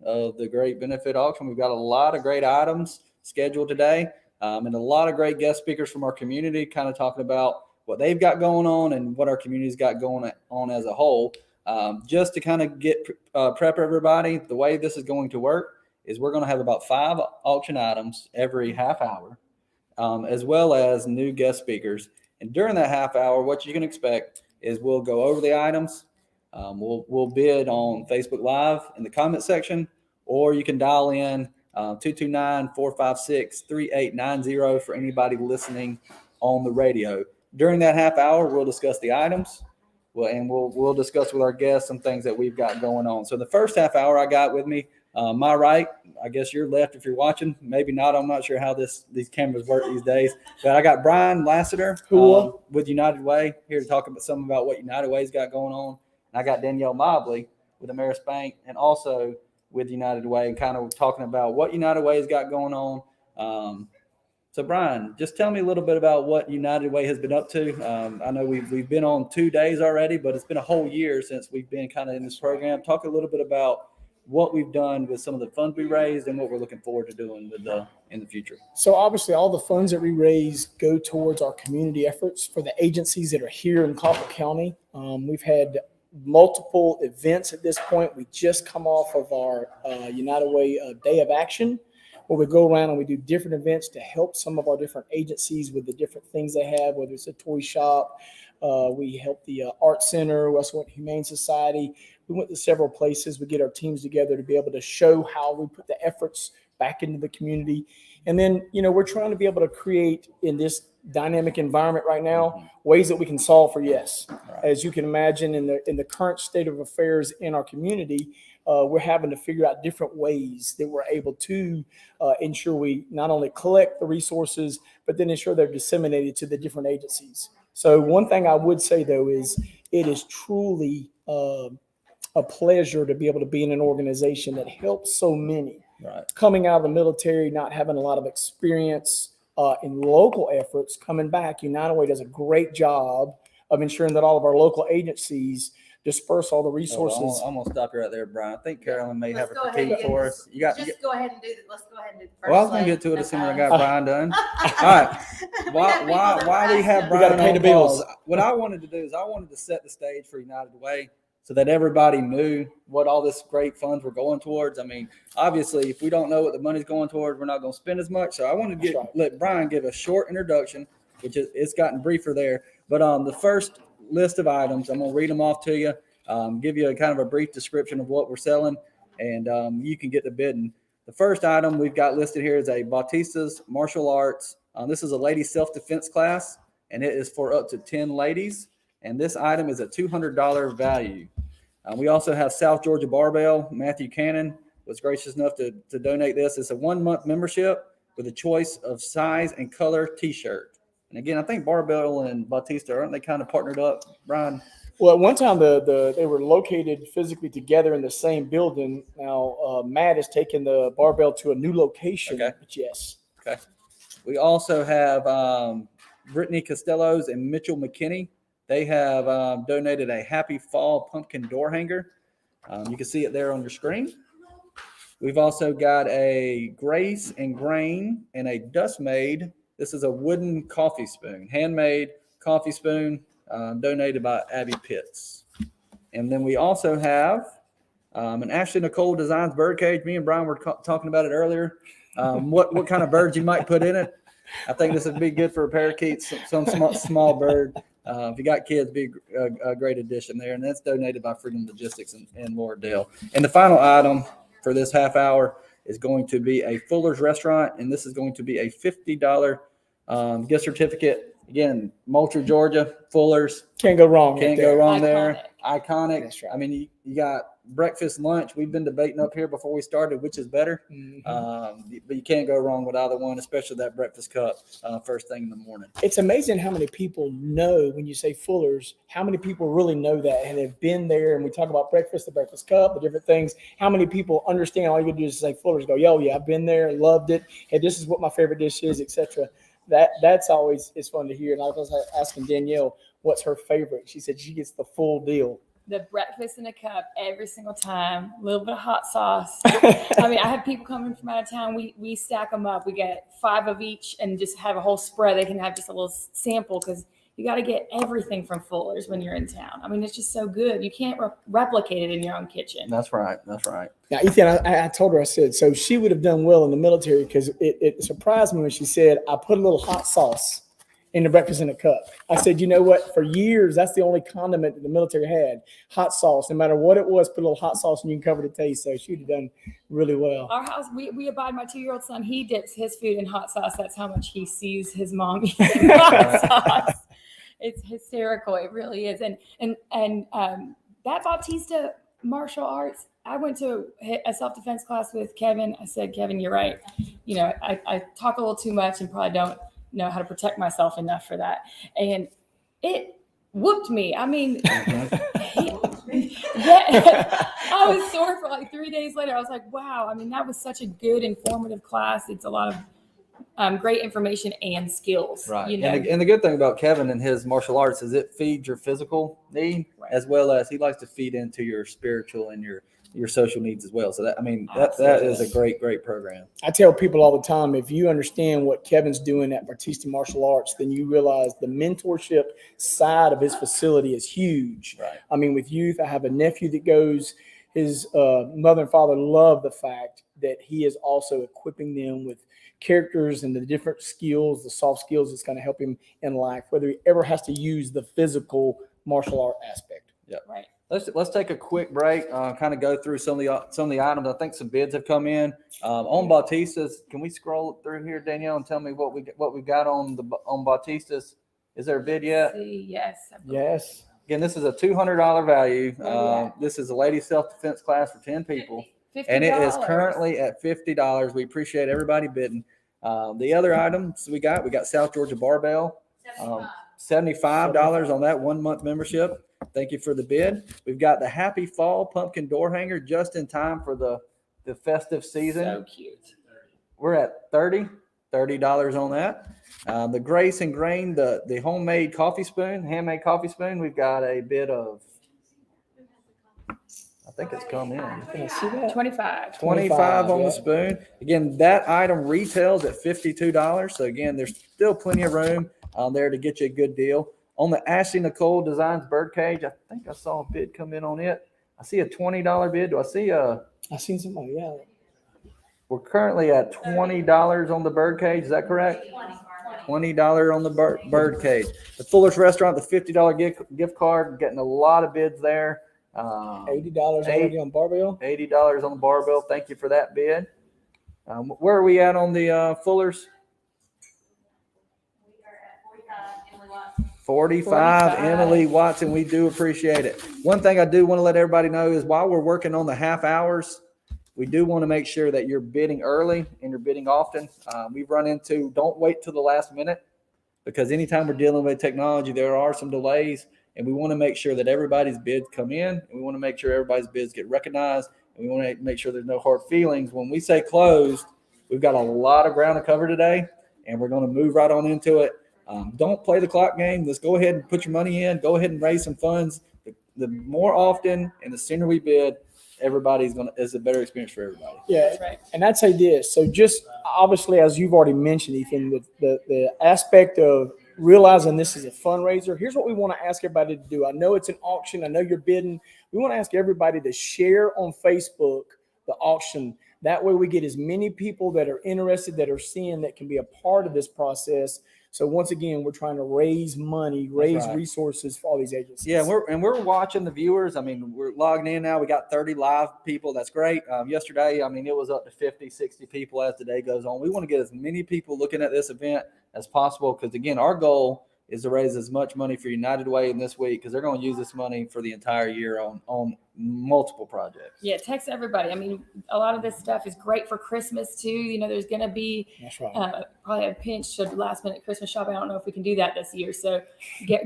of the great benefit auction. We've got a lot of great items scheduled today, and a lot of great guest speakers from our community kind of talking about what they've got going on and what our community's got going on as a whole. Just to kind of get prep everybody, the way this is going to work is we're going to have about 5 auction items every half hour, as well as new guest speakers. And during that half hour, what you can expect is we'll go over the items. We'll bid on Facebook Live in the comment section, or you can dial in 229-456-3890 for anybody listening on the radio. During that half hour, we'll discuss the items. We'll discuss with our guests some things that we've got going on. So the first half hour I got with me, my right, I guess your left if you're watching, maybe not. I'm not sure how these cameras work these days. But I got Brian Lassiter with United Way here to talk about some about what United Way's got going on. And I got Danielle Mobley with Ameris Bank and also with United Way, and kind of talking about what United Way's got going on. So, Brian, just tell me a little bit about what United Way has been up to. I know we've been on 2 days already, but it's been a whole year since we've been kind of in this program. Talk a little bit about what we've done with some of the funds we raised and what we're looking forward to doing in the future. So, obviously, all the funds that we raise go towards our community efforts for the agencies that are here in Colquitt County. We've had multiple events at this point. We just come off of our United Way Day of Action, where we go around and we do different events to help some of our different agencies with the different things they have, whether it's a toy shop. We help the Art Center. We also went to Humane Society. We went to several places. We get our teams together to be able to show how we put the efforts back into the community. And then, we're trying to be able to create in this dynamic environment right now ways that we can solve for yes. Right. As you can imagine, in the current state of affairs in our community, we're having to figure out different ways that we're able to ensure we not only collect the resources, but then ensure they're disseminated to the different agencies. So one thing I would say, though, is it is truly a pleasure to be able to be in an organization that helps so many. Right. Coming out of the military, not having a lot of experience in local efforts, coming back, United Way does a great job of ensuring that all of our local agencies disperse all the resources. I'm gonna stop you right there, Brian. I think Carolyn may have a critique for us. Go ahead and do let's go ahead and do the first. Well, I was gonna get to it as soon as I got Brian done. All right. Why we have Brian? We gotta pay the bills. What I wanted to do is I wanted to set the stage for United Way so that everybody knew what all this great funds were going towards. I mean, obviously, if we don't know what the money's going towards, we're not going to spend as much. So I want to let Brian give a short introduction, which it's gotten briefer there. But the first list of items, I'm going to read them off to you, give you a kind of a brief description of what we're selling, and you can get the bidding. The first item we've got listed here is a Bautista's Martial Arts. This is a ladies self-defense class, and it is for up to 10 ladies. And this item is a $200 value. We also have South Georgia Barbell. Matthew Cannon was gracious enough to donate this. It's a 1-month membership with a choice of size and color T-shirt. And again, I think Barbell and Bautista, aren't they kind of partnered up, Brian? Well, at one time, they were located physically together in the same building. Now, Matt has taken the Barbell to a new location. Okay. But yes. Okay. We also have Brittany Costellos and Mitchell McKinney. They have donated a Happy Fall pumpkin door hanger. You can see it there on your screen. We've also got a Grace and Grain and a Dust Made. This is a wooden coffee spoon, handmade coffee spoon, donated by Abby Pitts. And then we also have an Ashley Nicole Designs bird cage. Me and Brian were talking about it earlier. What kind of birds you might put in it. I think this would be good for a parakeet, some small bird. If you got kids, be a great addition there. And that's donated by Freedom Logistics in Lauderdale. And the final item for this half hour is going to be a Fuller's Restaurant. And this is going to be a $50 gift certificate. Again, Moultrie, Georgia, Fuller's. Can't go wrong. Can't go wrong there. Iconic. That's right. I mean, you got breakfast, lunch. We've been debating up here before we started which is better. Mm-hmm. But you can't go wrong with either one, especially that breakfast cup first thing in the morning. It's amazing how many people know when you say Fuller's, how many people really know that and have been there. And we talk about breakfast, the breakfast cup, the different things. How many people understand all you can do is say Fuller's, go, yo, yeah, I've been there, loved it. Hey, this is what my favorite dish is, etc. That's always it's fun to hear. And I was asking Danielle what's her favorite. She said she gets the full deal. the breakfast in a cup every single time, a little bit of hot sauce. I mean, I have people coming from out of town. We stack them up. We get 5 of each and just have a whole spread. They can have just a little sample because you got to get everything from Fuller's when you're in town. I mean, it's just so good. You can't replicate it in your own kitchen. That's right. That's right. Now, Ethan, I told her, I said, so she would have done well in the military because it surprised me when she said, I put a little hot sauce in the breakfast in a cup. I said, you know what? For years, that's the only condiment that the military had, hot sauce. No matter what it was, put a little hot sauce and you can cover the taste. So she'd have done really well. Our house, we abide. My 2-year-old son, he dips his food in hot sauce. That's how much he sees his mom eating hot sauce. It's hysterical. It really is. And that Bautista martial arts, I went to a self-defense class with Kevin. I said, Kevin, you're right. You know, I talk a little too much and probably don't know how to protect myself enough for that. And it whooped me. I mean, I was sore for like 3 days later. I was like, wow. I mean, that was such a good, informative class. It's a lot of great information and skills. Right. You know? And the good thing about Kevin and his martial arts is it feeds your physical need as well as he likes to feed into your spiritual and your social needs as well. So that, I mean, that is a great program. I tell people all the time, if you understand what Kevin's doing at Bautista Martial Arts, then you realize the mentorship side of his facility is huge. Right. I mean, with youth, I have a nephew that goes, his mother and father love the fact that he is also equipping them with characters and the different skills, the soft skills that's going to help him in life, whether he ever has to use the physical martial art aspect. Yeah. Right. Let's take a quick break, kind of go through some of the items. I think some bids have come in on Bautistas. Can we scroll through here, Danielle, and tell me what we got on Bautistas? Is there a bid yet? Yes. Yes. Again, this is a $200 value. Yeah. This is a ladies self-defense class for 10 people, $50. and it is currently at $50. We appreciate everybody bidding. The other items we got South Georgia Barbell, $75 on that 1 month membership. Thank you for the bid. We've got the Happy Fall pumpkin door hanger just in time for the festive season. So cute. We're at $30 on that. The Grace and Grain, the handmade coffee spoon. We've got a bid of, I think it's come in. Can I see that? 25. 25 on yeah. the spoon. Again, that item retails at $52. So again, there's still plenty of room there to get you a good deal. On the Ashley Nicole Designs birdcage, I think I saw a bid come in on it. I see a $20 bid. Do I see a? I seen somebody. Yeah. We're currently at $20 on the birdcage. Is that correct? $20 on the birdcage. The Fuller's Restaurant, the $50 gift card, getting a lot of bids there. $80 already on barbell. $80 on the barbell. Thank you for that bid. Where are we at on the Fuller's? 45, Emily Watson. We do appreciate it. One thing I do want to let everybody know is while we're working on the half hours, we do want to make sure that you're bidding early and you're bidding often. We've run into, don't wait till the last minute, because anytime we're dealing with technology, there are some delays, and we want to make sure that everybody's bids come in, and we want to make sure everybody's bids get recognized, and we want to make sure there's no hard feelings. When we say closed, we've got a lot of ground to cover today, and we're going to move right on into it. Don't play the clock game. Let's go ahead and put your money in. Go ahead and raise some funds. The more often and the sooner we bid, is a better experience for everybody. Yeah, That's right. and I'd say this. So just obviously, as you've already mentioned, Ethan, with the aspect of realizing this is a fundraiser, here's what we want to ask everybody to do. I know it's an auction. I know you're bidding. We want to ask everybody to share on Facebook the auction. That way we get as many people that are interested, that are seeing, that can be a part of this process. So once again, we're trying to raise money, raise resources for all these agencies. Yeah, we're watching the viewers. I mean, we're logging in now. We got 30 live people. That's great. Yesterday, I mean, it was up to 50, 60 people as the day goes on. We want to get as many people looking at this event as possible, because again, our goal is to raise as much money for United Way in this week, because they're going to use this money for the entire year on multiple projects. Yeah, text everybody. I mean, a lot of this stuff is great for Christmas too. You know, there's going to be That's right. probably a pinch of last minute Christmas shopping. I don't know if we can do that this year. So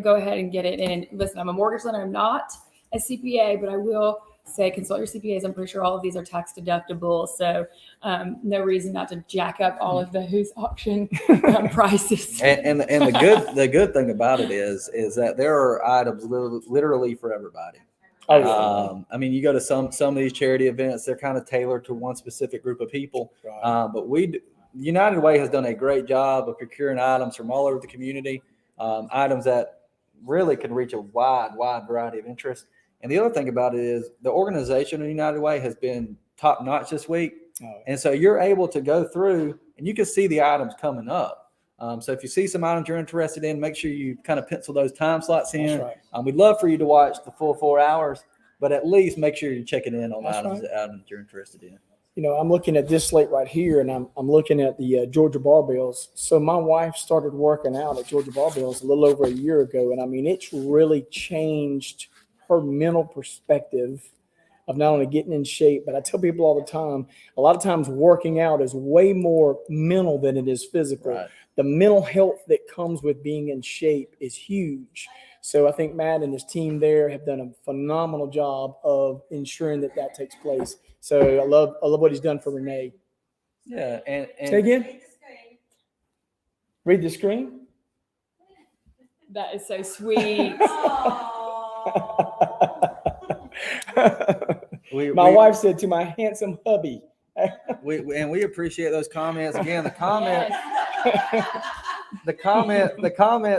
go ahead and get it in. Listen, I'm a mortgage lender. I'm not a CPA, but I will say consult your CPAs. I'm pretty sure all of these are tax deductible. So no reason not to jack up all of those auction prices. And the good thing about it is that there are items literally for everybody. Oh, yeah. I mean, you go to some of these charity events, they're kind of tailored to one specific group of people. Right. But United Way has done a great job of procuring items from all over the community, items that really can reach a wide variety of interests. And the other thing about it is the organization of United Way has been top notch this week. Oh, And so you're able to go through and you can see the items coming up. So if you see some items you're interested in, make sure you kind of pencil those time slots in. That's right. We'd love for you to watch the full 4 hours, but at least make sure you're checking in on That's items right. that you're interested in. You know, I'm looking at this slate right here, and I'm looking at the Georgia Barbells. So my wife started working out at Georgia Barbells a little over a year ago, and I mean, it's really changed her mental perspective of not only getting in shape, but I tell people all the time, a lot of times working out is way more mental than it is physical. Right. The mental health that comes with being in shape is huge. So I think Matt and his team there have done a phenomenal job of ensuring that takes place. So I love what he's done for Renee. Yeah. And Say again? Read the screen. That is so sweet. My wife said to my handsome hubby. we appreciate those comments. Again, the comments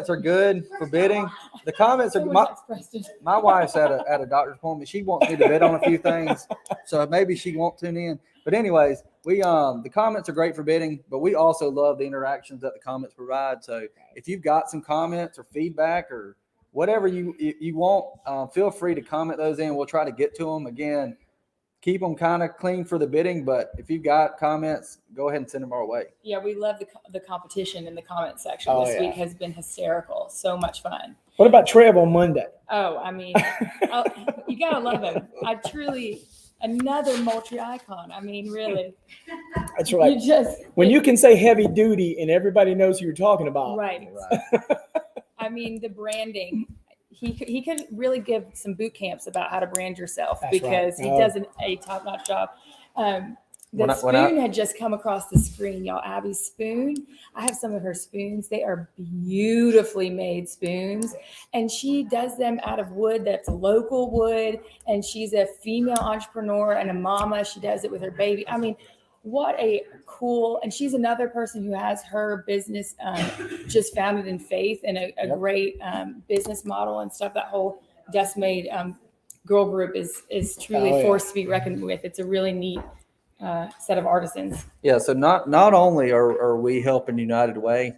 are good for bidding. The comments are my wife's at a doctor's appointment. She wants me to bid on a few things, so maybe she won't tune in. But anyways, the comments are great for bidding, but we also love the interactions that the comments provide. So if you've got some comments or feedback or whatever you want, feel free to comment those in. We'll try to get to them. Again, keep them kind of clean for the bidding, but if you've got comments, go ahead and send them our way. Yeah, we love the competition in the comment section this week has been hysterical. So much fun. What about Trev on Monday? Oh, I mean, you gotta love him. Another multi icon. I mean, really. That's right. You can say heavy duty and everybody knows who you're talking about. Right. I mean, the branding. He could really give some boot camps about how to brand yourself. That's because right. He does a top-notch job. The spoon had just come across the screen, y'all. Abby's spoon. I have some of her spoons. They are beautifully made spoons. And she does them out of wood that's local wood. And she's a female entrepreneur and a mama. She does it with her baby. I mean, what a cool, and she's another person who has her business just founded in faith and a great business model and stuff. That whole Dust Made girl group is truly forced to be reckoned with. It's a really neat set of artisans. Yeah, so not only are we helping United Way,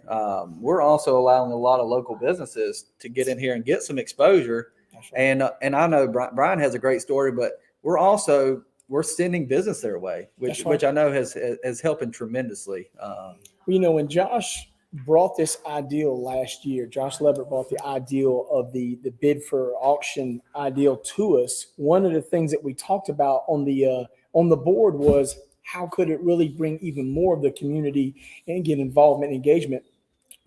we're also allowing a lot of local businesses to get in here and get some exposure. Right. And I know Brian has a great story, but we're sending business their way, which I know has helping tremendously. When Josh brought this ideal last year, Josh Leverett brought the ideal of the bid for auction ideal to us. One of the things that we talked about on the board was how could it really bring even more of the community and get involvement, engagement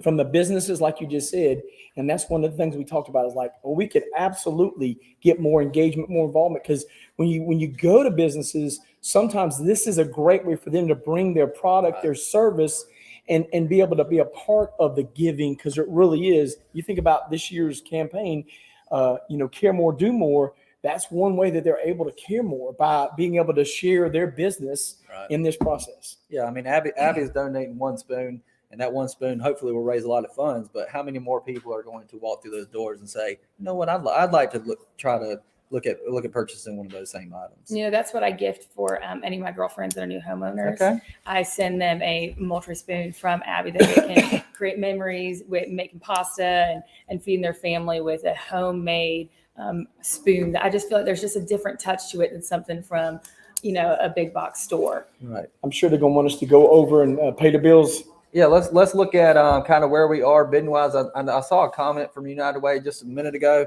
from the businesses, like you just said. And that's one of the things we talked about is we could absolutely get more engagement, more involvement. Because when you go to businesses, sometimes this is a great way for them to bring their product, their service, and be able to be a part of the giving. Because it really is. You think about this year's campaign, care more, do more. That's one way that they're able to care more, by being able to share their business in this process. Yeah, I mean, Abby is donating one spoon. And that one spoon hopefully will raise a lot of funds. But how many more people are going to walk through those doors and say, you know what, I'd like to try to look at purchasing one of those same items. That's what I gift for any of my girlfriends that are new homeowners. Okay. I send them a multi spoon from Abby that they can create memories with making pasta and feeding their family with a homemade spoon. I just feel like there's just a different touch to it than something from a big box store. Right. I'm sure they're going to want us to go over and pay the bills. Yeah, let's look at kind of where we are bidding wise. I saw a comment from United Way just a minute ago.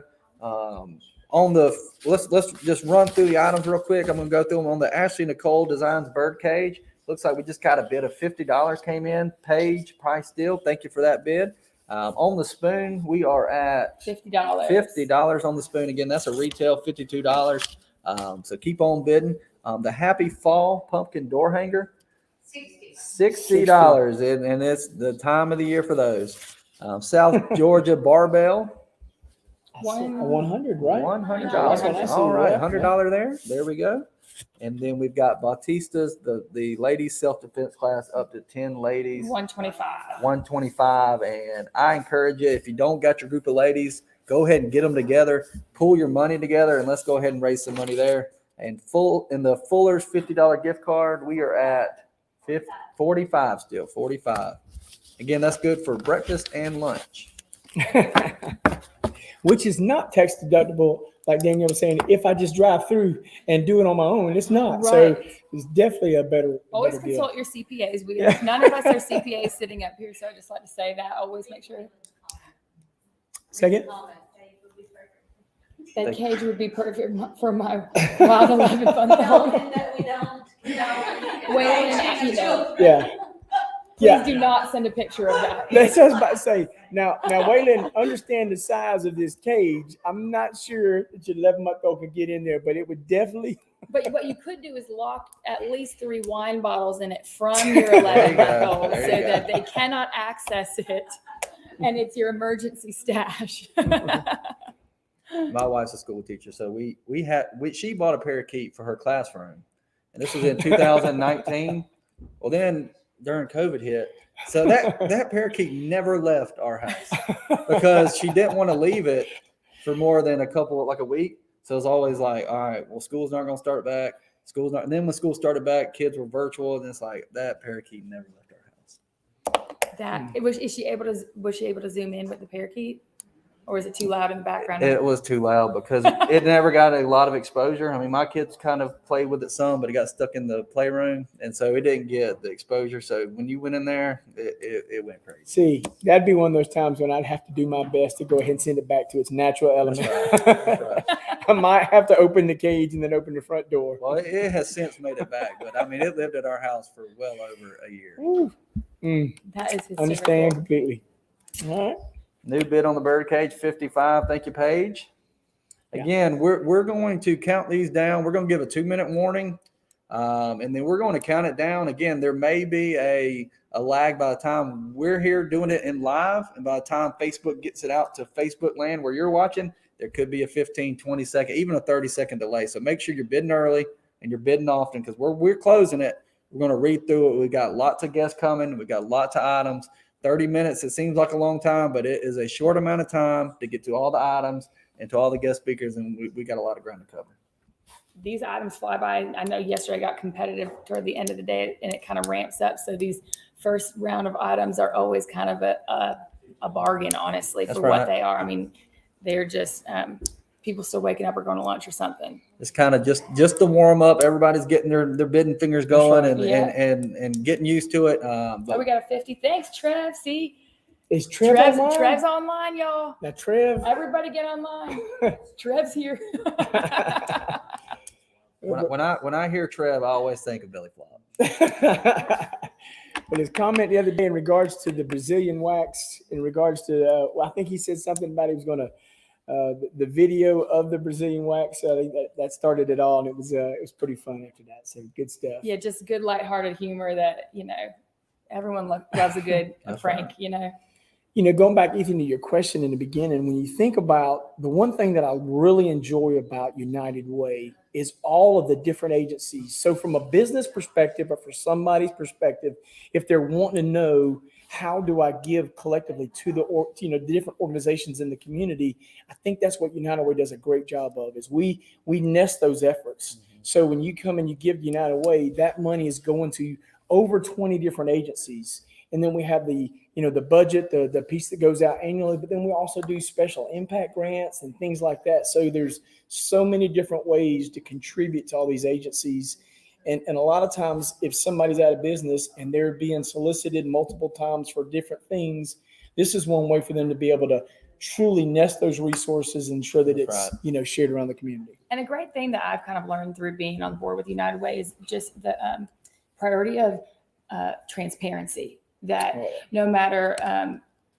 Let's just run through the items real quick. I'm going to go through them. On the Ashley Nicole Designs bird cage, looks like we just got a bid of $50 came in. Page price deal. Thank you for that bid. On the spoon, we are at $50. $50 on the spoon. Again, that's a retail $52. So keep on bidding. The Happy Fall pumpkin door hanger. $60, and it's the time of the year for those. South Georgia barbell. One- 100, right? $100. That's what I see, All right, yeah. $100 there. There we go. And then we've got Bautista's, the ladies self-defense class up to 10 ladies, 125. 125. And I encourage you, if you don't got your group of ladies, go ahead and get them together, pull your money together, and let's go ahead and raise some money there. And in the Fuller's $50 gift card, we are at 45 still, 45. Again, that's good for breakfast and lunch. Which is not tax deductible, like Danielle was saying. If I just drive through and do it on my own, it's not. So Right. it's definitely a better Always better deal. consult your CPAs. None of us are CPAs sitting up here, so I just like to say that. Always make sure Second? that cage would be perfect for my wild 11-month old. Waylon, you know, Yeah. please Yeah. do not send a picture of that. That's what I was about to say. Now, Waylon, understand the size of this cage. I'm not sure that your 11-month-old can get in there, but it would definitely. But what you could do is lock at least 3 wine bottles in it from your 11-month-old There you so go. that they cannot access it, and it's your emergency stash. My wife's a school teacher, so she bought a parakeet for her classroom, and this was in 2019. Well, then during COVID hit, so that parakeet never left our house because she didn't want to leave it for more than a week. So it's always like, all right, well, school's not going to start back. School's not. And then when school started back, kids were virtual, and it's like that parakeet never left our house. Was she able to zoom in with the parakeet, or is it too loud in the background? It was too loud because it never got a lot of exposure. I mean, my kids kind of played with it some, but it got stuck in the playroom, and so it didn't get the exposure. So when you went in there, it went crazy. See, that'd be one of those times when I'd have to do my best to go ahead and send it back to its natural element. That's right. I might have to open the cage and then open the front door. Well, it has since made it back, but I mean, it lived at our house for well over a year. Ooh. That is hysterical. Understand completely. All right. New bid on the bird cage, 55. Thank you, Paige. Again, we're going to count these down. We're going to give a 2-minute warning, and then we're going to count it down. Again, there may be a lag by the time we're here doing it in live, and by the time Facebook gets it out to Facebook land where you're watching, there could be a 15, 20 second, even a 30-second delay. So make sure you're bidding early and you're bidding often because we're closing it. We're going to read through it. We've got lots of guests coming. We've got lots of items. 30 minutes, it seems like a long time, but it is a short amount of time to get to all the items and to all the guest speakers, and we got a lot of ground to cover. These items fly by. I know yesterday got competitive toward the end of the day, and it kind of ramps up. So these first round of items are always kind of a bargain, honestly, That's for what right. they are. I mean, they're just people still waking up or going to lunch or something. It's kind of just to warm up. Everybody's getting their bidding fingers going right. and getting used to it. So But we got a 50. Thanks, Trev. See, Is Trev online? Trev's online, y'all. Now, Trev. Everybody get online. Trev's here. when I hear Trev, I always think of Billy Flop. But his comment the other day in regards to the Brazilian wax, in regards to, I think he said something about he was going to, the video of the Brazilian wax, I think that started it all, and it was pretty fun after that. So good stuff. Yeah, just good lighthearted humor that, everyone loves a good That's prank, right. Going back even to your question in the beginning, when you think about the one thing that I really enjoy about United Way is all of the different agencies. So from a business perspective, or for somebody's perspective, if they're wanting to know how do I give collectively to the different organizations in the community, I think that's what United Way does a great job of. Is we nest those efforts. Mm-hmm. So when you come and you give United Way, that money is going to over 20 different agencies. And then we have the budget, the piece that goes out annually, but then we also do special impact grants and things like that. So there's so many different ways to contribute to all these agencies. And a lot of times if somebody's out of business and they're being solicited multiple times for different things, this is one way for them to be able to truly nest those resources and ensure that That's it's, right. Shared around the community. And a great thing that I've kind of learned through being on board with United Way is just the priority of transparency. That no matter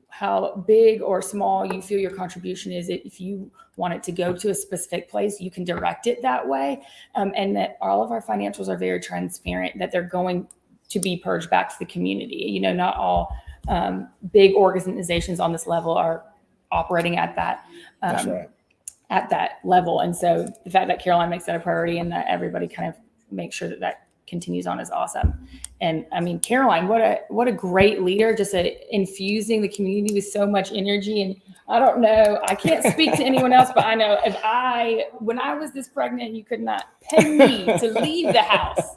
how big or small you feel your contribution is, if you want it to go to a specific place, you can direct it that way. And that all of our financials are very transparent, that they're going to be purged back to the community. Not all big organizations on this level are operating at that. That's right. At that level. And so the fact that Caroline makes that a priority and that everybody kind of makes sure that that continues on is awesome. And I mean, Caroline, what a great leader, just infusing the community with so much energy. And I don't know, I can't speak to anyone else, but I know when I was this pregnant, you could not pay me to leave the house.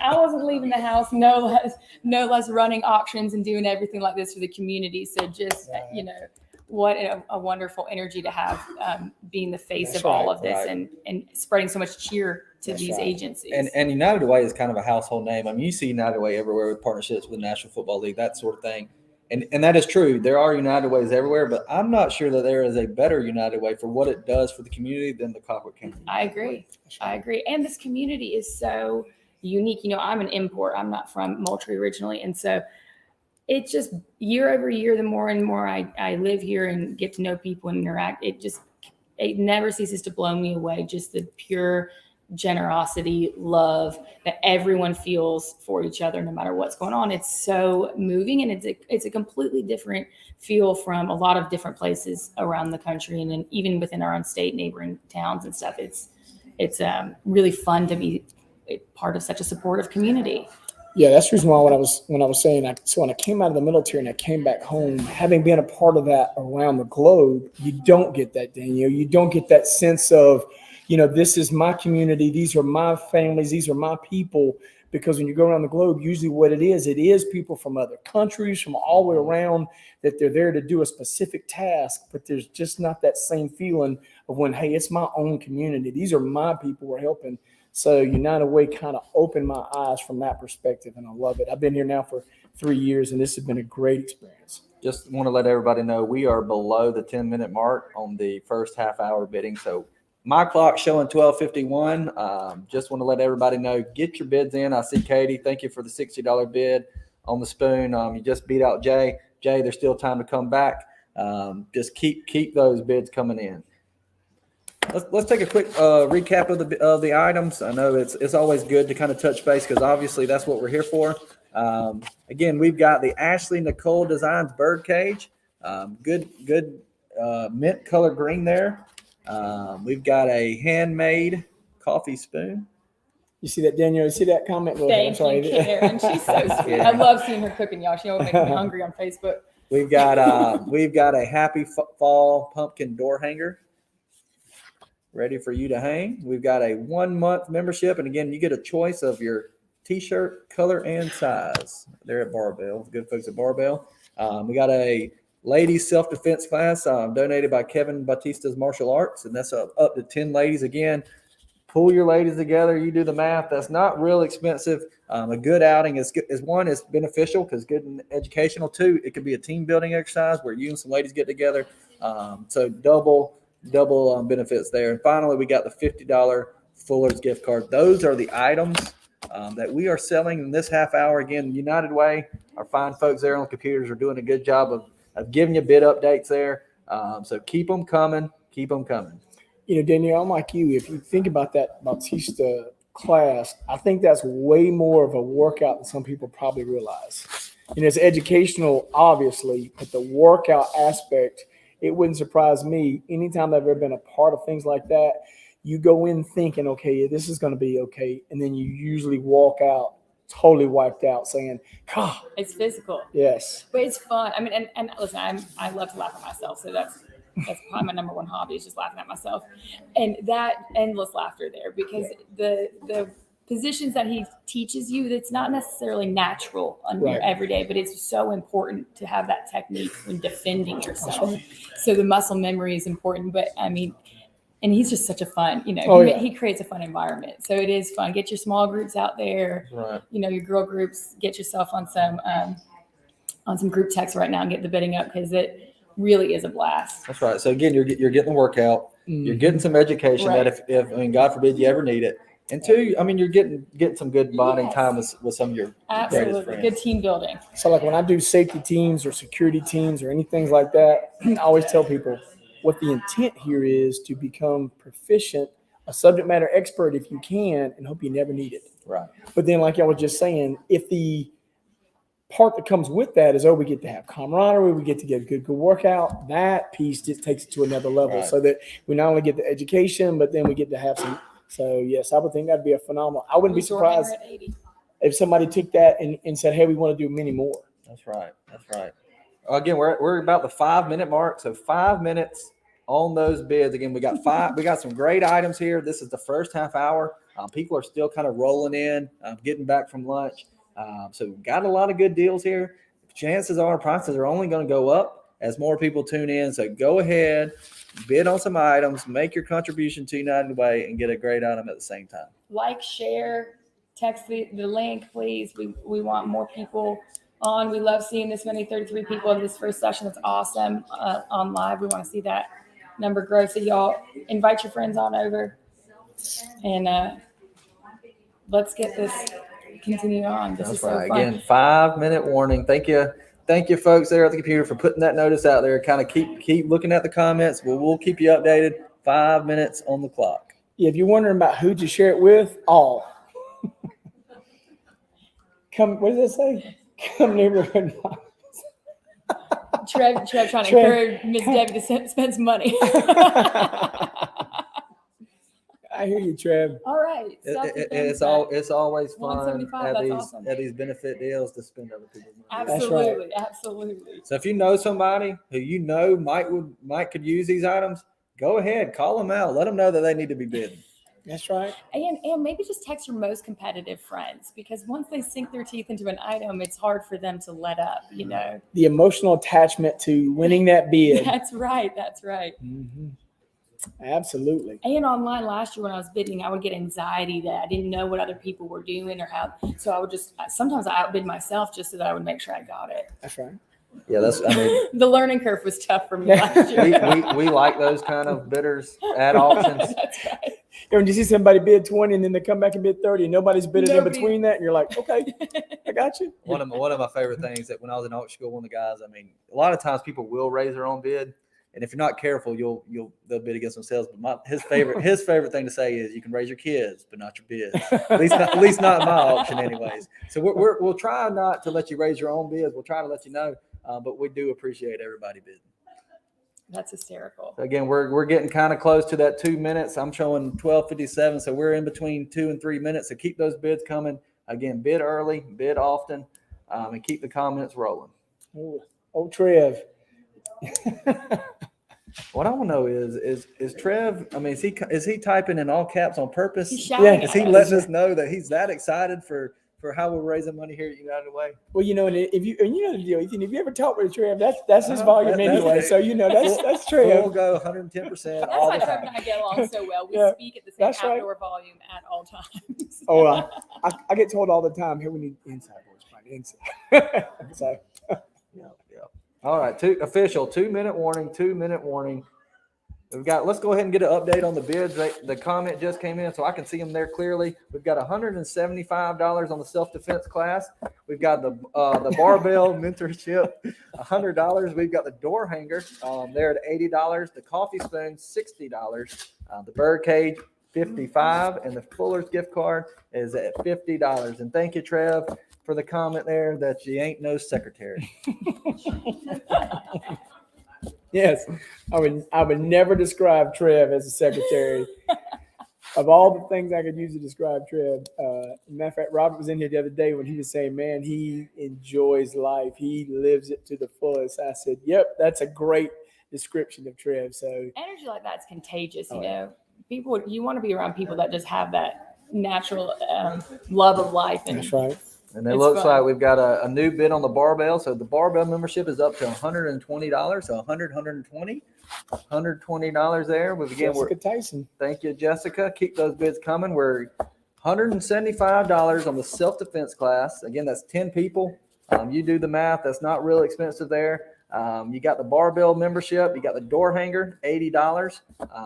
I wasn't leaving the house, no less running auctions and doing everything like this for the community. So just, what a wonderful energy to have, being the face That's of all right, of this and spreading so much cheer to That's these right. agencies. And United Way is kind of a household name. I mean, you see United Way everywhere with partnerships with the National Football League, that sort of thing. And that is true. There are United Ways everywhere, but I'm not sure that there is a better United Way for what it does for the community than the Colquitt County. I agree. And this community is so unique. I'm an import. I'm not from Moultrie originally. And so it's just year over year, the more and more I live here and get to know people and interact, it never ceases to blow me away. Just the pure generosity, love that everyone feels for each other, no matter what's going on. It's so moving, and it's a completely different feel from a lot of different places around the country, and then even within our own state, neighboring towns and stuff. It's really fun to be part of such a supportive community. Yeah, that's the reason why when I was saying so when I came out of the military and I came back home, having been a part of that around the globe, you don't get that, Danielle. You don't get that sense of, this is my community, these are my families, these are my people. Because when you go around the globe, usually what it is people from other countries, from all the way around, that they're there to do a specific task, but there's just not that same feeling of when, hey, it's my own community. These are my people we're helping. So United Way kind of opened my eyes from that perspective, and I love it. I've been here now for 3 years, and this has been a great experience. Just want to let everybody know we are below the 10-minute mark on the first half-hour bidding. So my clock showing 12:51. Just want to let everybody know, get your bids in. I see Katie. Thank you for the $60 bid on the spoon. You just beat out Jay. Jay, there's still time to come back. Just keep those bids coming in. Let's take a quick recap of the items. I know it's always good to kind of touch base because obviously that's what we're here for. Again, we've got the Ashley Nicole Designs bird cage. Good mint color green there. We've got a handmade coffee spoon. You see that, Danielle? You see that comment? Thank you, Karen. She's so sweet. I love seeing her cooking, y'all. She always makes me hungry on Facebook. We've got a happy fall pumpkin door hanger ready for you to hang. We've got a 1-month membership, and again, you get a choice of your t-shirt color and size. They're at Barbell, good folks at Barbell. We got a ladies self-defense class donated by Kevin Bautista's Martial Arts, and that's up to 10 ladies. Again, pull your ladies together. You do the math. That's not real expensive. A good outing is one, is beneficial because good and educational. 2, it could be a team building exercise where you and some ladies get together. So double benefits there. And finally, we got the $50 Fuller's gift card. Those are the items that we are selling in this half hour. Again, United Way, our fine folks there on computers are doing a good job of giving you bid updates there. So keep them coming. Keep them coming. Danielle, I'm like you. If you think about that Bautista class, I think that's way more of a workout than some people probably realize. It's educational, obviously, but the workout aspect, it wouldn't surprise me. Anytime I've ever been a part of things like that, you go in thinking, okay, this is going to be okay. And then you usually walk out totally wiped out saying, oh, it's physical. Yes. But it's fun. I mean, and listen, I love to laugh at myself. So that's probably my number one hobby, is just laughing at myself. And that endless laughter there, because the positions that he teaches you, that's not necessarily natural on your everyday, but it's so important to have that technique when defending yourself. So the muscle memory is important, but I mean, and he's just such a fun, he creates a fun environment. So it is fun. Get your small groups out there, your girl groups, get yourself on some group text right now and get the bidding up, because it really is a blast. That's right. So again, you're getting the workout, you're getting some education that if God forbid you ever need it. And 2, I mean, you're getting some good bonding time with some of your greatest friends. Good team building. So like when I do safety teams or security teams or anything like that, I always tell people what the intent here is: to become proficient, a subject matter expert if you can, and hope you never need it. Right. But then, like I was just saying, if the part that comes with that is, we get to have camaraderie, we get to get a good workout. That piece just takes it to another level, Right. so that we not only get the education, but then we get to have some. So yes, I would think that'd be a phenomenal. I wouldn't be Door hanger surprised at 80. if somebody took that and said, hey, we want to do many more. That's right. That's right. Again, we're about the 5-minute mark. So 5 minutes on those bids. Again, we got some great items here. This is the first half hour. People are still kind of rolling in, getting back from lunch. So we've got a lot of good deals here. Chances are prices are only going to go up as more people tune in. So go ahead, bid on some items, make your contribution to United Way, and get a great item at the same time. Like, share, text the link, please. We want more people on. We love seeing this many, 33 people in this first session. That's awesome. On live, we want to see that number grow. So y'all invite your friends on over, and let's get this continue on. This That's is so right. fun. Again, 5-minute warning. Thank you, folks there at the computer, for putting that notice out there. Kind of keep looking at the comments. We'll keep you updated. 5 minutes on the clock. Yeah, if you're wondering about who to share it with, all. Come, what does that say? Come neighborhood. Trev trying to Trev. encourage Miss Debbie to spend some money. I hear you, Trev. All right. It's always fun 175, at that's these awesome. at these benefit deals to spend other people's money. That's right. Absolutely. Absolutely. So if you know somebody who you know might could use these items, go ahead, call them out. Let them know that they need to be bidding. That's right. And maybe just text your most competitive friends, because once they sink their teeth into an item, it's hard for them to let up, you know. The emotional attachment to winning that bid. That's right. That's right. Mhm. Absolutely. And online last year when I was bidding, I would get anxiety that I didn't know what other people were doing or how. So I would sometimes I outbid myself just so that I would make sure I got it. That's right. Yeah, The learning curve was tough for me last year. we like those kind of bidders at auctions. That's right. When you see somebody bid 20 and then they come back and bid 30 and nobody's bidding in Nobody- between that, and you're like, okay, I got you. One of my favorite things that when I was in auction school, one of the guys, a lot of times people will raise their own bid. And if you're not careful, they'll bid against themselves. But his favorite thing to say is, you can raise your kids, but not your bids. At least not in my auction, anyways. So we'll try not to let you raise your own bids. We'll try to let you know, but we do appreciate everybody bidding. That's hysterical. So again, we're getting kind of close to that 2 minutes. I'm showing 12:57, so we're in between 2 and 3 minutes. So keep those bids coming. Again, bid early, bid often, and keep the comments rolling. Oh, Trev. What I want to know is Trev? Is he typing in all caps on purpose? He's shouting Yeah. at Is he us. letting us know that he's that excited for how we're raising money here at United Way? Well, and you know the deal, Ethan. If you ever talk with Trev, that's his Uh-huh. volume That's- anyway. So that's Trev. We'll go 110% That's all why the Trev and time. I get along so well. We Yeah, speak at the same that's right. outdoor volume at all times. Oh, I get told all the time, here we need inside voice, find inside. So Yeah. All right, 2-minute warning. 2-minute warning. Let's go ahead and get an update on the bids. The comment just came in, so I can see them there clearly. We've got $175 on the self-defense class. We've got the barbell mentorship, $100. We've got the door hanger there at $80. The coffee spoon, $60. The bird cage, $55, and the Fuller's gift card is at $50. And thank you, Trev, for the comment there that you ain't no secretary. yes, I would never describe Trev as a secretary. Of all the things I could use to describe Trev, matter of fact, Robert was in here the other day when he was saying, man, he enjoys life. He lives it to the fullest. I said, yep, that's a great description of Trev. So Energy like that's contagious, you Oh, know. People, you want to be around people that just have that natural love of life. And that's right. And it It's looks fun. like we've got a new bid on the barbell. So the barbell membership is up to $120. So $120 there. But again, Jessica Tyson. thank you, Jessica. Keep those bids coming. We're $175 on the self-defense class. Again, that's 10 people. You do the math. That's not real expensive there. You got the barbell membership. You got the door hanger, $80.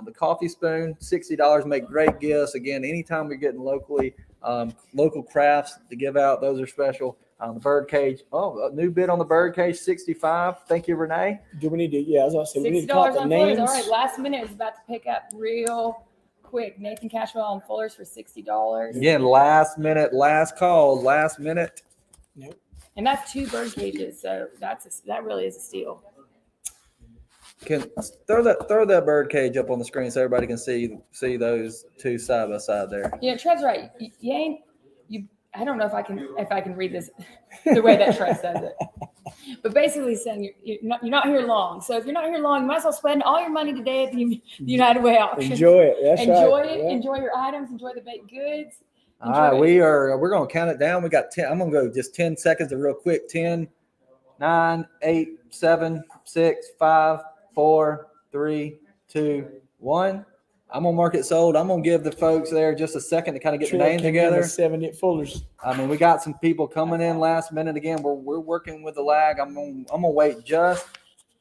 The coffee spoon, $60. Make great gifts. Again, anytime we're getting local crafts to give out, those are special. The bird cage. Oh, a new bid on the bird cage, $65. Thank you, Renee. Do we need to? Yeah, as I said, we need to $60 call the on Fuller's. names. All right, last minute is about to pick up real quick. Nathan Cashwell on Fuller's for $60. Again, last minute, last call, last minute. Nope. And that's 2 bird cages, so that really is a steal. Can throw that bird cage up on the screen so everybody can see those 2 side by side there. Yeah, Trev's right. You ain't you. I don't know if I can read this the way that Trev says it. But basically saying you're not here long. So if you're not here long, you might as well spend all your money today at the United Way auction. Enjoy it. That's Enjoy right. it. Yeah. Enjoy your items. Enjoy the baked goods. All right, we're going to count it down. We got 10. I'm going to go just 10 seconds of real quick. 10, 9, 8, 7, 6, 5, 4, 3, 2, 1. I'm going to mark it sold. I'm going to give the folks there just a second to kind of get the names together. 70 at Fuller's. I mean, we got some people coming in last minute again. We're working with the lag. I'm gonna wait just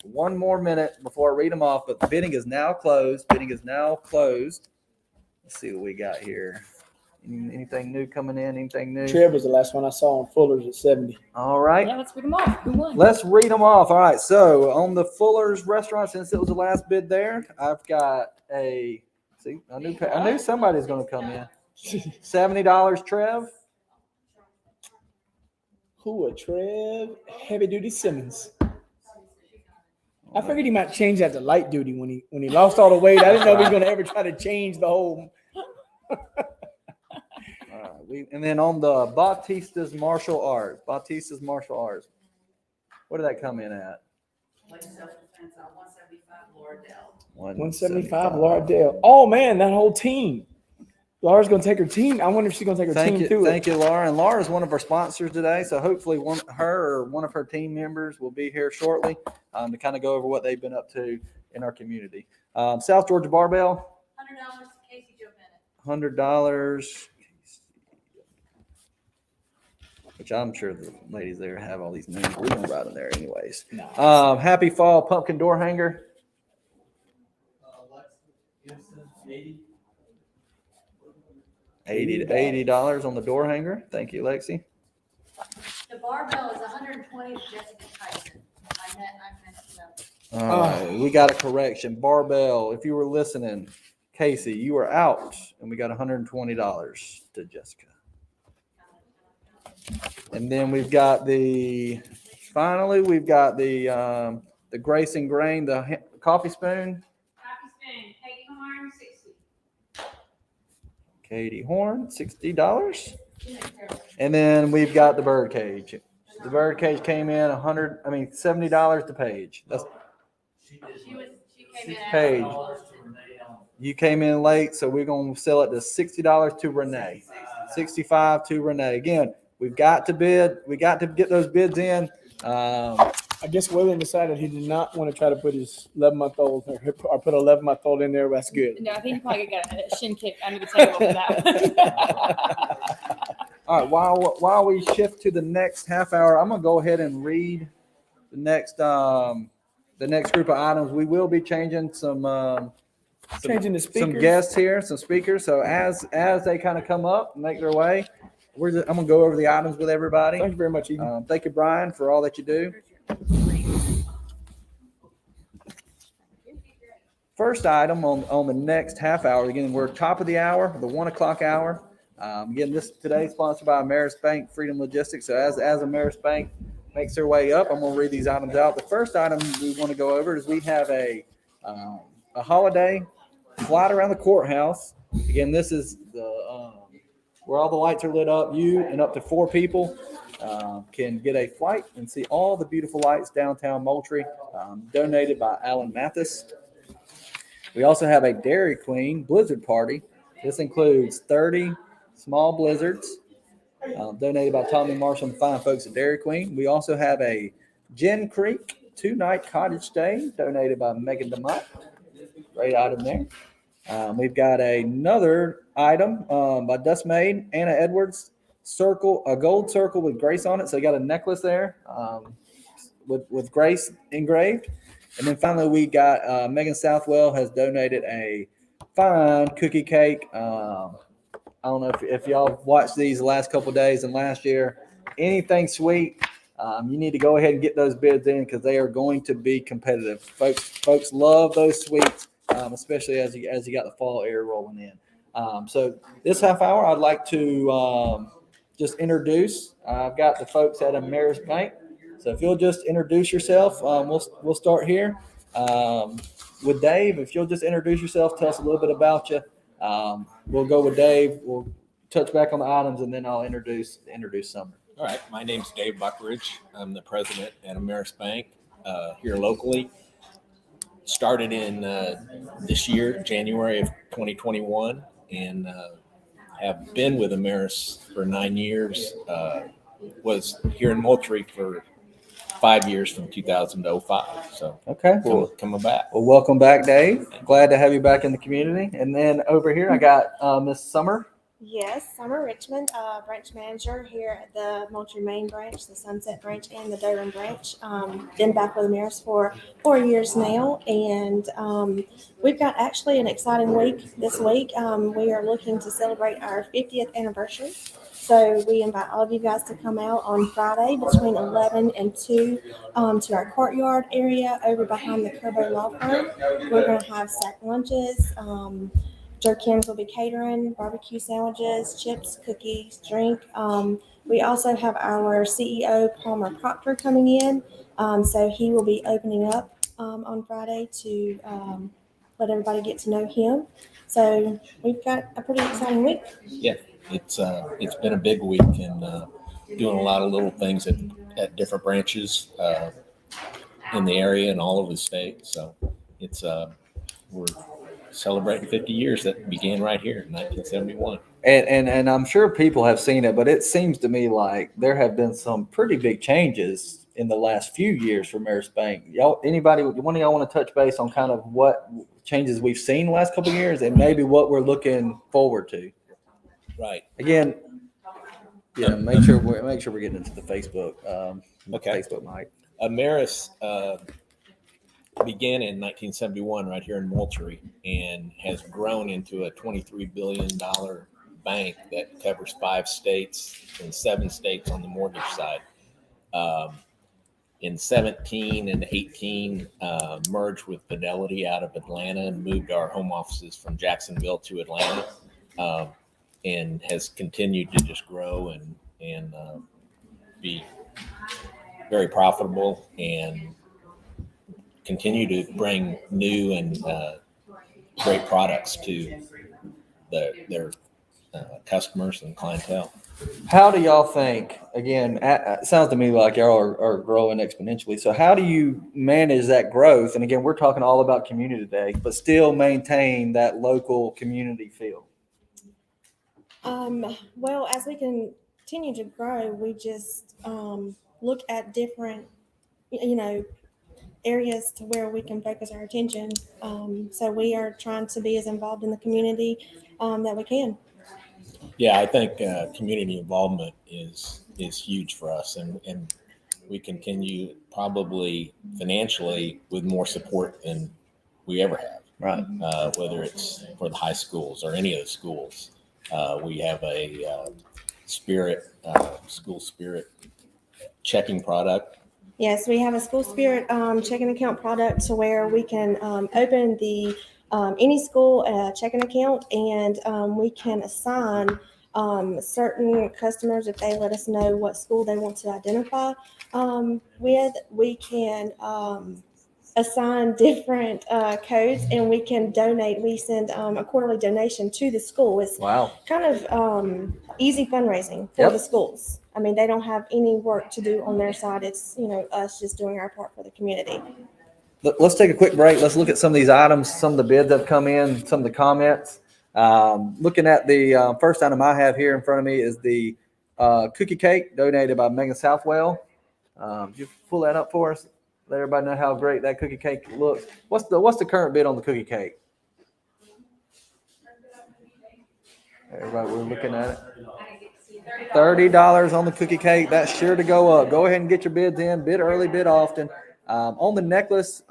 1 more minute before I read them off. But the bidding is now closed. Let's see what we got here. Anything new coming in? Anything new? Trev was the last one I saw on Fuller's at 70. All right. Yeah, let's read them off. Who won? Let's read them off. All right. So on the Fuller's restaurant, since it was the last bid there, I've got a. See, I knew somebody's gonna come in. $70, Trev. Who a Trev? Heavy Duty Simmons. I figured he might change that to light duty when he lost all the weight. I didn't know he was going to ever try to change the whole. And then on the Bautista's Martial Arts. What did that come in at? Like self-defense on 175 Laura Dell. 175 Laura Dale. Oh man, that whole team. Laura's going to take her team. I wonder if she's going to take her team through it. Thank you, Laura. And Laura is one of our sponsors today, so hopefully one of her team members will be here shortly to kind of go over what they've been up to in our community. South Georgia Barbell. $100 to Casey Joe Bennett. $100. Which I'm sure the ladies there have all these names. We're gonna write them there anyways. Nice. Happy Fall pumpkin door hanger. $80 on the door hanger. Thank you, Lexi. The barbell is 120 to Jessica Tyson. I messed it up. All right, we got a correction. Barbell, if you were listening, Casey, you were out, and we got $120 to Jessica. And then we've got the Grace and Grain, the coffee spoon. Happy Spoon, Katie Horn, 60. Katie Horn, $60. And then we've got the bird cage. The bird cage came in $70 to Paige. She came in Paige. after. You came in late, so we're gonna sell it to $60 to Renee. $65 to Renee. Again, we've got to bid. We got to get those bids in. I guess William decided he did not want to try to put his 11-month-old or put an 11-month-old in there. That's good. No, I think you probably got a shin kick under the table for that one. All right. While we shift to the next half hour, I'm gonna go ahead and read the next group of items. We will be changing Changing the speakers. some guests here, some speakers. So as they kind of come up and make their way, I'm gonna go over the items with everybody. Thank you very much, Ethan. Thank you, Brian, for all that you do. First item on the next half hour. Again, we're top of the hour, the 1 o'clock hour. Again, this today sponsored by Ameris Bank Freedom Logistics. So as Ameris Bank makes their way up, I'm going to read these items out. The first item we want to go over is we have a holiday flight around the courthouse. Again, this is the where all the lights are lit up. You and up to 4 people can get a flight and see all the beautiful lights downtown Moultrie, donated by Alan Mathis. We also have a Dairy Queen Blizzard Party. This includes 30 small blizzards, donated by Tommy Marshall and fine folks at Dairy Queen. We also have a Gin Creek 2-night cottage stay, donated by Megan DeMott. Great item there. We've got another item by Dust Maid, Anna Edwards, a gold circle with Grace on it. So you got a necklace there with Grace engraved. And then finally, we got Megan Southwell has donated a fine cookie cake. I don't know if y'all watched these the last couple of days and last year. Anything sweet, you need to go ahead and get those bids in because they are going to be competitive. Folks love those sweets, especially as you got the fall air rolling in. So this half hour, I'd like to just introduce. I've got the folks at Ameris Bank. So if you'll just introduce yourself, we'll start here with Dave. If you'll just introduce yourself, tell us a little bit about you. We'll go with Dave. We'll touch back on the items, and then I'll introduce Summer. All right, my name's Dave Buckridge. I'm the president at Ameris Bank here locally. Started in this year, January of 2021, and have been with Ameris for 9 years. Was here in Moultrie for 5 years from 2000 to 05. So Okay, cool. coming back. Well, welcome back, Dave. Glad to have you back in the community. And then over here, I got Miss Summer. Yes, Summer Richmond, branch manager here at the Moultrie Main branch, the Sunset branch, and the Durham branch. Been back with Ameris for 4 years now, and we've got actually an exciting week this week. We are looking to celebrate our 50th anniversary. So we invite all of you guys to come out on Friday between 11 and 2 to our courtyard area over behind the Kerbo Law Firm. We're going to have sack lunches. Joe Kim's will be catering, barbecue sandwiches, chips, cookies, drink. We also have our CEO, Palmer Proctor, coming in. So he will be opening up on Friday to let everybody get to know him. So we've got a pretty exciting week. Yeah, it's been a big week, and doing a lot of little things at different branches in the area and all over the state. So it's we're celebrating 50 years that began right here in 1971. And I'm sure people have seen it, but it seems to me like there have been some pretty big changes in the last few years for Ameris Bank. One of y'all want to touch base on kind of what changes we've seen the last couple of years and maybe what we're looking forward to? Right. Again, yeah, make sure we're getting into the Facebook. Okay. Facebook, Mike. Ameris began in 1971 right here in Moultrie and has grown into a $23 billion bank that covers 5 states and 7 states on the mortgage side. In 17 and 18, merged with Fidelity out of Atlanta and moved our home offices from Jacksonville to Atlanta, and has continued to just grow and be very profitable and continue to bring new and great products to their customers and clientele. How do y'all think, again, it sounds to me like y'all are growing exponentially. So how do you manage that growth? And again, we're talking all about community today, but still maintain that local community feel. Well, as we continue to grow, we just look at different, areas to where we can focus our attention. So we are trying to be as involved in the community that we can. Yeah, I think community involvement is huge for us, and we continue probably financially with more support than we ever have. Right. Whether it's for the high schools or any of the schools, we have a school spirit checking product. Yes, we have a school spirit checking account product to where we can open the any school checking account, and we can assign certain customers, if they let us know what school they want to identify with. We can assign different codes, and we can donate. We send a quarterly donation to the school. It's Wow. kind of easy fundraising for Yep. the schools. I mean, they don't have any work to do on their side. It's, us just doing our part for the community. Let's take a quick break. Let's look at some of these items, some of the bids that have come in, some of the comments. Looking at the first item I have here in front of me is the cookie cake donated by Megan Southwell. You pull that up for us. Let everybody know how great that cookie cake looks. What's the current bid on the cookie cake? Everybody, we're looking at it. $30 on the cookie cake. That's sure to go up. Go ahead and get your bids in. Bid early, bid often. On the necklace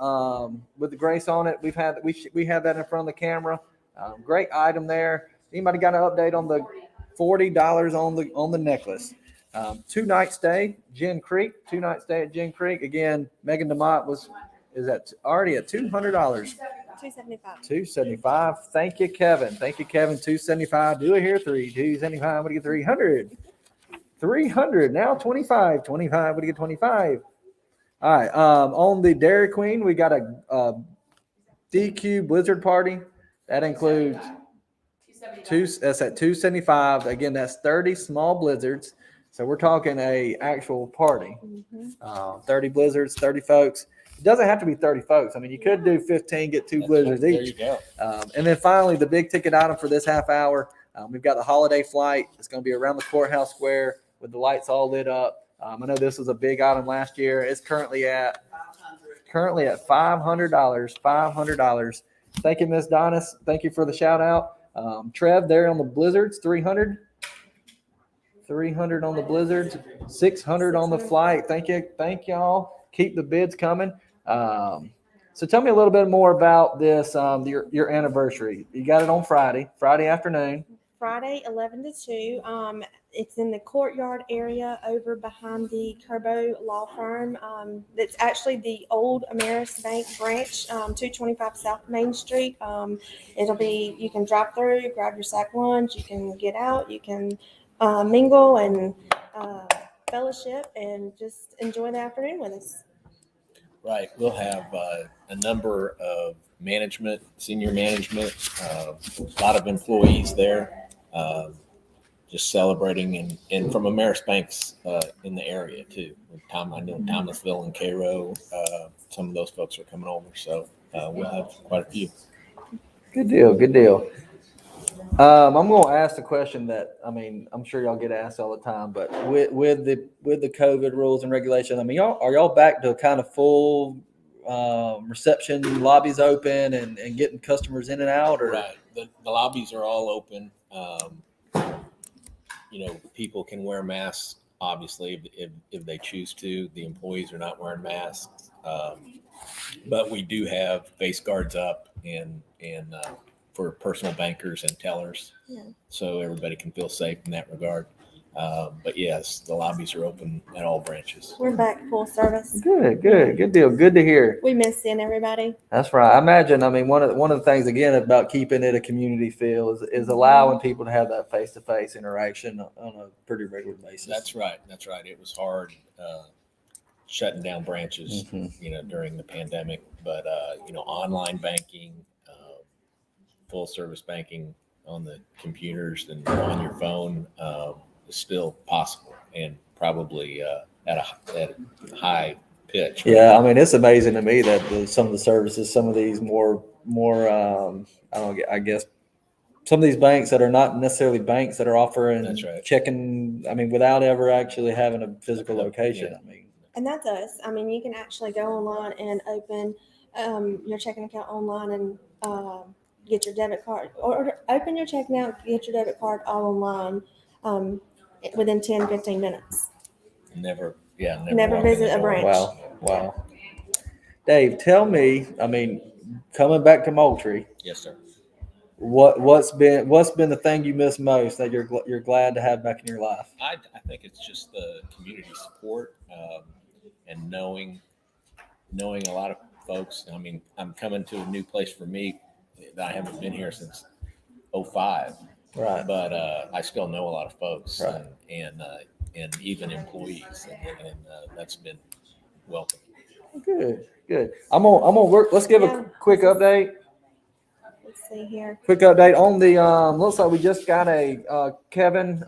with the grace on it, we have that in front of the camera. Great item there. Anybody got an update on the $40 on the necklace? 2-night stay, Gin Creek. 2-night stay at Gin Creek. Again, Megan DeMott is already at $200. $275. Thank you, Kevin. $275. Do it here. $275. What do you get? $300. 300. Now 25. 25. What do you get? 25. All right. On the Dairy Queen, we got a DQ Blizzard party. That includes that's at 275. Again, that's 30 small blizzards. So we're talking a actual party. 30 blizzards, 30 folks. It doesn't have to be 30 folks. I mean, you could do 15, get two blizzards There you each. go. And then finally, the big ticket item for this half hour, we've got the holiday flight. It's going to be around the courthouse square with the lights all lit up. I know this was a big item last year. It's currently at $500. $500. Thank you, Miss Donis. Thank you for the shout out. Trev there on the blizzards, 300. 300 on the blizzards, 600 on the flight. Thank you. Thank y'all. Keep the bids coming. So tell me a little bit more about this, your anniversary. You got it on Friday afternoon. Friday, 11 to 2. It's in the courtyard area over behind the Kerbo Law Firm. It's actually the old Ameris Bank branch, 225 South Main Street. You can drive through, grab your sack lunch, you can get out, you can mingle and fellowship and just enjoy the afternoon with us. Right. We'll have a number of senior management, a lot of employees there, just celebrating and from Ameris Banks in the area too. I know Thomasville and Cairo, some of those folks are coming over. So we'll have quite a few. Good deal. Good deal. I'm going to ask the question that, I mean, I'm sure y'all get asked all the time, but with the COVID rules and regulations, I mean, are y'all back to kind of full reception, lobbies open and getting customers in and out? Or? Right. The lobbies are all open. People can wear masks, obviously, if they choose to. The employees are not wearing masks. But we do have face guards up and for personal bankers and tellers, so everybody can feel safe in that regard. But yes, the lobbies are open at all branches. We're back full service. Good deal. Good to hear. We miss seeing everybody. That's right. I imagine. I mean, one of the things again about keeping it a community feel is allowing people to have that face-to-face interaction on a pretty regular basis. That's right. It was hard shutting down branches, during the pandemic, but online banking, full service banking on the computers and on your phone is still possible and probably at a high pitch. Yeah, I mean, it's amazing to me that some of the services, some of these more I guess some of these banks that are not necessarily banks that are offering That's right. checking, I mean, without ever actually having a physical location. Yeah. I mean, And that's us. I mean, you can actually go online and open your checking account online and get your debit card, or open your checking account, get your debit card all online within 10, 15 minutes. Never Never walk visit in the a door. branch. wow. Dave, tell me, I mean, coming back to Moultrie, Yes, sir. what's been the thing you miss most that you're glad to have back in your life? I think it's just the community support and knowing a lot of folks. I mean, I'm coming to a new place for me that I haven't been here since 2005. Right. But I still know a lot of folks, Right. and even employees, and that's been welcome. Good. I'm gonna work. Let's give a quick update. Let's see here. Quick update on the looks like we just got a Kevin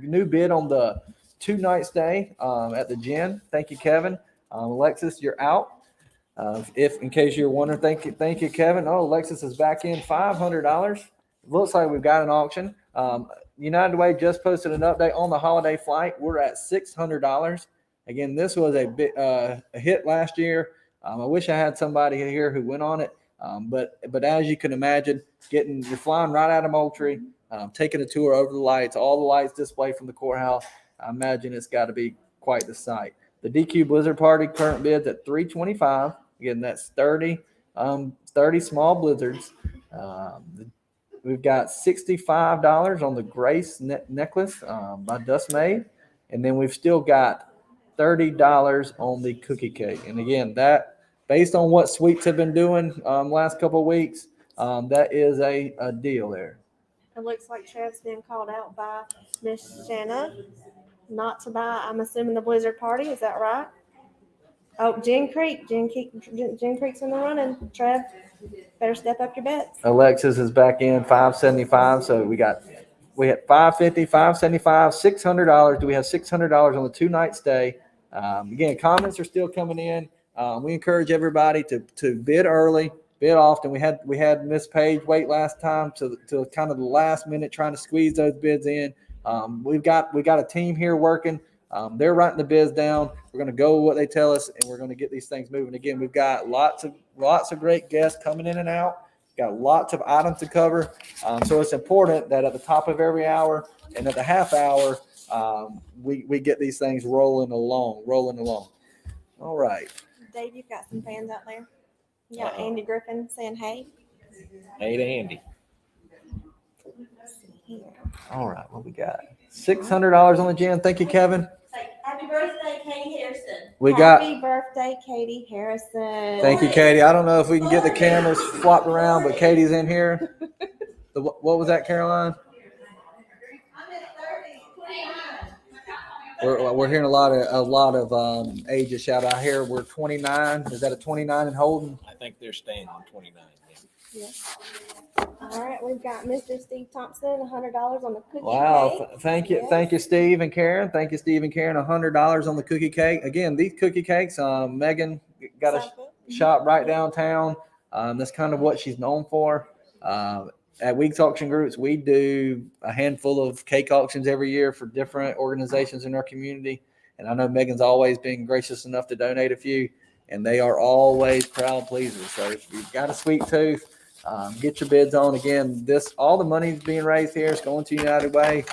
new bid on the 2-night stay at the Gin. Thank you, Kevin. Alexis, you're out. If in case you're wondering, thank you, Kevin. Oh, Alexis is back in $500. Looks like we've got an auction. United Way just posted an update on the holiday flight. We're at $600. Again, this was a hit last year. I wish I had somebody here who went on it. But as you can imagine, you're flying right out of Moultrie, taking a tour over the lights, all the lights displayed from the courthouse. I imagine it's got to be quite the sight. The DQ Blizzard Party current bids at $325. Again, that's 30 small blizzards. We've got $65 on the Grace necklace by Dust Made, and then we've still got $30 on the cookie cake. And again, that based on what Sweets have been doing last couple of weeks, that is a deal there. It looks like Trev's been called out by Miss Shanna. not to buy, I'm assuming the Blizzard Party, is that right? Oh, Gin Creek's in the running. Trev, better step up your bets. Alexis is back in 575. So we had 550, 575, $600. Do we have $600 on the 2-night stay? Again, comments are still coming in. We encourage everybody to bid early, bid often. We had Miss Page wait last time to kind of the last minute trying to squeeze those bids in. We got a team here working. They're writing the bids down. We're going to go with what they tell us, and we're going to get these things moving. Again, we've got lots of great guests coming in and out. Got lots of items to cover. So it's important that at the top of every hour and at the half hour, we get these things rolling along. All right. Dave, you've got some fans out there. You got Uh-oh. Andy Griffin saying hey. Hey to Andy. Here. All right. What we got? $600 on the gin. Thank you, Kevin. Happy birthday, Katie Harrison. Happy birthday, Katie Harrison. Thank you, Katie. I don't know if we can get the cameras flopped around, but Katie's in here. What was that, Caroline? I'm at 29. We're hearing a lot of ages shout out here. We're 29. Is that a 29 in Holden? I think they're staying on 29. Yeah. Yes. All right, we've got Mr. Steve Thompson, $100 on the cookie Wow. cake. Thank you. Yes. Thank you, Steve and Karen. Thank you, Steve and Karen. $100 on the cookie cake. Again, these cookie cakes, Megan got a shop right downtown. That's kind of what she's known for. At Weeks Auction Groups, we do a handful of cake auctions every year for different organizations in our community. And I know Megan's always been gracious enough to donate a few, and they are always crowd pleasers. So if you've got a sweet tooth, get your bids on. Again, all the money is being raised here. It's going to United Way.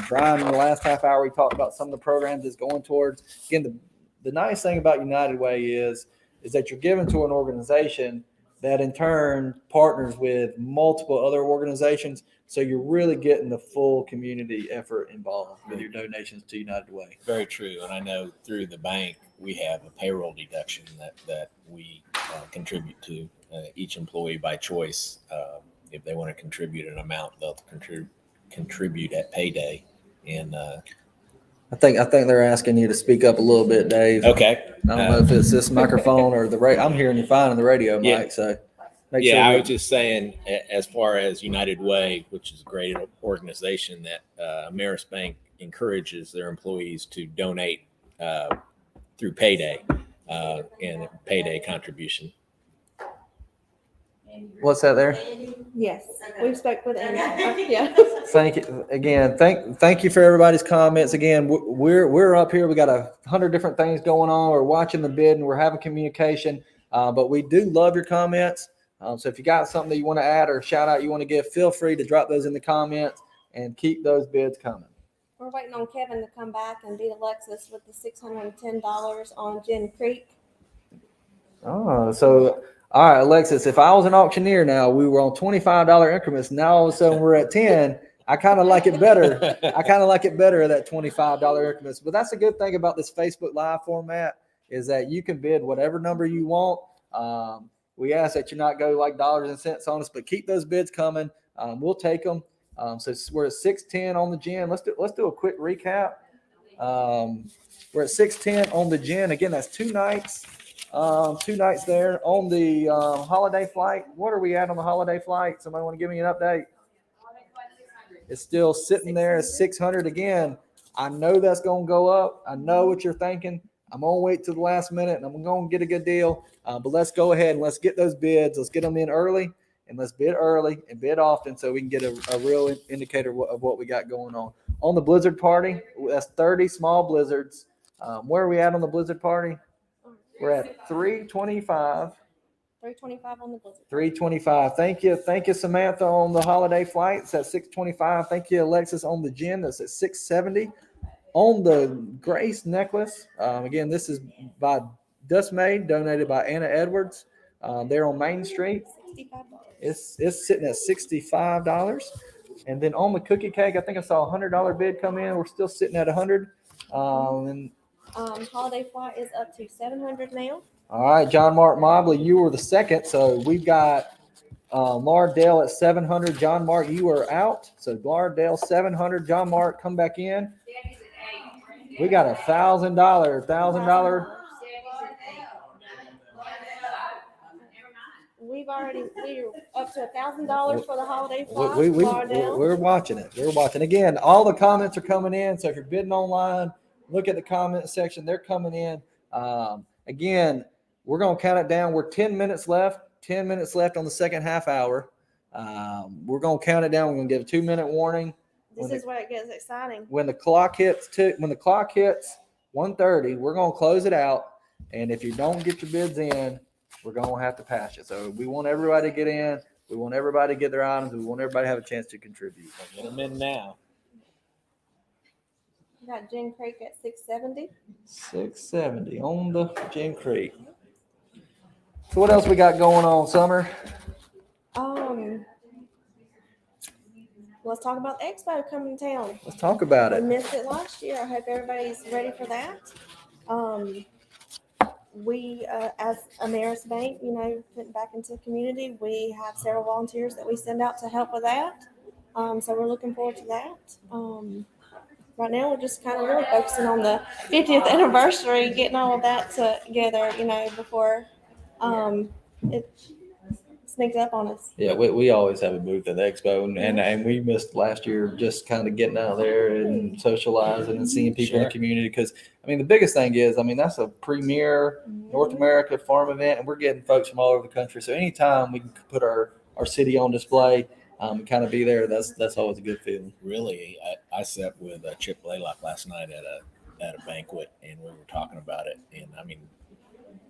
Brian, in the last half hour, we talked about some of the programs it's going towards. Again, the nice thing about United Way is that you're giving to an organization that in turn partners with multiple other organizations. So you're really getting the full community effort involved with your donations to United Way. Very true. And I know through the bank, we have a payroll deduction that we contribute to each employee by choice. If they want to contribute an amount, they'll contribute at payday. And I think they're asking you to speak up a little bit, Dave. okay. I don't know if it's this microphone or the radio. I'm hearing you fine on the radio, Mike. Yeah. So Yeah, I sure was just saying, as far as United Way, which is a great organization, that Ameris Bank encourages their employees to donate through payday and payday contribution. what's that there? Yes, we spoke with Andy. Yeah. Thank you again. Thank you for everybody's comments. Again, we're up here. We got 100 different things going on. We're watching the bid and we're having communication. But we do love your comments. So if you got something that you want to add or shout out you want to give, feel free to drop those in the comments and keep those bids coming. We're waiting on Kevin to come back and beat Alexis with the $610 on Gin Creek. Oh, so all right, Alexis, if I was an auctioneer now, we were on $25 increments. Now all of a sudden we're at 10. I kind of like it better. I kind of like it better at that $25 increments. But that's a good thing about this Facebook Live format is that you can bid whatever number you want. We ask that you not go like dollars and cents on us, but keep those bids coming. We'll take them. So we're at 610 on the gin. Let's do a quick recap. We're at 610 on the gin. Again, that's 2 nights. 2 nights there on the holiday flight. What are we at on the holiday flight? Somebody want to give me an update? It's still sitting there at 600 again. I know that's going to go up. I know what you're thinking. I'm going to wait till the last minute and I'm going to get a good deal. But let's go ahead and let's get those bids. Let's get them in early and let's bid early and bid often so we can get a real indicator of what we got going on. On the Blizzard Party, that's 30 small blizzards. Where are we at on the Blizzard Party? We're at 325. 325 on the Blizzard. 325. Thank you, Samantha, on the holiday flights at 625. Thank you, Alexis, on the gin. That's at 670. On the Grace necklace, again, this is by Dust Made, donated by Anna Edwards. They're on Main Street. $65. It's sitting at $65. And then on the cookie cake, I think I saw a $100 bid come in. We're still sitting at 100. And Holiday flight is up to 700 now. all right, John Mark Mobley, you were the second. So we've got Lardell at 700. John Mark, you are out. So Lardell 700. John Mark, come back in. We got $1,000. We're up to $1,000 for the holiday flight. We're watching it. We're watching. Again, all the comments are coming in. So if you're bidding online, look at the comment section. They're coming in. Again, we're going to count it down. We're 10 minutes left. 10 minutes left on the second half hour. We're going to count it down. We're going to give a 2-minute warning. This is where it gets exciting. When the clock hits 1:30, we're going to close it out. And if you don't get your bids in, we're going to have to pass it. So we want everybody to get in. We want everybody to get their items. We want everybody to have a chance to contribute. Get them in now. We got Gin Creek at 670. 670 on the Gin Creek. So what else we got going on, Summer? Let's talk about the expo coming to town. Let's talk about We it. missed it last year. I hope everybody's ready for that. We, as Ameris Bank, putting back into the community, we have several volunteers that we send out to help with that. So we're looking forward to that. Right now, we're just kind of really focusing on the 50th anniversary, getting all of that together, before it sneaks up on us. Yeah, we always have a booth at the expo, and we missed last year just kind of getting out there and socializing and seeing people in the community. Because the biggest thing is, that's a premier North America farm event, and we're getting folks from all over the country. So anytime we can put our city on display, and kind of be there, that's always a good feeling. Really, I sat with Chip Blaylock last night at a banquet, and we were talking about it. And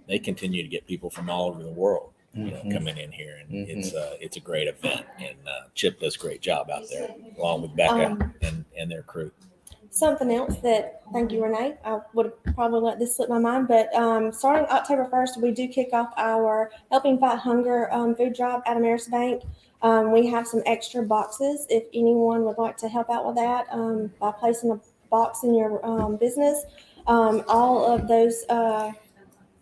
they continue to get people from all over the world. Coming in here, and it's a great event, and Chip does a great job out there, along with Becca and their crew. Something else thank you, Renee. I would have probably let this slip my mind, but starting October 1st, we do kick off our Helping Fight Hunger food drive at Ameris Bank. We have some extra boxes if anyone would like to help out with that by placing a box in your business. All of those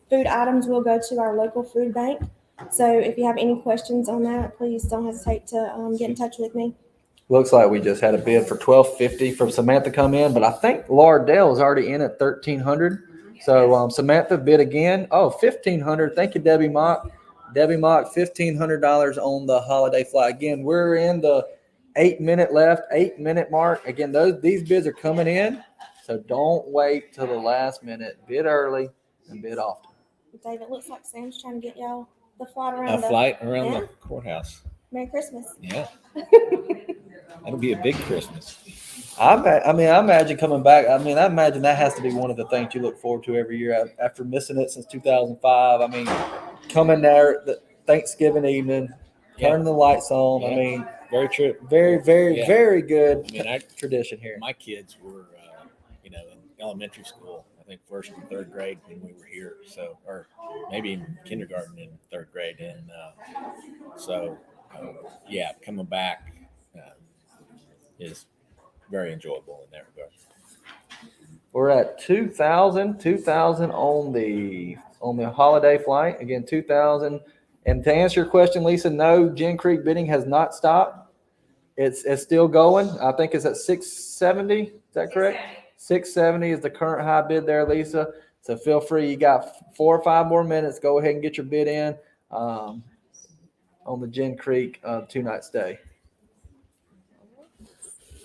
food items will go to our local food bank. So if you have any questions on that, please don't hesitate to get in touch with me. Looks like we just had a bid for $1,250 from Samantha come in, but I think Lardell is already in at $1,300. So Samantha bid again. Oh, $1,500. Thank you, Debbie Mock. Debbie Mock, $1,500 on the holiday flight. Again, we're in the 8-minute mark. Again, these bids are coming in, so don't wait till the last minute. Bid early and bid often. Dave, it looks like Sam's trying to get y'all the flight around. The courthouse. Merry Christmas. Yeah. That'll be a big Christmas. I imagine coming back. I imagine that has to be one of the things you look forward to every year after missing it since 2005. Coming there the Thanksgiving evening, turning the lights on. Yeah. Very true. Very, very, very good tradition here. My kids were, in elementary school. I think first and third grade when we were here. So, or maybe in kindergarten and third grade, and coming back is very enjoyable in that regard. We're at 2,000 on the holiday flight. Again, 2,000. And to answer your question, Lisa, no, Gin Creek bidding has not stopped. It's still going. I think it's at 670. Is that correct? 670 is the current high bid there, Lisa. So feel free. You got 4 or 5 more minutes. Go ahead and get your bid in on the Gin Creek 2-night stay.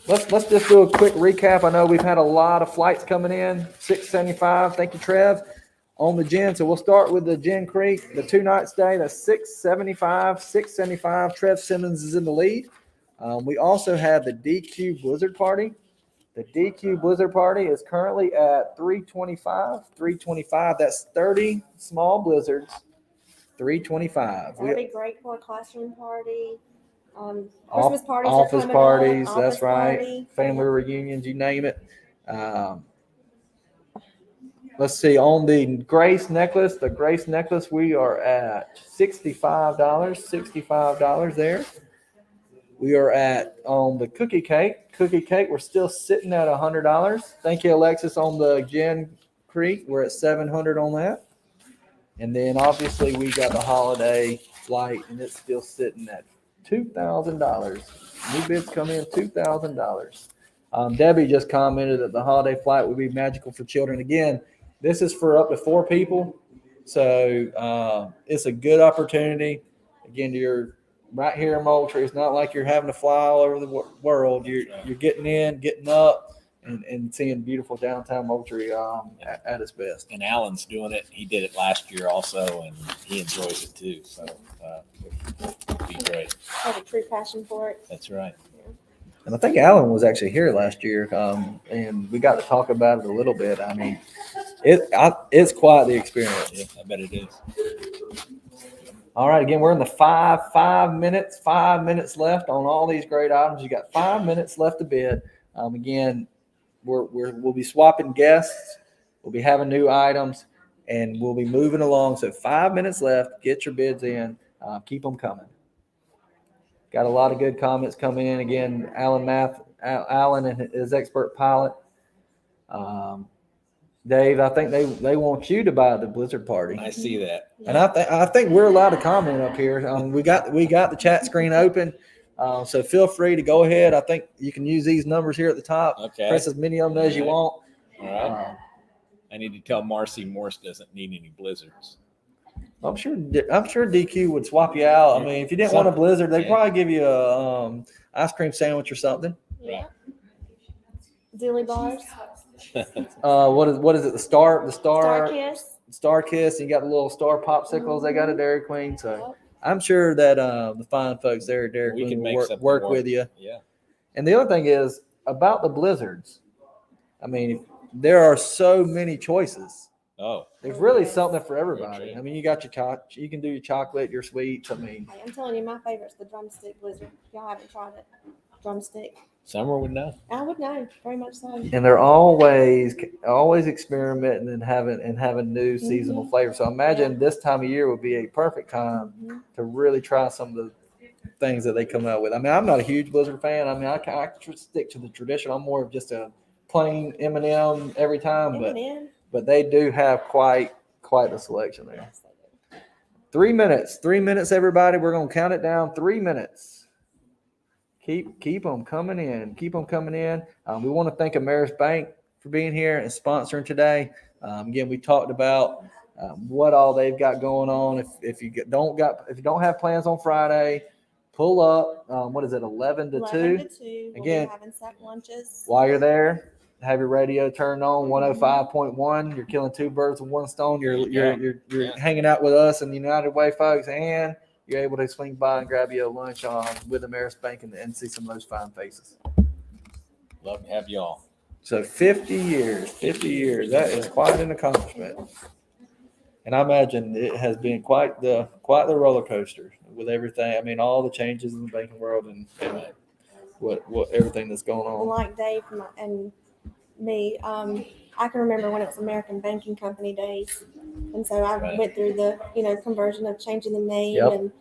Let's just do a quick recap. I know we've had a lot of flights coming in. 675. Thank you, Trev. On the Gin. So we'll start with the Gin Creek, the 2-night stay. That's 675. Trev Simmons is in the lead. We also have the DQ Blizzard Party. The DQ Blizzard Party is currently at 325. That's 30 small blizzards. 325. That'd be great for a classroom party. Christmas parties are office coming parties, up. that's Office right. party. Family reunions, you name it. Let's see, on the Grace necklace, we are at $65 there. We are on the cookie cake, we're still sitting at $100. Thank you, Alexis. On the Gin Creek, we're at $700 on that. And then obviously we got the holiday flight, and it's still sitting at $2,000. New bids come in $2,000. Debbie just commented that the holiday flight would be magical for children. Again, this is for up to 4 people. So it's a good opportunity. Again, you're right here in Moultrie. It's not like you're having to fly all over the world. You're getting in, getting up, and seeing beautiful downtown Moultrie at its best. And Alan's doing it. He did it last year also, and he enjoys it too. So it'd be great. I have a true passion for it. That's right. And I think Alan was actually here last year, and we got to talk about it a little bit. I mean, it's quite the experience. Yeah, I bet it is. All right, again, we're in the 5 minutes left on all these great items. You got 5 minutes left to bid. Again, we'll be swapping guests. We'll be having new items, and we'll be moving along. So 5 minutes left. Get your bids in. Keep them coming. Got a lot of good comments coming in. Again, Alan and his expert pilot. Dave, I think they want you to buy the Blizzard Party. I see that. And I think we're allowed to comment up here. We got the chat screen open, so feel free to go ahead. I think you can use these numbers here at the top. Okay. Press as many of them as you want. All right. I need to tell Marcy Morse doesn't need any blizzards. I'm sure DQ would swap you out. I mean, if you didn't want a Blizzard, they'd probably give you a ice cream sandwich or something. Yeah. Dilly bars. What is it? The Star Kiss. Star Kiss. And you got the little Star popsicles they got at Dairy Queen. So I'm sure that the fine folks there at Dairy Queen will work with you. Yeah. And the other thing is about the Blizzards. I mean, there are so many choices. Oh. There's really something for everybody. I mean, you got you can do your chocolate, your sweets. I mean, I'm telling you, my favorite's the drumstick blizzard. If y'all haven't tried it, drumstick. Summer would know. I would know, very much so. and they're always experimenting and having new seasonal flavors. So I imagine this time of year would be a perfect time to really try some of the things that they come out with. I mean, I'm not a huge Blizzard fan. I mean, I stick to the tradition. I'm more of just a plain M&M every time, but they do have quite a selection there. 3 minutes, everybody. We're gonna count it down. 3 minutes. Keep them coming in. Keep them coming in. We want to thank Ameris Bank for being here and sponsoring today. Again, we talked about what all they've got going on. If you don't have plans on Friday, pull up. What is it? 11 to 2. Again, having sack lunches. While you're there, have your radio turned on 105.1. You're killing two birds with one stone. You're hanging out with us and the United Way folks, and you're able to swing by and grab you a lunch with Ameris Bank and see some of those fine faces. Love to have y'all. So 50 years, that is quite an accomplishment. And I imagine it has been quite the roller coaster with everything. I mean, all the changes in the banking world and what everything that's going on. Like Dave and me, I can remember when it was American Banking Company days. And so I went through the, conversion of changing the name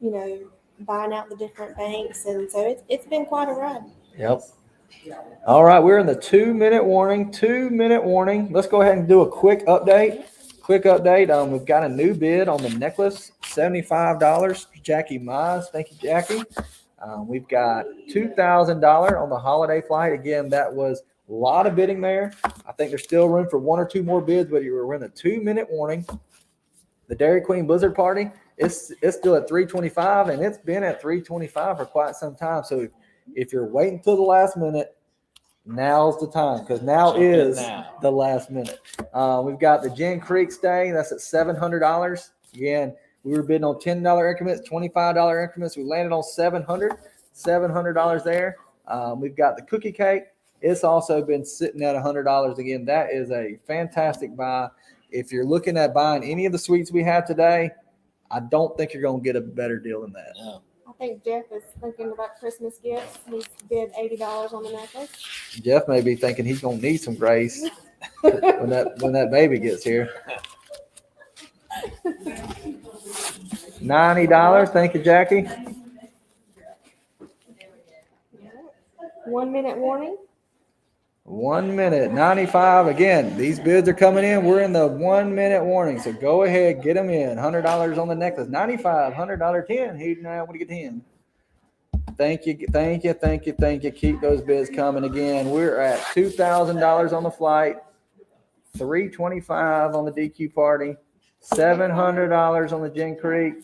and, buying out the different banks. And so it's been quite a ride. Yep. All right. We're in the 2 minute warning. Let's go ahead and do a quick update. We've got a new bid on the necklace, $75. Jackie Mize. Thank you, Jackie. We've got $2,000 on the holiday flight. Again, that was a lot of bidding there. I think there's still room for one or two more bids, but we're in a 2 minute warning. The Dairy Queen Blizzard Party, it's still at $325, and it's been at $325 for quite some time. So if you're waiting till the last minute, now's the time, because now is the last minute. We've got the Gin Creek stay. That's at $700. Again, we were bidding on $10 increments, $25 increments. We landed on $700 there. We've got the cookie cake. It's also been sitting at $100. Again, that is a fantastic buy. If you're looking at buying any of the sweets we have today, I don't think you're going to get a better deal than that. No. I think Jeff is thinking about Christmas gifts. He's bid $80 on the necklace. Jeff may be thinking he's going to need some grace when that baby gets here. $90. Thank you, Jackie. 1 minute warning. 1 minute, 95. Again, these bids are coming in. We're in the 1 minute warning. So go ahead, get them in. $100 on the necklace. $95, $100, 10. Who now want to get 10? Thank you. Keep those bids coming. Again, we're at $2,000 on the flight, $325 on the DQ party, $700 on the Gin Creek.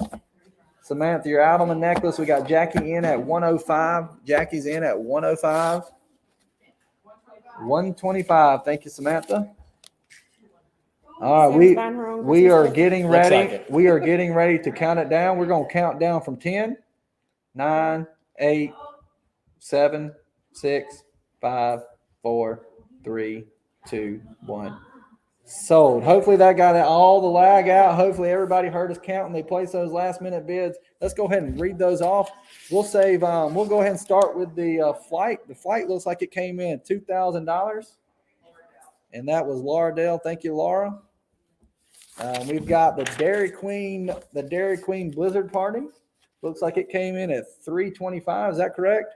Samantha, you're out on the necklace. We got Jackie in at 105. Jackie's in at 105. 125. Thank you, Samantha. All right, we are getting Looks ready. like it. We are getting ready to count it down. We're going to count down from 10, 9, 8, 7, 6, 5, 4, 3, 2, 1. Sold. Hopefully that got all the lag out. Hopefully everybody heard us count and they placed those last minute bids. Let's go ahead and read those off. We'll save. We'll go ahead and start with the flight. The flight looks like it came in $2,000, and that was Laura Dale. Thank you, Laura. We've got the Dairy Queen Blizzard Party. Looks like it came in at $325. Is that correct?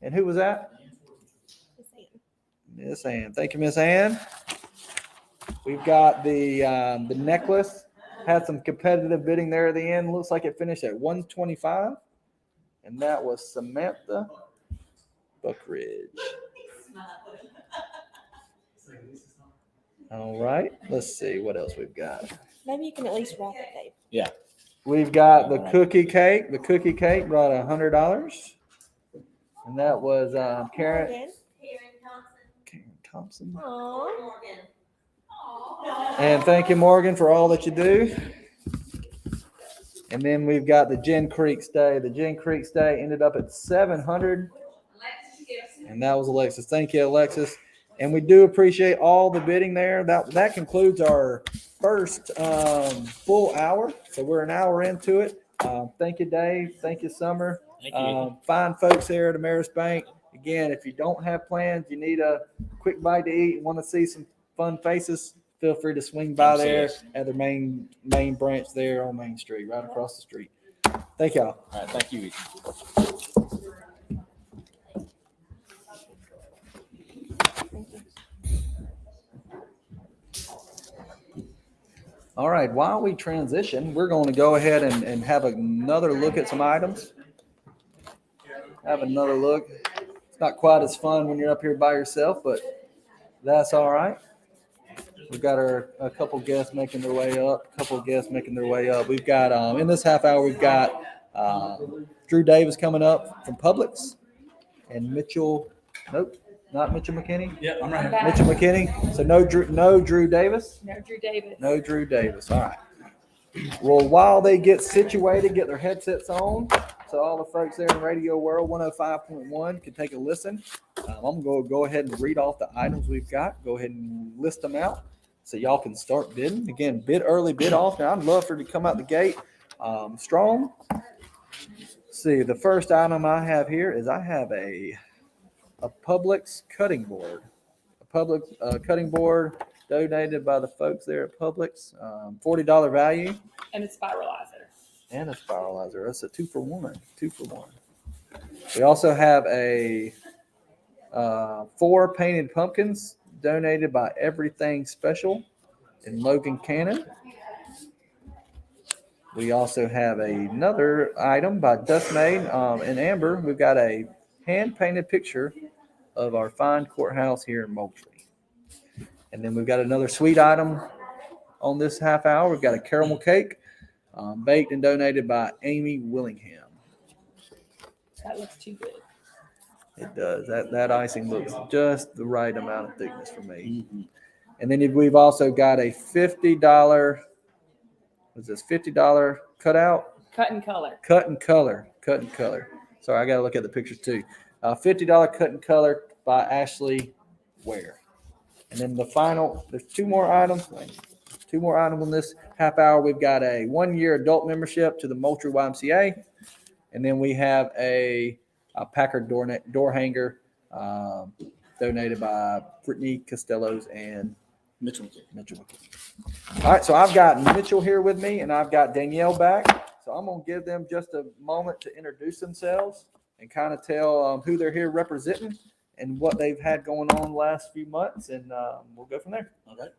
And who was that? Miss Ann. Thank you, Miss Ann. We've got the necklace. Had some competitive bidding there at the end. Looks like it finished at $125. And that was Samantha Buckridge. All right. Let's see what else we've got. Maybe you can at least wrap it, Dave. Yeah. We've got the cookie cake. The cookie cake brought $100. And that was Karen Morgan. Thompson. Aw. Morgan. And thank you, Morgan, for all that you do. And then we've got the Gin Creek stay. The Gin Creek stay ended up at $700. Alexis Gibson. And that was Alexis. Thank you, Alexis. And we do appreciate all the bidding there. That concludes our first full hour. So we're an hour into it. Thank you, Dave. Thank you, Summer. Thank you. Fine folks here at Ameris Bank. Again, if you don't have plans, you need a quick bite to eat, and want to see some fun faces, feel free to swing by there at their main branch there on Main Street, right across the street. Thank y'all. All right. Thank you. All right, while we transition, we're going to go ahead and have another look at some items. Have another look. It's not quite as fun when you're up here by yourself, but that's all right. We've got a couple guests making their way up. We've got, in this half hour, we've got Drew Davis coming up from Publix, and Mitchell, nope, not Mitchell McKinney. Yeah, I'm right here. Mitchell McKinney. So no Drew Davis. No, Drew Davis. No Drew Davis. All right. Well, while they get situated, get their headsets on, so all the folks there in Radio World 105.1 can take a listen. I'm going to go ahead and read off the items we've got. Go ahead and list them out so y'all can start bidding. Again, bid early, bid often. I'd love for it to come out the gate strong. Let's see, the first item I have here is I have a Publix cutting board. A Publix cutting board donated by the folks there at Publix. $40 value. And a spiralizer. And a spiralizer. That's a 2-for-1. 2-for-1. We also have a 4 painted pumpkins donated by Everything Special in Logan Cannon. We also have another item by Dustmade in Amber. We've got a hand painted picture of our fine courthouse here in Moultrie. And then we've got another sweet item on this half hour. We've got a caramel cake. Baked and donated by Amy Willingham. That looks too good. It does. That icing looks just the right amount of thickness for me. Mm-hmm. And then we've also got a $50. What's this? $50 cutout. Cut and color. Cut and color. Sorry, I got to look at the pictures too. $50 cut and color by Ashley Ware. And then the final. There's two more items on this half hour. We've got a 1-year adult membership to the Moultrie YMCA. And then we have a Packard door hanger donated by Brittany Costellos and Mitchell McKinney. All right, so I've got Mitchell here with me, and I've got Danielle back. So I'm going to give them just a moment to introduce themselves and kind of tell who they're here representing and what they've had going on the last few months, and we'll go from there. All right.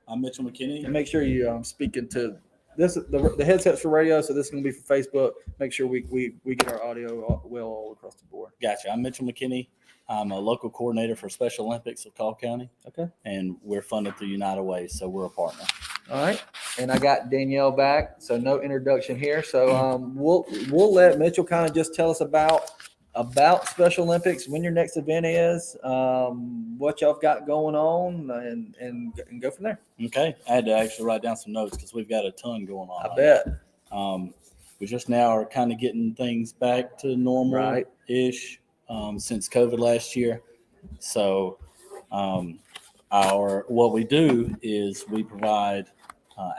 I'm Mitchell McKinney. And make sure you speak into this the headsets for radio, so this is going to be for Facebook. Make sure we get our audio well all across the board. Gotcha. I'm Mitchell McKinney. I'm a local coordinator for Special Olympics of Colquitt County. Okay. And we're funded through United Way, so we're a partner. All right, and I got Danielle back, so no introduction here. So we'll let Mitchell kind of just tell us about Special Olympics, when your next event is, what y'all got going on, and go from there. Okay. I had to actually write down some notes because we've got a ton going on. I bet. We just now are kind of getting things back to normal-ish since COVID last year. So what we do is we provide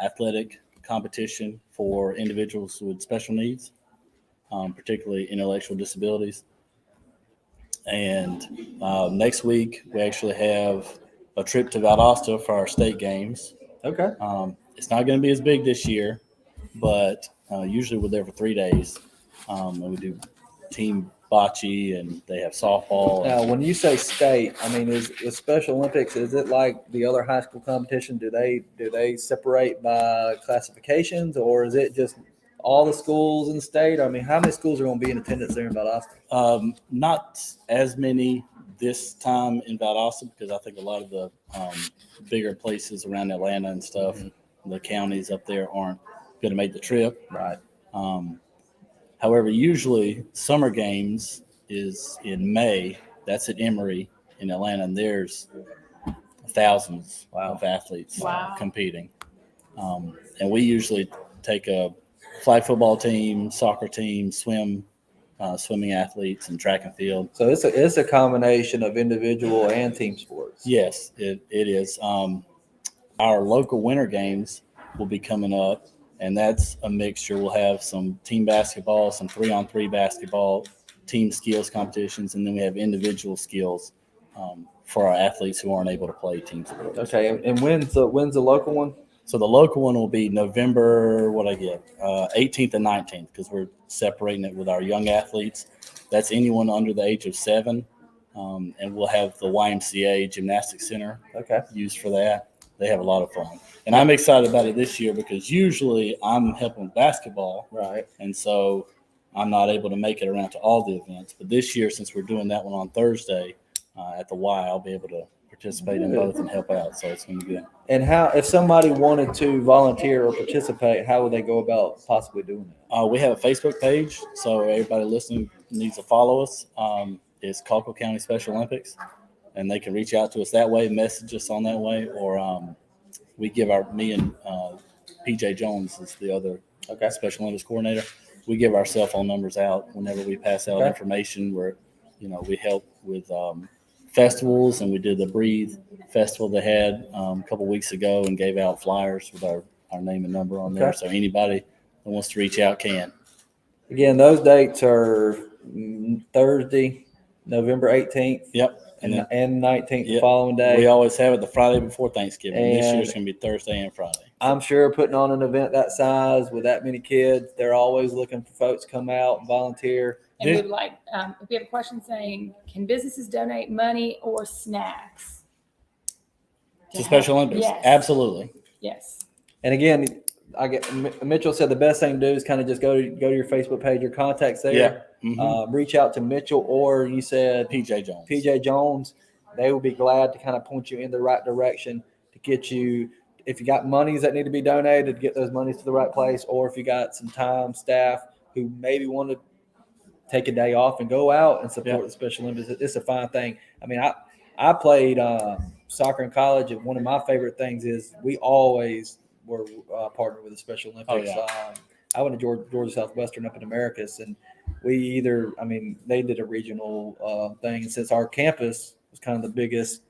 athletic competition for individuals with special needs, particularly intellectual disabilities. And next week, we actually have a trip to Valdosta for our state games. Okay. It's not going to be as big this year, but usually we're there for 3 days. And we do team bocce, and they have softball. Now, when you say state, I mean, is Special Olympics, is it like the other high school competition? Do they separate by classifications, or is it just all the schools in the state? I mean, how many schools are going to be in attendance there in Valdosta? Not as many this time in Valdosta, because I think a lot of the bigger places around Atlanta and stuff, the counties up there aren't going to make the trip. Right. However, usually summer games is in May. That's at Emory in Atlanta, and there's thousands of athletes competing. And we usually take a flag football team, soccer team, swimming athletes, and track and field. So it's a combination of individual and team sports. Yes, it is. Our local winter games will be coming up, and that's a mixture. We'll have some team basketball, some 3-on-3 basketball, team skills competitions, and then we have individual skills for our athletes who aren't able to play team sports. Okay, and when's the local one? So the local one will be November, 18th and 19th, because we're separating it with our young athletes. That's anyone under the age of 7, and we'll have the YMCA Gymnastics Center used for that. They have a lot of fun. And I'm excited about it this year because usually I'm helping with basketball. Right. And so I'm not able to make it around to all the events. But this year, since we're doing that one on Thursday at the Y, I'll be able to participate in both and help out. So it's going to be good. And if somebody wanted to volunteer or participate, how would they go about possibly doing that? We have a Facebook page, so everybody listening needs to follow us. It's Colquitt County Special Olympics, and they can reach out to us that way, message us on that way, or we give me and PJ Jones is the other Special Olympics coordinator. We give our cell phone numbers out whenever we pass out information. Where we help with festivals, and we did the Breathe Festival they had a couple weeks ago and gave out flyers with our name and number on there. So anybody that wants to reach out can. Again, those dates are Thursday, November 18th. Yep. And 19th the following day. We always have it the Friday before Thanksgiving. And this year it's going to be Thursday and Friday. I'm sure putting on an event that size with that many kids, they're always looking for folks to come out and volunteer. And we would like, if we have a question saying, can businesses donate money or snacks To Special Olympics? Yes. Absolutely. Yes. And again, Mitchell said the best thing to do is kind of just go to your Facebook page, your contacts there. Yeah. Mm-hmm. Reach out to Mitchell, or you said PJ Jones. PJ Jones. They will be glad to kind of point you in the right direction to get you. If you got monies that need to be donated, to get those monies to the right place, or if you got some time, staff who maybe want to take a day off and go out and support the Special Olympics, it's a fine thing. I mean, I played soccer in college, and one of my favorite things is we always were partnered with the Special Olympics. Oh, yeah. I went to Georgia Southwestern up in Americus, and they did a regional thing. And since our campus was kind of the biggest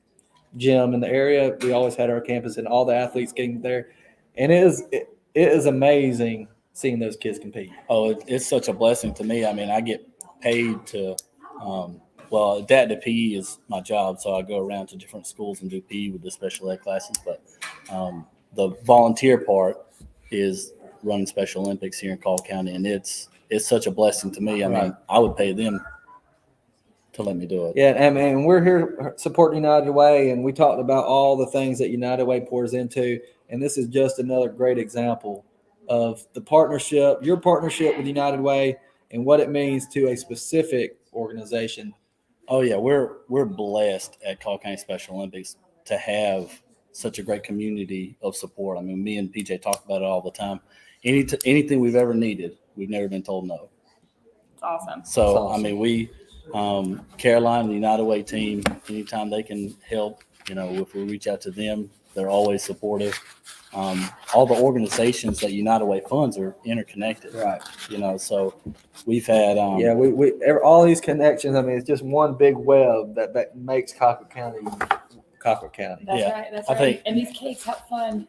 gym in the area, we always had our campus and all the athletes getting there. And it is amazing seeing those kids compete. Oh, it's such a blessing to me. I mean, I get paid to, adapt to PE is my job. So I go around to different schools and do PE with the special ed classes. But the volunteer part is running Special Olympics here in Colquitt County. And it's such a blessing to me. I mean, I would pay them to let me do it. Yeah, and we're here supporting United Way, and we talked about all the things that United Way pours into, and this is just another great example of the partnership, your partnership with United Way, and what it means to a specific organization. Oh yeah, we're blessed at Colquitt County Special Olympics to have such a great community of support. I mean, me and PJ talk about it all the time. Anything we've ever needed, we've never been told no. It's awesome. So That's awesome. I mean, we Caroline, the United Way team, anytime they can help, if we reach out to them, they're always supportive. All the organizations that United Way funds are interconnected, Right. So we've had All these connections. I mean, it's just one big web that makes Colquitt County. That's Yeah, right. That's I right. think- And these cakes help fund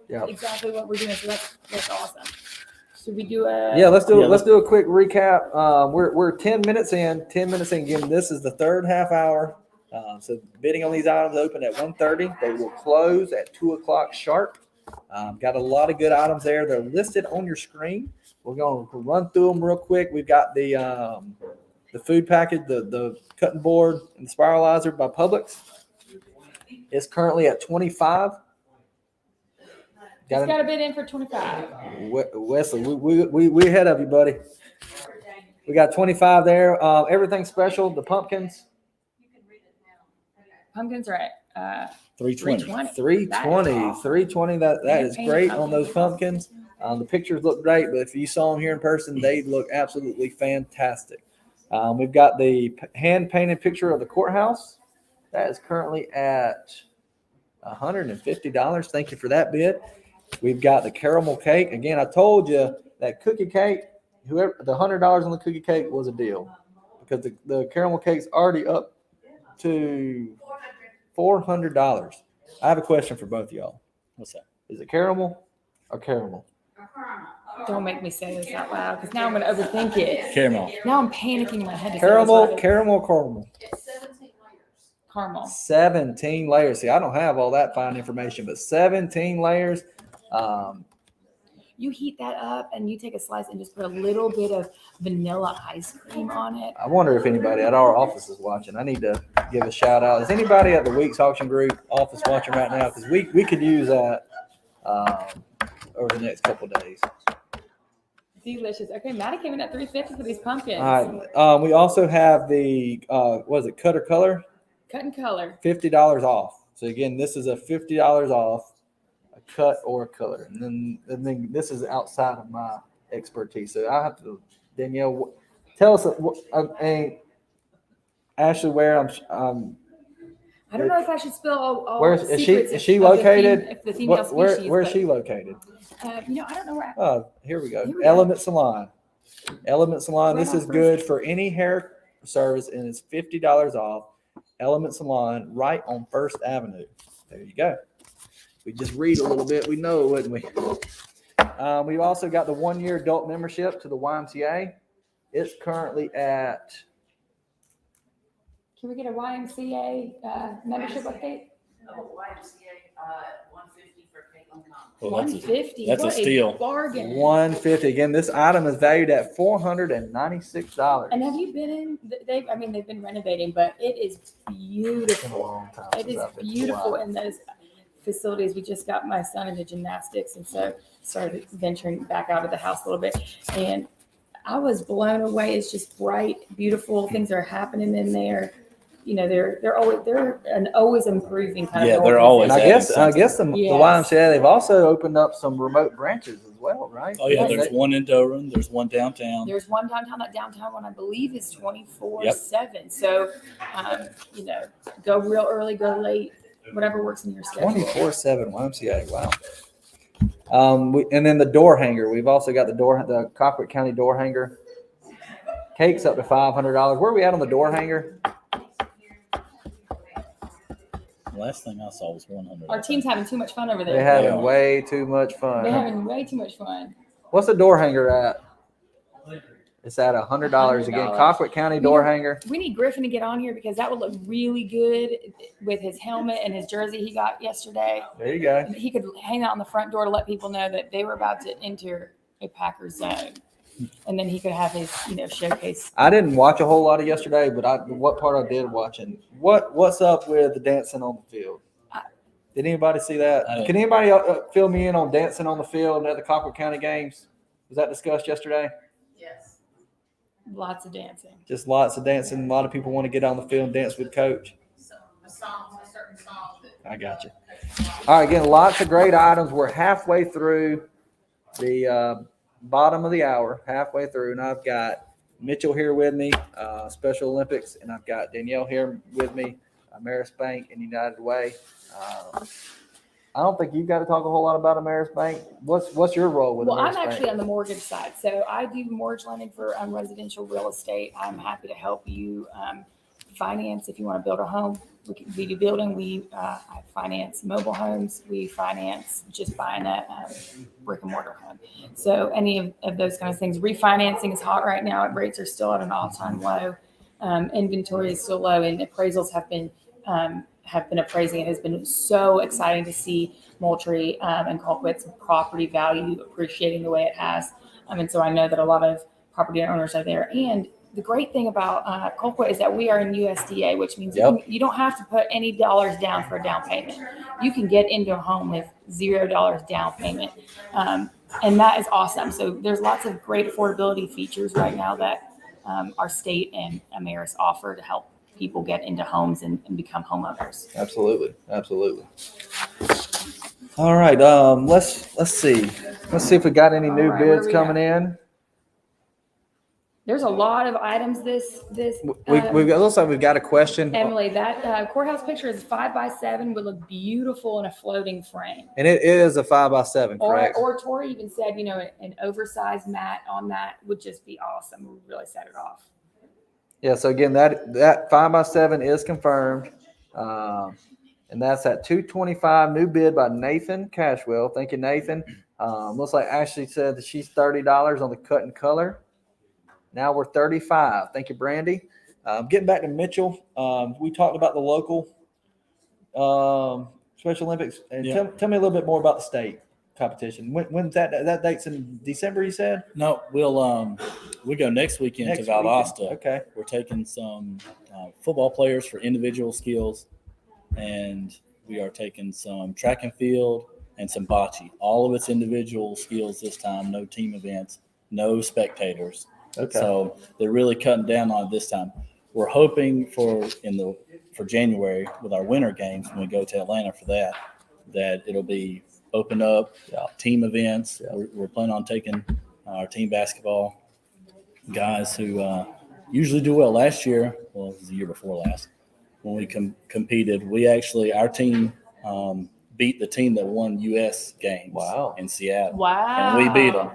Yeah. exactly what we're doing. So that's awesome. Should we do a? Yeah, let's do Yeah, let's do a quick recap. We're 10 minutes in. 10 minutes in. Again, this is the third half hour. So bidding on these items open at 1:30. They will close at 2:00 sharp. Got a lot of good items there. They're listed on your screen. We're going to run through them real quick. We've got the food package, the cutting board, and the spiralizer by Publix. It's currently at 25. Just got a bid in for 25. Wesley, we ahead of you, buddy. We got 25 there. Everything special. The pumpkins. Pumpkins are at 320. 320. That is Painted great on those pumpkins. pumpkins. The pictures look great, but if you saw them here in person, they look absolutely fantastic. We've got the hand painted picture of the courthouse. That is currently at $150. Thank you for that bid. We've got the caramel cake. Again, I told you that cookie cake, whoever the $100 on the cookie cake was a deal, because the caramel cake's already up to $400. I have a question for both of y'all. What's that? Is it caramel or caramel? Don't make me say this out loud because now I'm going to overthink it. Caramel. Now I'm panicking in my head. To say this Caramel, right. caramel. It's 17 layers. Caramel. 17 layers. See, I don't have all that fine information, but 17 layers. You heat that up and you take a slice and just put a little bit of vanilla ice cream on it. I wonder if anybody at our office is watching. I need to give a shout out. Is anybody at the Weeks Auction Group office watching right now? Because we could use that over the next couple of days. Delicious. Okay, Maddie came in at $350 for these pumpkins. All right. We also have the Cutter Color, Cut and color. $50 off. So again, this is a $50 off. Cut or color, and then this is outside of my expertise. So I have to, Danielle, tell us. Ashley, where I don't know if I should spill all where is she? secrets Is she of the located? if the female species, Where is but, she located? I don't know where. Oh, here we go. Here we go. Element Salon. Element Salon. Right This on is good for any hair service, and it's $50 off. Element Salon, right on First Avenue. There you go. We just read a little bit. We know, wouldn't we? We've also got the 1-year adult membership to the YMCA. It's currently at. Can we get a YMCA membership update? No, YMCA, 150 for Caitlin Commons. Well, $150. that's a What steal. bargain. $150. Again, this item is valued at $496. And have you been in? They've been renovating, but it is It's been a beautiful. long time It since is I've been to beautiful one. in those facilities. We just got my son into gymnastics, and so started venturing back out of the house a little bit. And I was blown away. It's just bright, beautiful. Things are happening in there. They're an always improving kind Yeah, of. they're always And I guess the Yes. YMCA, they've also opened up some remote branches as well, right? Oh yeah, Yes. there's one in Durham. There's one downtown. There's one downtown. That downtown one, I believe, is 24/7. So, go real early, go late, whatever works in your schedule. 24/7 YMCA. Wow. And then the door hanger. We've also got the Colquitt County door hanger. Cakes up to $500. Where are we at on the door hanger? The last thing I saw was 100. Our team's having too much fun over there. They're having Yeah. way too much fun. They're having way too much fun. What's the door hanger at? It's at $100 again. $100. Colquitt County door hanger. We need Griffin to get on here because that would look really good with his helmet and his jersey he got yesterday. There you go. He could hang that on the front door to let people know that they were about to enter a Packers zone. And then he could have his, showcase. I didn't watch a whole lot of yesterday, but what part I did watching. What's up with the dancing on the field? Did anybody see that? I didn't. Can anybody fill me in on dancing on the field at the Colquitt County games? Was that discussed yesterday? Yes. Lots of dancing. Just lots of dancing. A lot of people want to get on the field and dance with coach. So a song, a certain song that. I got you. All right, again, lots of great items. We're halfway through the bottom of the hour, halfway through, and I've got Mitchell here with me, Special Olympics, and I've got Danielle here with me, Ameris Bank and United Way. I don't think you've got to talk a whole lot about Ameris Bank. What's your role with Well, Ameris I'm Bank? actually on the mortgage side. So I do mortgage lending for residential real estate. I'm happy to help you finance if you want to build a home. We do building. I finance mobile homes. We finance just buying a brick and mortar home. So any of those kind of things. Refinancing is hot right now. Rates are still at an all-time low. Inventory is still low, and appraisals have been appraising. It has been so exciting to see Moultrie and Colquitt's property value appreciating the way it has. And so I know that a lot of property owners are there. And the great thing about Colquitt is that we are in USDA, which means you don't have to put any dollars down for a down payment. You can get into a home with $0 down payment. And that is awesome. So there's lots of great affordability features right now that our state and Ameris offer to help people get into homes and become homeowners. Absolutely. All right. Let's see. Let's see if we got any new All right, where bids we coming in. There's a lot of items this We've got, looks like we've got a question. Emily, that courthouse picture is 5x7 would look beautiful in a floating frame. And it is a 5x7, correct? Or Tori even said, an oversized mat on that would just be awesome. Would really set it off. Yeah, so again, that 5x7 is confirmed. And that's at $225, new bid by Nathan Cashwell. Thank you, Nathan. Looks like Ashley said that she's $30 on the cut and color. Now we're $35. Thank you, Brandy. Getting back to Mitchell, we talked about the local Special Olympics. And Yeah. tell me a little bit more about the state competition. When's that date's in December, you said? No, we go next weekend Next to Valdosta. weekend. Okay. We're taking some football players for individual skills, and we are taking some track and field and some bocce. All of its individual skills this time, no team events, no spectators. Okay. So they're really cutting down on it this time. We're hoping for January with our winter games when we go to Atlanta for that it'll be open up, team events. Yeah. We're planning on taking our team basketball guys who usually do well. Last year, well, it was the year before last, when we competed, our team beat the team that won U.S. games in Seattle. Wow. And we beat them,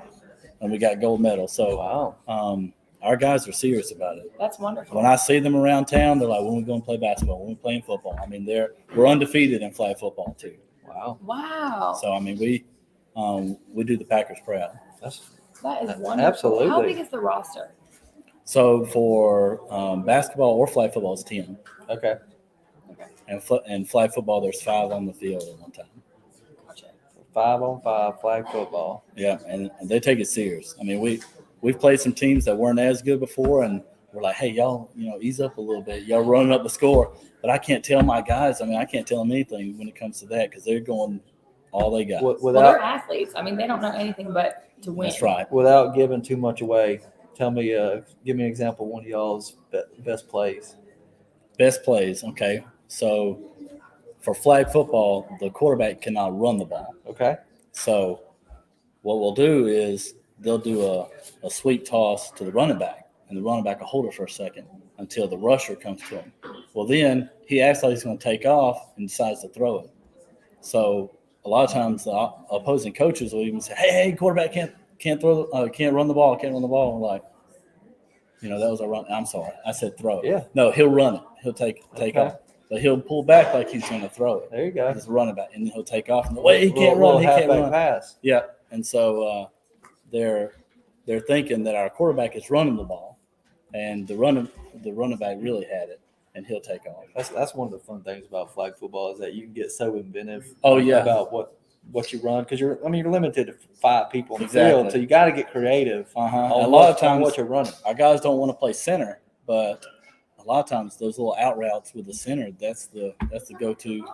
and we got gold medal. So Wow. our guys are serious about it. That's wonderful. When I see them around town, they're like, when we going to play basketball, when we playing football. I mean, we're undefeated in flag football too. Wow. So, I mean, we do the Packers proud. That is wonderful. Absolutely. How big is the roster? So for basketball or flag football, it's 10. Okay. And flag football, there's 5 on the field at one time. Gotcha. 5-on-5 flag football. Yeah, and they take it serious. I mean, we've played some teams that weren't as good before, and we're like, hey, y'all, ease up a little bit. Y'all running up the score. But I can't tell my guys. I mean, I can't tell them anything when it comes to that because they're going all they got. Well, they're athletes. I mean, they don't know anything but to win. That's right. Without giving too much away, give me an example of one of y'all's best plays. Best plays, okay. So for flag football, the quarterback cannot run the ball. Okay. So what we'll do is they'll do a sweep toss to the running back, and the running back will hold it for a second until the rusher comes to him. Well, then he acts like he's going to take off and decides to throw it. So a lot of times the opposing coaches will even say, hey, quarterback can't run the ball. And we're like, that was a run. I'm sorry. I said throw it. Yeah. No, he'll run it. He'll take off. But he'll pull back like he's going to throw it. There you go. He's a running back. And then he'll take off. And he can't run. He can't run. Pass. Yeah. And so they're thinking that our quarterback is running the ball, and the running back really had it, and he'll take off. That's one of the fun things about flag football is that you can get so inventive. Oh, yeah. About what you run because you're limited to 5 people in the Exactly. field, so you got to get creative. A On lot of times what you're running. our guys don't want to play center, but a lot of times those little out routes with the center, that's the go-to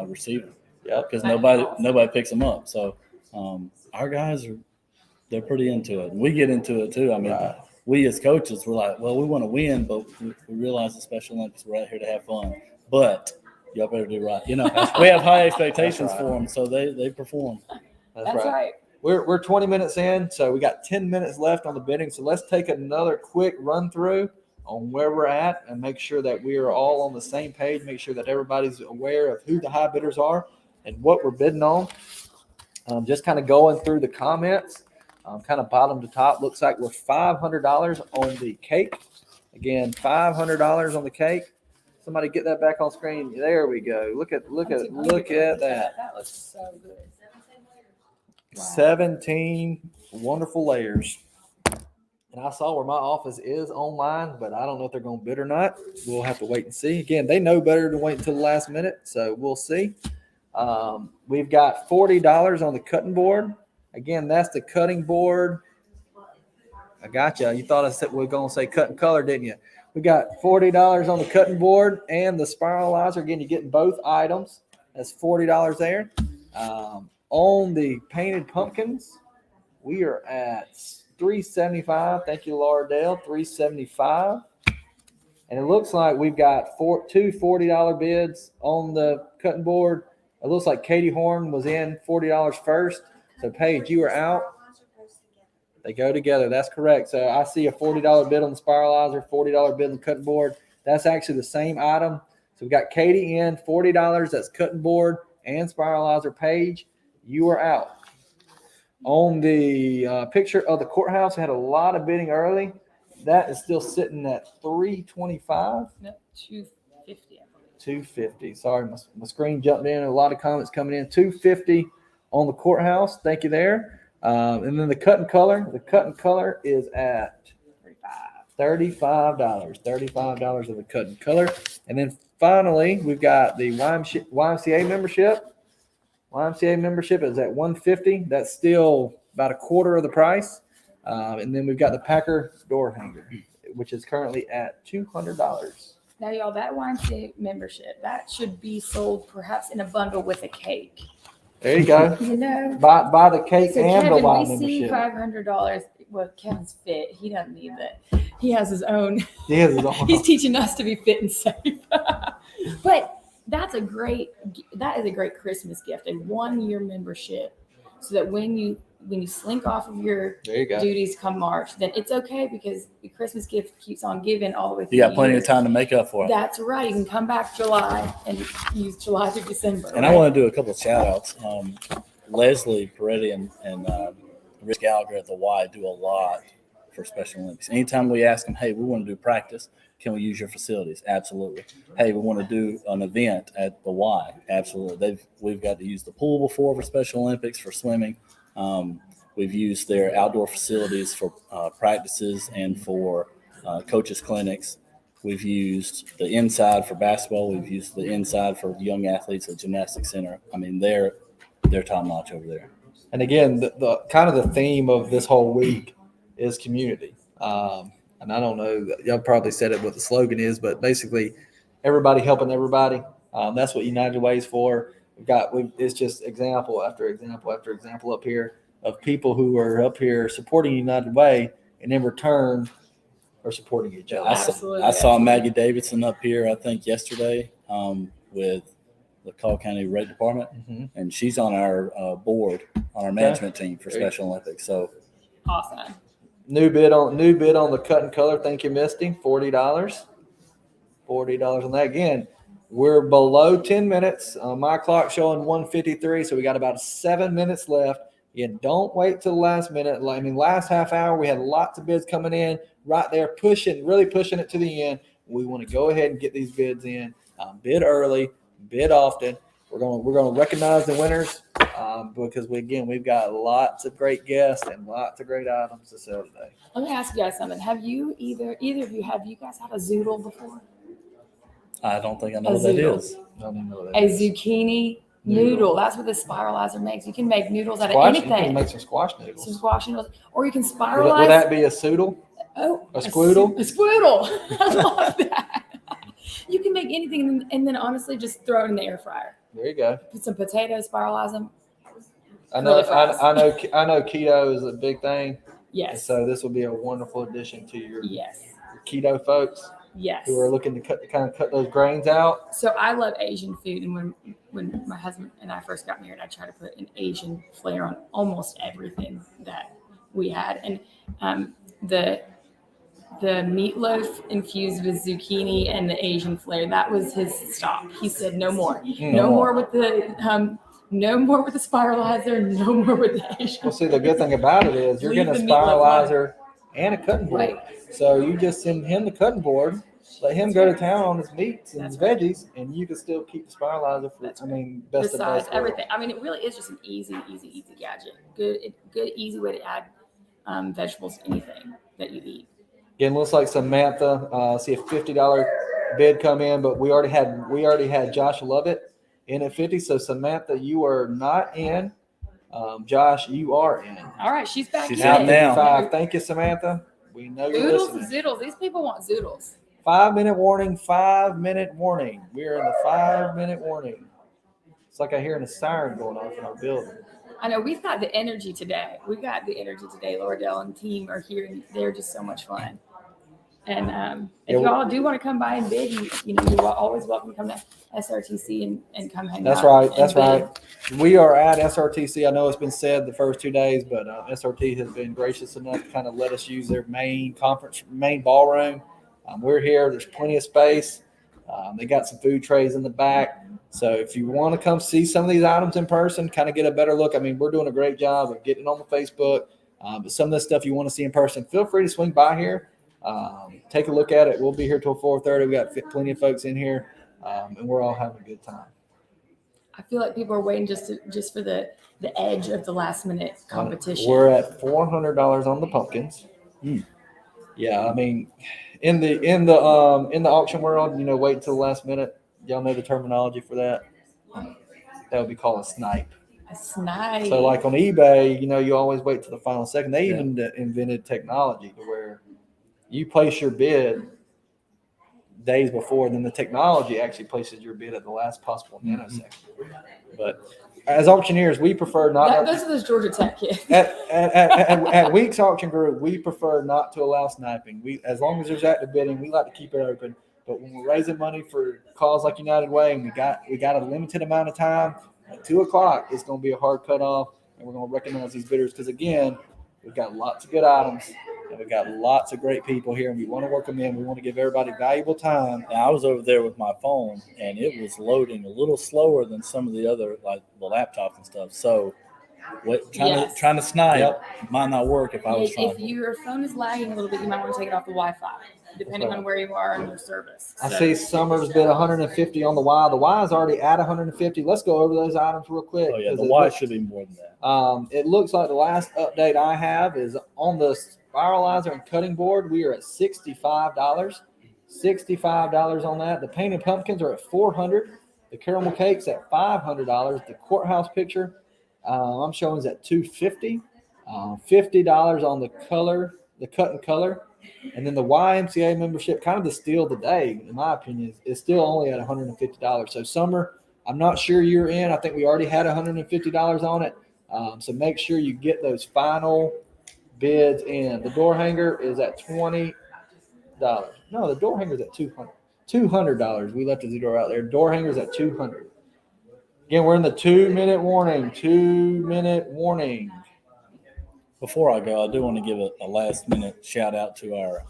receiver. Yep. because That's nobody awesome. picks them up. So our guys they're pretty into it. We get into it too. I mean, Right. we as coaches, we're like, well, we want to win, but we realize the Special Olympics, we're out here to have fun. But y'all better do right. You know, we have high expectations right. for them, so they perform. That's right. We're 20 minutes in, so we got 10 minutes left on the bidding. So let's take another quick run through on where we're at and make sure that we are all on the same page. Make sure that everybody's aware of who the high bidders are and what we're bidding on. Just kind of going through the comments, kind of bottom to top. Looks like we're $500 on the cake. Again, $500 on the cake. Somebody get that back on screen. There we go. Look at that. That looks so good. 17 wonderful layers. And I saw where my office is online, but I don't know if they're going to bid or not. We'll have to wait and see. Again, they know better to wait until the last minute, so we'll see. We've got $40 on the cutting board. Again, that's the cutting board. I got you. You thought I said we were going to say cut and color, didn't you? We got $40 on the cutting board and the spiralizer. Again, you're getting both items. That's $40 there. On the painted pumpkins, we are at $375. Thank you, Lardell. $375. And it looks like we've got two $40 bids on the cutting board. It looks like Katie Horn was in $40 first. So, Paige, you are out. They go together. That's correct. So I see a $40 bid on the spiralizer, $40 bid on the cutting board. That's actually the same item. So we got Katie in, $40. That's cutting board and spiralizer. Paige, you are out. On the picture of the courthouse, we had a lot of bidding early. That is still sitting at $325. No, 250. $250. Sorry, my screen jumped in. A lot of comments coming in. $250 on the courthouse. Thank you there. And then the cut and color. The cut and color is at $35. $35 of the cut and color. And then finally, we've got the YMCA membership. YMCA membership is at $150. That's still about a quarter of the price. And then we've got the Packer door hanger, which is currently at $200. Now, y'all, that YMCA membership, that should be sold perhaps in a bundle with a cake. There you go. You know? Buy the cake So and Kevin, the Y we see membership. $500. Well, Kevin's fit. He doesn't need that. He has his own. He has his own. He's teaching us to be fit and safe. But that is a great Christmas gift, a 1-year membership, so that when you slink off of your There you go. duties come March, then it's okay because the Christmas gift keeps on giving all the way through. You got the plenty year. of time to make up for it. That's right. You can come back July and use July through December. And I want to do a couple of shout outs. Leslie Peretti and Rich Gallagher at the Y do a lot for Special Olympics. Anytime we ask them, hey, we want to do practice, can we use your facilities? Absolutely. Hey, we want to do an event at the Y. Absolutely. We've got to use the pool before for Special Olympics for swimming. We've used their outdoor facilities for practices and for coaches' clinics. We've used the inside for basketball. We've used the inside for young athletes at Gymnastics Center. I mean, they're top notch over there. And again, the kind of the theme of this whole week is community. And I don't know, y'all probably said it what the slogan is, but basically everybody helping everybody. That's what United Way is for. It's just example after example after example up here of people who are up here supporting United Way and in return are supporting each other. I saw Maggie Davidson up here, I think yesterday, with the Colquitt County Rec Department, and she's on our board, on our management team for Special Olympics. So awesome. New bid on the cut and color. Thank you, Misty. $40. $40 on that. Again, we're below 10 minutes. My clock showing 1:53, so we got about 7 minutes left. Again, don't wait till the last minute. I mean, last half hour we had lots of bids coming in right there, really pushing it to the end. We want to go ahead and get these bids in. Bid early, bid often. We're going to recognize the winners because we've got lots of great guests and lots of great items to sell today. Let me ask you guys something. Have you either of you guys had a zoodle before? I don't think I know what that is. I don't even know what A that is. zucchini noodle. That's what the spiralizer makes. You can make noodles out of Squash, you anything. can make some squash Some noodles. squash noodles, or you can Would spiralize. that be a soodle? Oh, A squoodle? A squoodle. I love that. You can make anything and then honestly just throw it in the air fryer. There you go. Put some potatoes, spiralize them. I know, Really fast. I know keto is a big thing. And Yes. so this will be a wonderful addition to your Yes. keto folks Yes. who are looking to cut those grains out. So I love Asian food, and when my husband and I first got married, I tried to put an Asian flair on almost everything that we had, and the meatloaf infused with zucchini and the Asian flair, that was his stop. He said no more, no more with the spiralizer, no more with the Asian. Well, see, the good thing about it is you're Leave getting a the meatloaf spiralizer and a cutting board. Right. So you just send him the cutting board, let him go to town on his meats and That's his right. veggies, and you can still keep the spiralizer for, That's I mean, best of Besides both worlds. everything, I mean, it really is just an easy gadget. Good, easy way to add vegetables to anything that you eat. Again, looks like Samantha, see a $50 bid come in, but we already had Josh Lovett in at 50. So Samantha, you are not in. Josh, you are in. All right, she's back. She's in. out now. 55. Thank you, Samantha. We know you're Oodles and listening. zoodles. These people want zoodles. 5-minute warning. 5-minute warning. We are in the 5-minute warning. It's like I hear a siren going off in our building. I know we've got the energy today. Lauderdale and team are here, and they're just so much fun. And if you all do want to come by and bid, you're always welcome to come to SRTC and come hang That's out. right. and That's bid. right. We are at SRTC. I know it's been said the first 2 days, but SRT has been gracious enough to kind of let us use their main ballroom. We're here. There's plenty of space. They got some food trays in the back. So if you want to come see some of these items in person, kind of get a better look. I mean, we're doing a great job of getting it on the Facebook. But some of this stuff you want to see in person, feel free to swing by here. Take a look at it. We'll be here till 4:30. We got plenty of folks in here, and we're all having a good time. I feel like people are waiting just for the edge of the last minute competition. We're at $400 on the pumpkins. Yeah, I mean, in the auction world, wait until the last minute. Y'all know the terminology for that. That would be called a snipe. A snipe. So, like on eBay, you always wait till the final second. They even invented technology to where you place your bid days before, and then the technology actually places your bid at the last possible nanosecond. But as auctioneers, we prefer not. Those are those Georgia Tech kids. At Weeks Auction Group, we prefer not to allow sniping. As long as there's active bidding, we like to keep it open. But when we're raising money for cause like United Way, and we got a limited amount of time, at 2:00, it's going to be a hard cutoff, and we're going to recognize these bidders because, again, we've got lots of good items, and we've got lots of great people here, and we want to work them in. We want to give everybody valuable time. Now, I was over there with my phone, and it was loading a little slower than some of the other, like the laptops and stuff. So, trying to snipe might not work if I was trying. If your phone is lagging a little bit, you might want to take it off the Wi-Fi, depending on where you are in your service. I see Summers bid 150 on the Y. The Y is already at 150. Let's go over those items real quick. Oh, yeah, the Y should be more than that. It looks like the last update I have is on the spiralizer and cutting board. We are at $65. $65 on that. The painted pumpkins are at $400. The caramel cakes at $500. The courthouse picture I'm showing is at $250. $50 on the cut and color. And then the YMCA membership, kind of the steal of the day, in my opinion, is still only at $150. So Summer, I'm not sure you're in. I think we already had $150 on it. So make sure you get those final bids in. The door hanger is at $20. No, the door hanger is at $200. $200. We left the zero out there. Door hanger is at $200. Again, we're in the 2-minute warning. 2-minute warning. Before I go, I do want to give a last minute shout out to our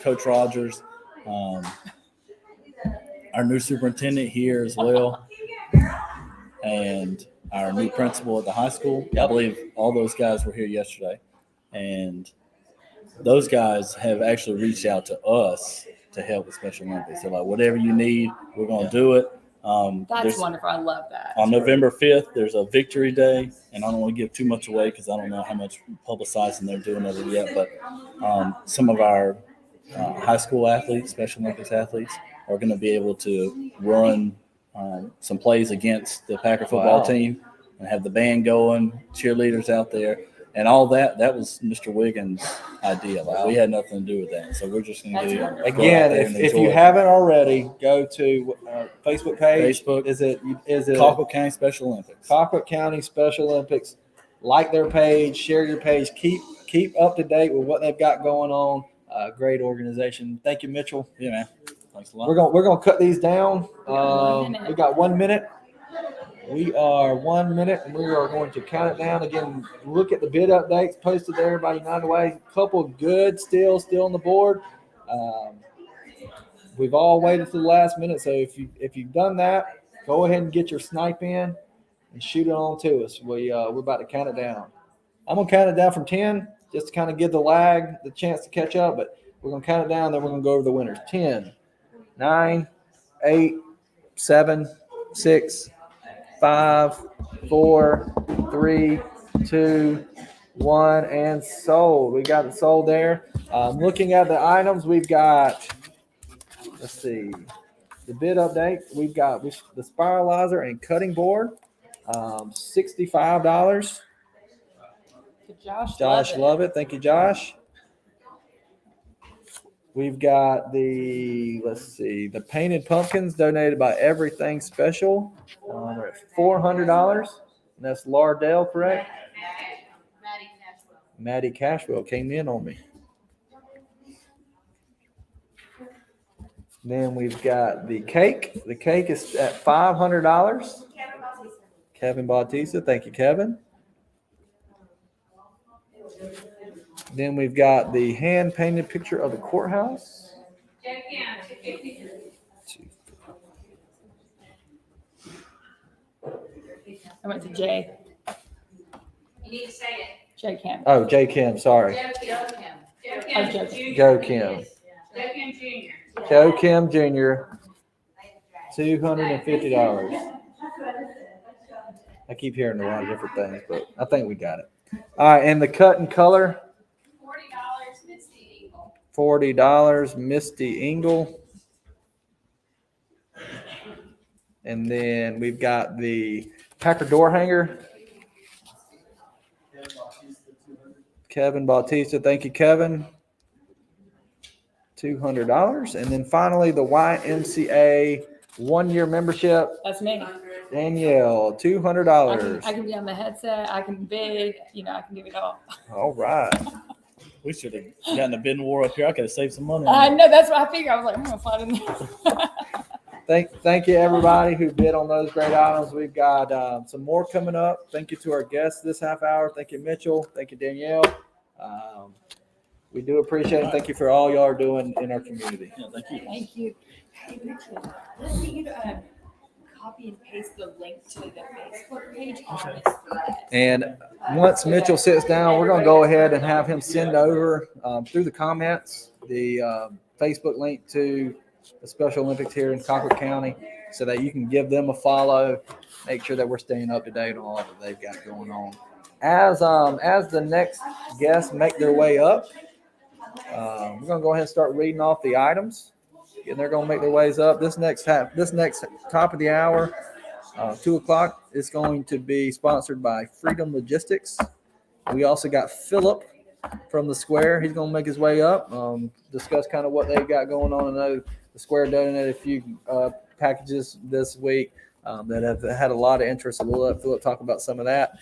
Coach Rogers, our new superintendent here as well, and our new principal at the high school. I believe all those guys were here yesterday, and those guys have actually reached out to us to help with Special Olympics. So, like, whatever you need, we're going to do it. That's wonderful. I love that. On November 5th, there's a victory day, and I don't want to give too much away because I don't know how much publicizing they're doing of it yet. But some of our high school athletes, Special Olympics athletes, are going to be able to run some plays against the Packer football team and have the band going, cheerleaders out there. And all that was Mr. Wiggins' idea. Like, we had nothing to do with that. So we're just going That's to wonderful. Again, if you haven't already, go to Facebook page. Facebook. Is it Colquitt County Special Olympics. Colquitt County Special Olympics? Like their page, share your page, keep up to date with what they've got going on. Great organization. Thank you, Mitchell. Yeah, man. Thanks a lot. We're gonna cut these down. minute. We got 1 minute. We are 1 minute, and we are going to count it down again. Look at the bid updates posted there by United Way. Couple good still on the board. We've all waited to the last minute, so if you've done that, go ahead and get your snipe in and shoot it on to us. We're about to count it down. I'm gonna count it down from 10, just to kind of give the lag the chance to catch up. But we're gonna count it down, then we're gonna go over the winners. 10, 9, 8, 7, 6, 5, 4, 3, 2, 1, and sold. We got it sold there. Looking at the items, we've got, let's see, the bid update. We've got the spiralizer and cutting board, $65. Josh Love it. Thank you, Josh. We've got the painted pumpkins donated by Everything Special. They're at $400. And that's Lardell, correct? Maddie Cashwell. Maddie Cashwell came in on me. Then we've got the cake. The cake is at $500. Kevin Bautista. Thank you, Kevin. Then we've got the hand-painted picture of the courthouse. I went to Jay. You need to say it. Jay Camp. Oh, J. Kim, sorry. Joe Kim. Joe Kim. Joe Kim Jr., $250. I keep hearing a lot of different things, but I think we got it. All right, and the cut and color, $40, Misty Eagle. $40, Misty Engel. And then we've got the Packer door hanger. Kevin Bautista, thank you, Kevin. $200. And then finally, the YMCA 1-year membership. That's me. Danielle, $200. I can be on the headset. I can bid. I can do it all. All right. We should have gotten a bidding war up here. I could have saved some money. I know. That's what I figured. I was like, I'm going to slide in there. Thank you, everybody who bid on those great items. We've got some more coming up. Thank you to our guests this half hour. Thank you, Mitchell. Thank you, Danielle. We do appreciate it. Thank you for all y'all are doing in our community. Yeah, thank you. Thank you. Hey, Richard, let's get you to copy and paste the link to the Facebook page on this thread. And once Mitchell sits down, we're going to go ahead and have him send over through the comments the Facebook link to the Special Olympics here in Colquitt County so that you can give them a follow, make sure that we're staying up to date on all that they've got going on. As the next guests make their way up, we're going to go ahead and start reading off the items. And they're going to make their ways up. This next top of the hour, 2 o'clock, is going to be sponsored by Freedom Logistics. We also got Philip from the Square. He's going to make his way up, discuss kind of what they've got going on. I know the Square donated a few packages this week that have had a lot of interest. So we'll let Philip talk about some of that.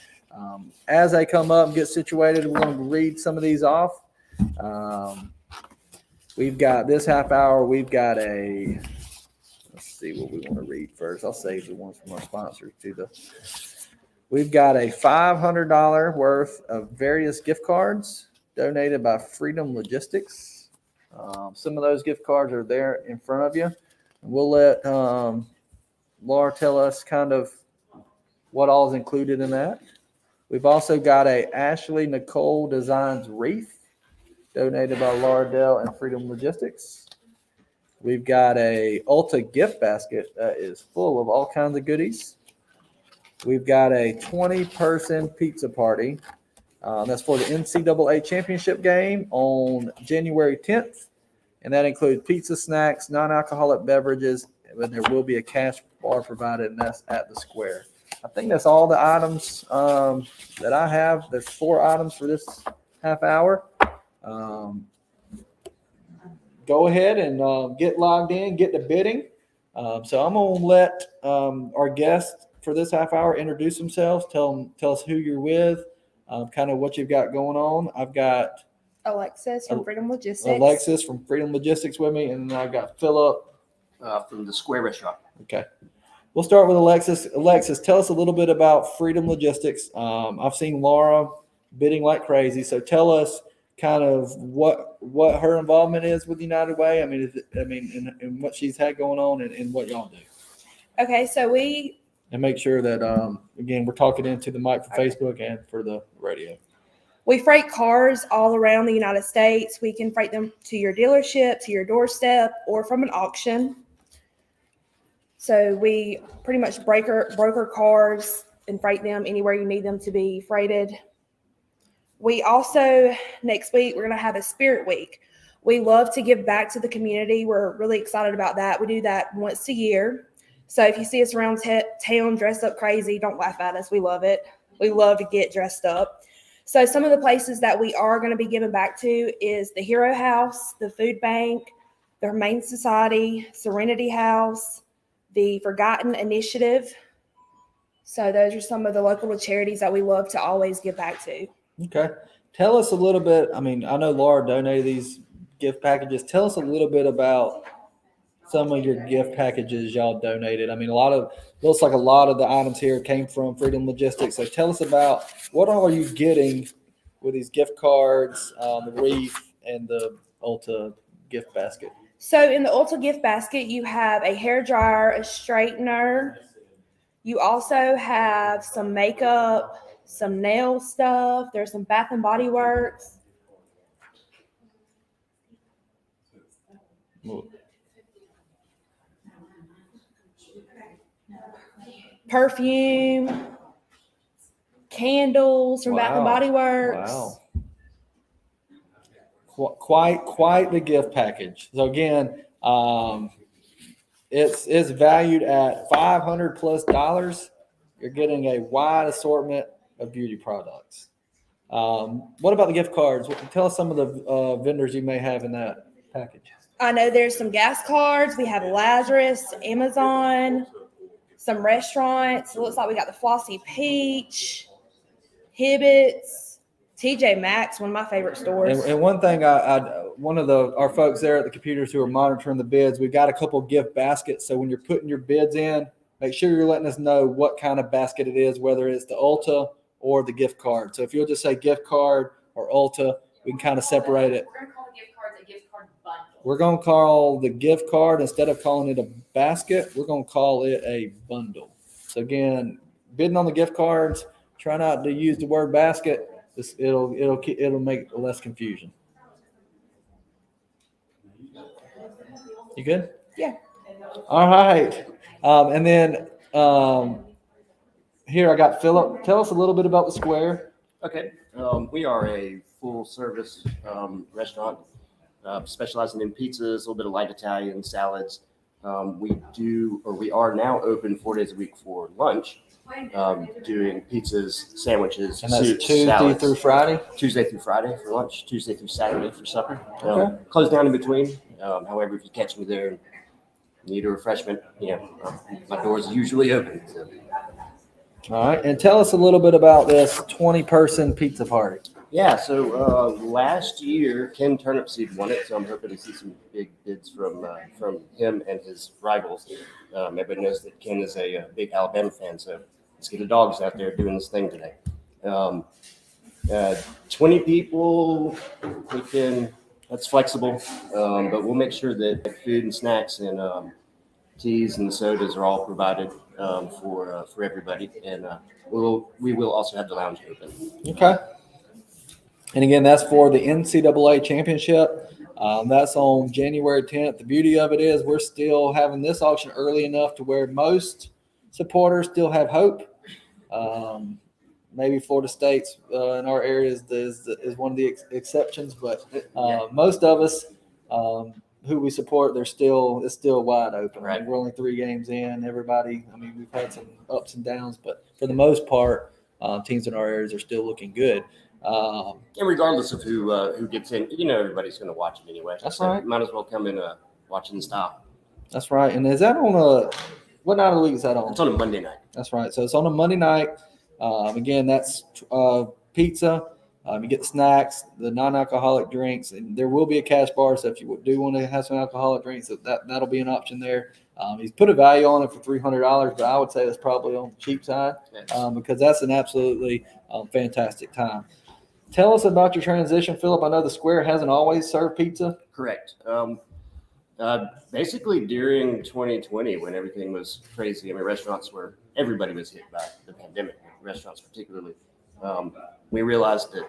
As they come up and get situated, we're going to read some of these off. We've got this half hour. We've got let's see what we want to read first. I'll save the ones from our sponsors to we've got a $500 worth of various gift cards donated by Freedom Logistics. Some of those gift cards are there in front of you. We'll let Laura tell us kind of what all is included in that. We've also got a Ashley Nicole Designs wreath donated by Lardell and Freedom Logistics. We've got a Ulta gift basket that is full of all kinds of goodies. We've got a 20-person pizza party. That's for the NCAA championship game on January 10th. And that includes pizza, snacks, non-alcoholic beverages, and there will be a cash bar provided, and that's at the Square. I think that's all the items that I have. There's 4 items for this half hour. Go ahead and get logged in, get the bidding. So I'm going to let our guests for this half hour introduce themselves, tell us who you're with, kind of what you've got going on. I've got Alexis from Freedom Logistics. Alexis from Freedom Logistics with me, and then I've got Philip from the Square Restaurant. Okay. We'll start with Alexis. Alexis, tell us a little bit about Freedom Logistics. I've seen Laura bidding like crazy, so tell us kind of what her involvement is with United Way. I mean, and what she's had going on, and what y'all do. Okay, so And make sure that again, we're talking into the mic for Facebook and for the radio. we freight cars all around the United States. We can freight them to your dealership, to your doorstep, or from an auction. So we pretty much broker cars and freight them anywhere you need them to be freighted. We also, next week, we're going to have a Spirit Week. We love to give back to the community. We're really excited about that. We do that once a year. So if you see us around town dressed up crazy, don't laugh at us. We love it. We love to get dressed up. So some of the places that we are going to be giving back to is the Hero House, the Food Bank, the Humane Society, Serenity House, the Forgotten Initiative. So those are some of the local charities that we love to always give back to. Okay. Tell us a little bit. I mean, I know Laura donated these gift packages. Tell us a little bit about some of your gift packages y'all donated. I mean, looks like a lot of the items here came from Freedom Logistics. So tell us about what all are you getting with these gift cards, the wreath, and the Ulta gift basket. So in the Ulta gift basket, you have a hair dryer, a straightener. You also have some makeup, some nail stuff. There's some Bath and Body Works. Perfume, candles from Bath and Body Works. Wow. Quite the gift package. So again, it's valued at $500+. You're getting a wide assortment of beauty products. What about the gift cards? Tell us some of the vendors you may have in that package. I know there's some gas cards. We have Lazarus, Amazon, some restaurants. It looks like we got the Flossy Peach, Hibbett's, TJ Maxx, one of my favorite stores. And one thing, one of our folks there at the computers who are monitoring the bids, we've got a couple gift baskets. So when you're putting your bids in, make sure you're letting us know what kind of basket it is, whether it's the Ulta or the gift card. So if you'll just say gift card or Ulta, we can kind of separate it. We're going to call the gift cards a gift card bundle. We're going to call the gift card, instead of calling it a basket, we're going to call it a bundle. So again, bidding on the gift cards, try not to use the word basket. It'll make less confusion. You good? Yeah. All right. And then here I got Philip. Tell us a little bit about the Square. Okay. We are a full service restaurant specializing in pizzas, a little bit of light Italian, salads. We are now open 4 days a week for lunch, doing pizzas, sandwiches, And that's soups, Tuesday salads. through Friday? Tuesday through Friday for lunch, Tuesday through Saturday for supper. Okay. Close down in between. However, if you catch me there and need a refreshment, my door's usually open. So. All right. And tell us a little bit about this 20-person pizza party. Yeah, so last year Ken Turnipseed won it, so I'm hoping to see some big bids from him and his rivals. Everybody knows that Ken is a big Alabama fan, so let's get the dogs out there doing this thing today. 20 people, that's flexible, but we'll make sure that food and snacks and teas and sodas are all provided for everybody, and we will also have the lounge open. Okay. And again, that's for the NCAA championship. That's on January 10th. The beauty of it is we're still having this auction early enough to where most supporters still have hope. Maybe Florida State's in our areas is one of the exceptions, but most of us, who we support, it's still wide open. I Right. mean, we're only 3 games in. Everybody, I mean, we've had some ups and downs, but for the most part, teams in our areas are still looking good. And regardless of who gets in, everybody's going to watch it anyway. That's So right. Might as well come in watching style. That's right. And is that on what night of the week is that on? It's on a Monday night. That's right. So it's on a Monday night. Again, that's pizza. You get the snacks, the non-alcoholic drinks, and there will be a cash bar. So if you do want to have some alcoholic drinks, that'll be an option there. He's put a value on it for $300, but I would say that's probably on the cheap side because that's an absolutely fantastic time. Tell us about your transition, Philip. I know the Square hasn't always served pizza. Correct. Basically during 2020 when everything was crazy, I mean, everybody was hit by the pandemic, restaurants particularly. We realized that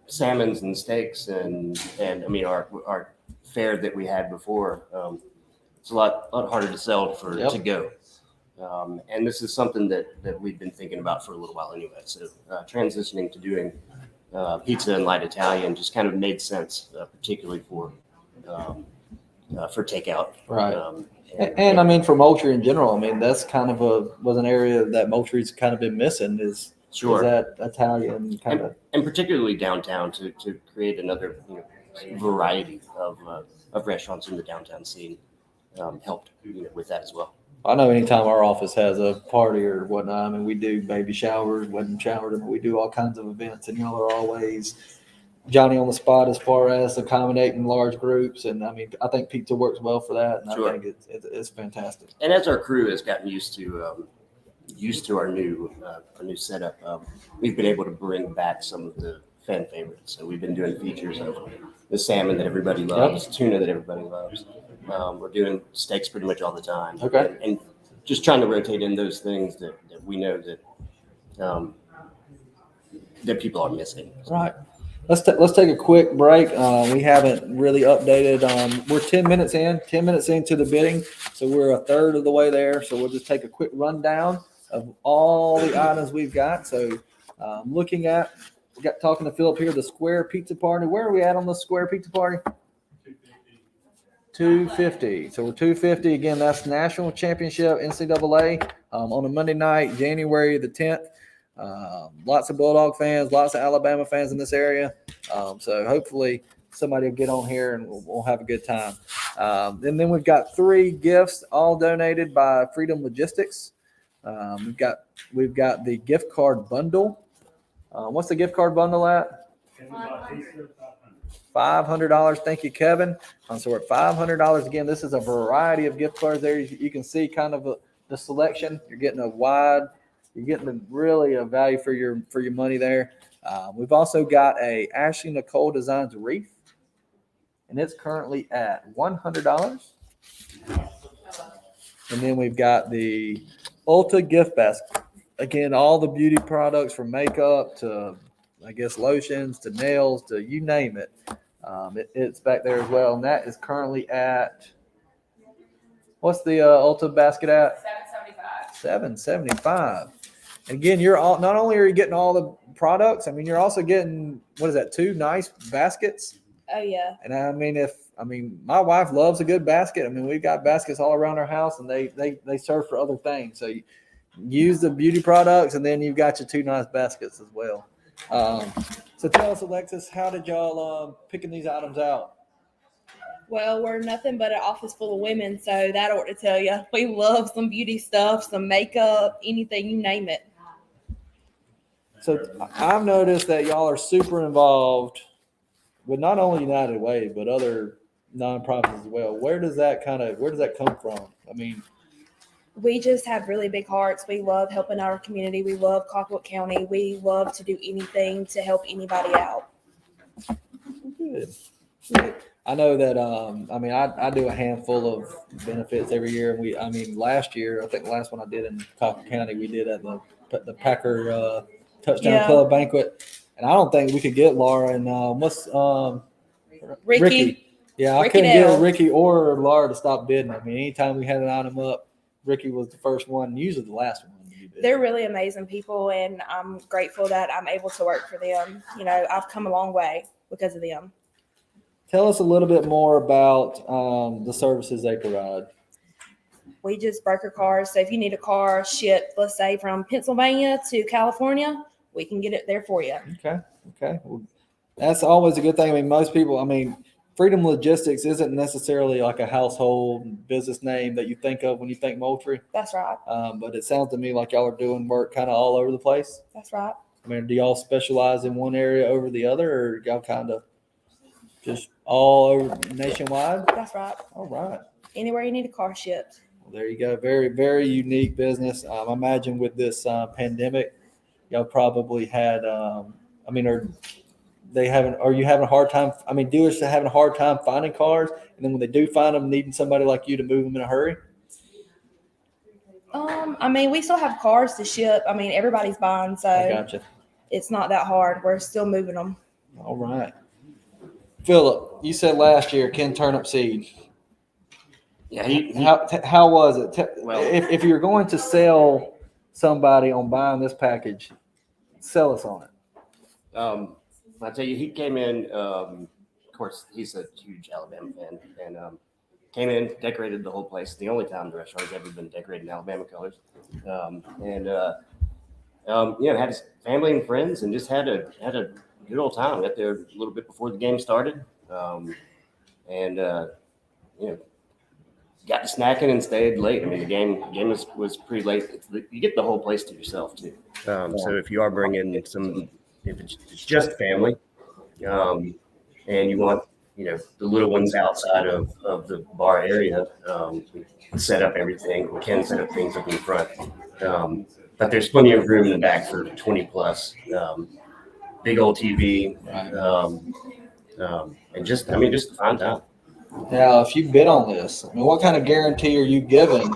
salmons and steaks and I mean, our fare that we had before, it's a lot harder to sell to go. And this is something that we've been thinking about for a little while anyway. So transitioning to doing pizza and light Italian just kind of made sense, particularly for takeout. Right. And I mean, for Moultrie in general, I mean, that's kind of was an area that Moultrie's kind of been missing is that Italian kind of. And particularly downtown to create another variety of restaurants in the downtown scene helped with that as well. I know anytime our office has a party or whatnot, I mean, we do baby showers, wedding showers, and we do all kinds of events, and y'all are always Johnny on the spot as far as accommodating large groups. And I mean, I think pizza works well for that, and I think it's fantastic. And as our crew has gotten used to our new setup, we've been able to bring back some of the fan favorites. So we've been doing features of the salmon that everybody loves, tuna that everybody loves. We're doing steaks pretty much all the time. Okay. And just trying to rotate in those things that we know that people are missing. Right. Let's take a quick break. We haven't really updated. We're 10 minutes into the bidding, so we're a third of the way there. So we'll just take a quick rundown of all the items we've got. So talking to Philip here, the Square Pizza Party. Where are we at on the Square Pizza Party? 250. So we're 250 again. That's national championship NCAA on a Monday night, January the 10th. Lots of Bulldog fans, lots of Alabama fans in this area. So hopefully somebody will get on here and we'll have a good time. And then we've got 3 gifts, all donated by Freedom Logistics. We've got the gift card bundle. What's the gift card bundle at? $500. Thank you, Kevin. So we're at $500 again. This is a variety of gift cards there. You can see kind of the selection. You're getting really a value for your money there. We've also got a Ashley Nicole Designs wreath, and it's currently at $100. And then we've got the Ulta gift basket. Again, all the beauty products from makeup to, I guess, lotions to nails to you name it. It's back there as well. And that is currently at, what's the Ulta basket at? $775. And again, not only are you getting all the products, I mean, you're also getting, 2 nice baskets. Oh yeah. And I mean, my wife loves a good basket. I mean, we've got baskets all around our house, and they serve for other things. So you use the beauty products, and then you've got your 2 nice baskets as well. So tell us, Alexis, how did y'all picking these items out? Well, we're nothing but an office full of women, so that ought to tell you. We love some beauty stuff, some makeup, anything, you name it. So I've noticed that y'all are super involved with not only United Way, but other nonprofits as well. Where does that come from? I mean, we just have really big hearts. We love helping our community. We love Colquitt County. We love to do anything to help anybody out. Good. I know that, I do a handful of benefits every year. Last year, I think the last one I did in Colquitt County, we did at the Packer Touchdown Club banquet. And I don't think we could get Laura and Ricky. Yeah, I couldn't get Ricky or Laura to stop bidding. I mean, anytime we had an item up, Ricky was the first one, usually the last one. They're really amazing people, and I'm grateful that I'm able to work for them. I've come a long way because of them. Tell us a little bit more about the services they provide. We just broker cars. So if you need a car shipped, let's say from Pennsylvania to California, we can get it there for you. Okay. Well, that's always a good thing. I mean, most people, Freedom Logistics isn't necessarily like a household business name that you think of when you think Moultrie. That's right. But it sounds to me like y'all are doing work kind of all over the place. That's right. I mean, do y'all specialize in one area over the other, or y'all kind of just all over nationwide? That's right. All right. Anywhere you need a car shipped. Well, there you go. Very, very unique business. I imagine with this pandemic, y'all probably had, are you having a hard time? I mean, dealers are having a hard time finding cars, and then when they do find them, needing somebody like you to move them in a hurry. We still have cars to ship. Everybody's buying, I so gotcha. it's not that hard. We're still moving them. All right. Philip, you said last year Ken Turnip Seed. Yeah, How was it? Well- If you're going to sell somebody on buying this package, sell us on it. I'll tell you, he came in, of course, he's a huge Alabama fan, and came in, decorated the whole place. The only time the restaurant has ever been decorated in Alabama colors. Had his family and friends and just had a good old time. Got there a little bit before the game started. Got to snacking and stayed late. The game was pretty late. You get the whole place to yourself too. So if you are bringing if it's just family, and you want the little ones outside of the bar area, we set up everything. We can set up things up in front, but there's plenty of room in the back for 20 plus. Big old TV, and just a fine time. Now, if you bid on this, what kind of guarantee are you giving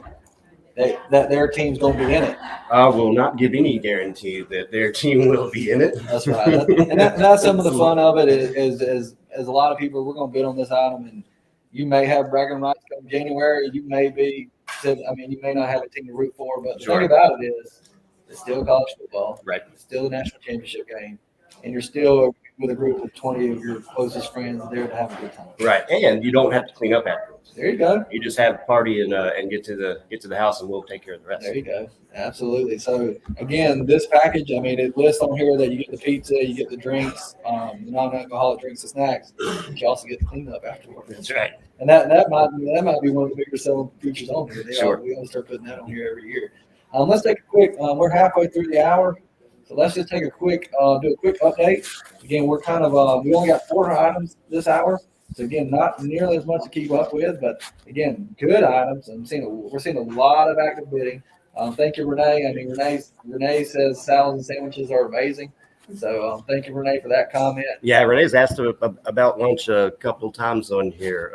that their team's going to be in it? I will not give any guarantee that their team will be in it. That's right. And that's some of the fun of it is a lot of people, we're going to bid on this item, and you may have bragging rights come January. You may you may not have a team to root for, but the thing about it is it's still college football. Right. It's still the national championship game, and you're still with a group of 20 of your closest friends there to have a good time. Right, and you don't have to clean up afterwards. There you go. You just have a party and get to the house, and we'll take care of the rest. There you go. Absolutely. So again, this package, it lists on here that you get the pizza, you get the drinks, the non-alcoholic drinks and snacks, but you also get the cleanup afterwards. That's right. And that might be one of the bigger selling features on here. Sure. We always start putting that on here every year. Let's take a quick. We're halfway through the hour, so let's just take a quick do a quick update. Again, we're kind of we only got 4 items this hour. So again, not nearly as much to keep up with, but again, good items. We're seeing a lot of active bidding. Thank you, Renee. Renee says salads and sandwiches are amazing. So thank you, Renee, for that comment. Yeah, Renee's asked about lunch a couple times on here.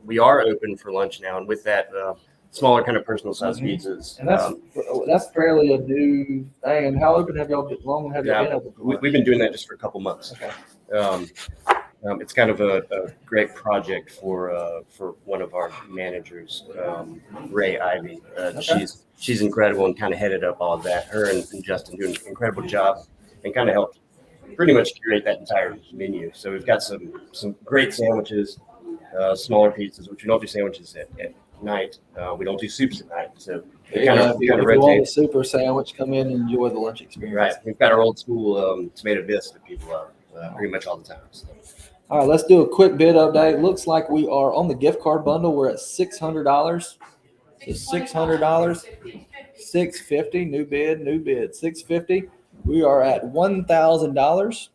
We are open for lunch now, and with that, smaller kind of personal size pizzas. And that's fairly a new thing. And how open have y'all been? Long have y'all been open for? We've been doing that just for a couple months. Okay. It's kind of a great project for one of our managers, Ray Ivy. She's incredible and kind of headed up all of that. Her and Justin do an incredible job and kind of helped pretty much curate that entire menu. So we've got some great sandwiches, smaller pizzas, which we don't do sandwiches at night. We don't do soups at night. So If you want a super sandwich, come in and enjoy the lunch experience. Right. We've got our old school tomato bisque that people love pretty much all the time. So. All right, let's do a quick bid update. Looks like we are on the gift card bundle. We're at $600. So $600, $650. New bid, $650. We are at $1,000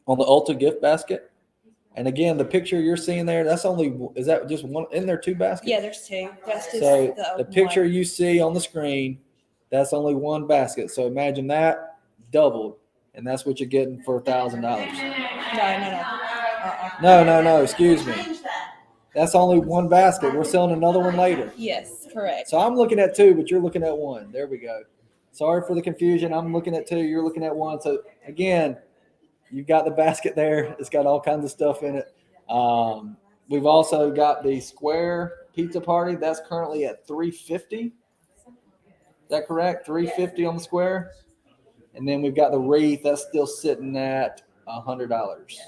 on the Ulta gift basket. And again, the picture you're seeing there, is that just one? Isn't there 2 baskets? Yeah, there's 2. That's just So the one. picture you see on the screen, that's only 1 basket. So imagine that doubled, and that's what you're getting for $1,000. No. Excuse me. That's only 1 basket. We're selling another one later. Yes, correct. So I'm looking at 2, but you're looking at 1. There we go. Sorry for the confusion. I'm looking at 2. You're looking at 1. So again, you've got the basket there. It's got all kinds of stuff in it. We've also got the square pizza party. That's currently at $350. Is that correct? $350 on the square. And then we've got the wreath. That's still sitting at $100.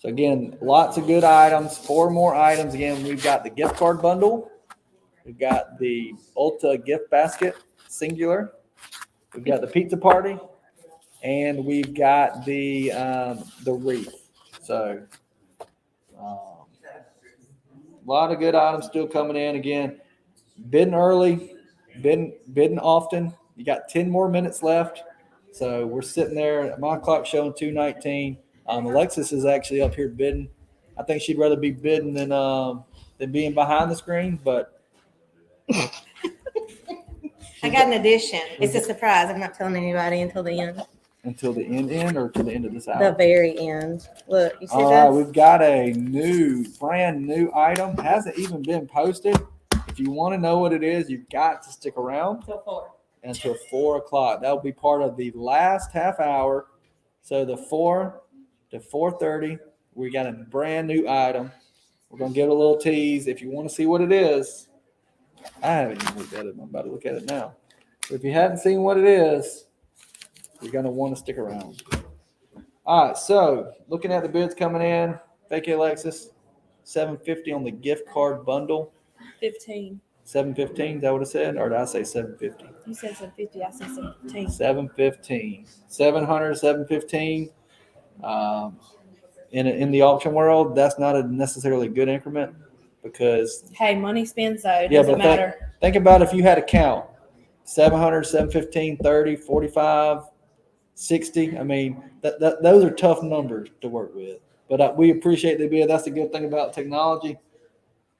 So again, lots of good items. 4 more items. Again, we've got the gift card bundle. We've got the Ulta gift basket, singular. We've got the pizza party, and we've got the wreath. So a lot of good items still coming in. Again, bidding early, bidding often. You got 10 more minutes left. So we're sitting there. My clock showing 2:19. Alexis is actually up here bidding. I think she'd rather be bidding than being behind the screen, but I got an addition. It's a surprise. I'm not telling anybody until the end. until the end or to the end of this hour. The very end. Look, you see All right, this? we've got a brand new item. Hasn't even been posted. If you want to know what it is, you've got to stick around Till 4. until 4 o'clock. That will be part of the last half hour. So the 4 to 4:30, we got a brand new item. We're gonna give it a little tease. If you want to see what it is, I haven't even looked at it. I'm about to look at it now. But if you haven't seen what it is, you're gonna want to stick around. All right, so looking at the bids coming in, thank you, Alexis. $750 on the gift card bundle. 15. $715, is that what it said? Or did I say $750? You said 750. I said 17. $715. 700, $715. In the auction world, that's not a necessarily good increment because Hey, money spends though. It yeah, doesn't but matter. think about if you had a count 700, 715, 30, 45, 60. I mean, those are tough numbers to work with. But we appreciate the bid. That's the good thing about technology.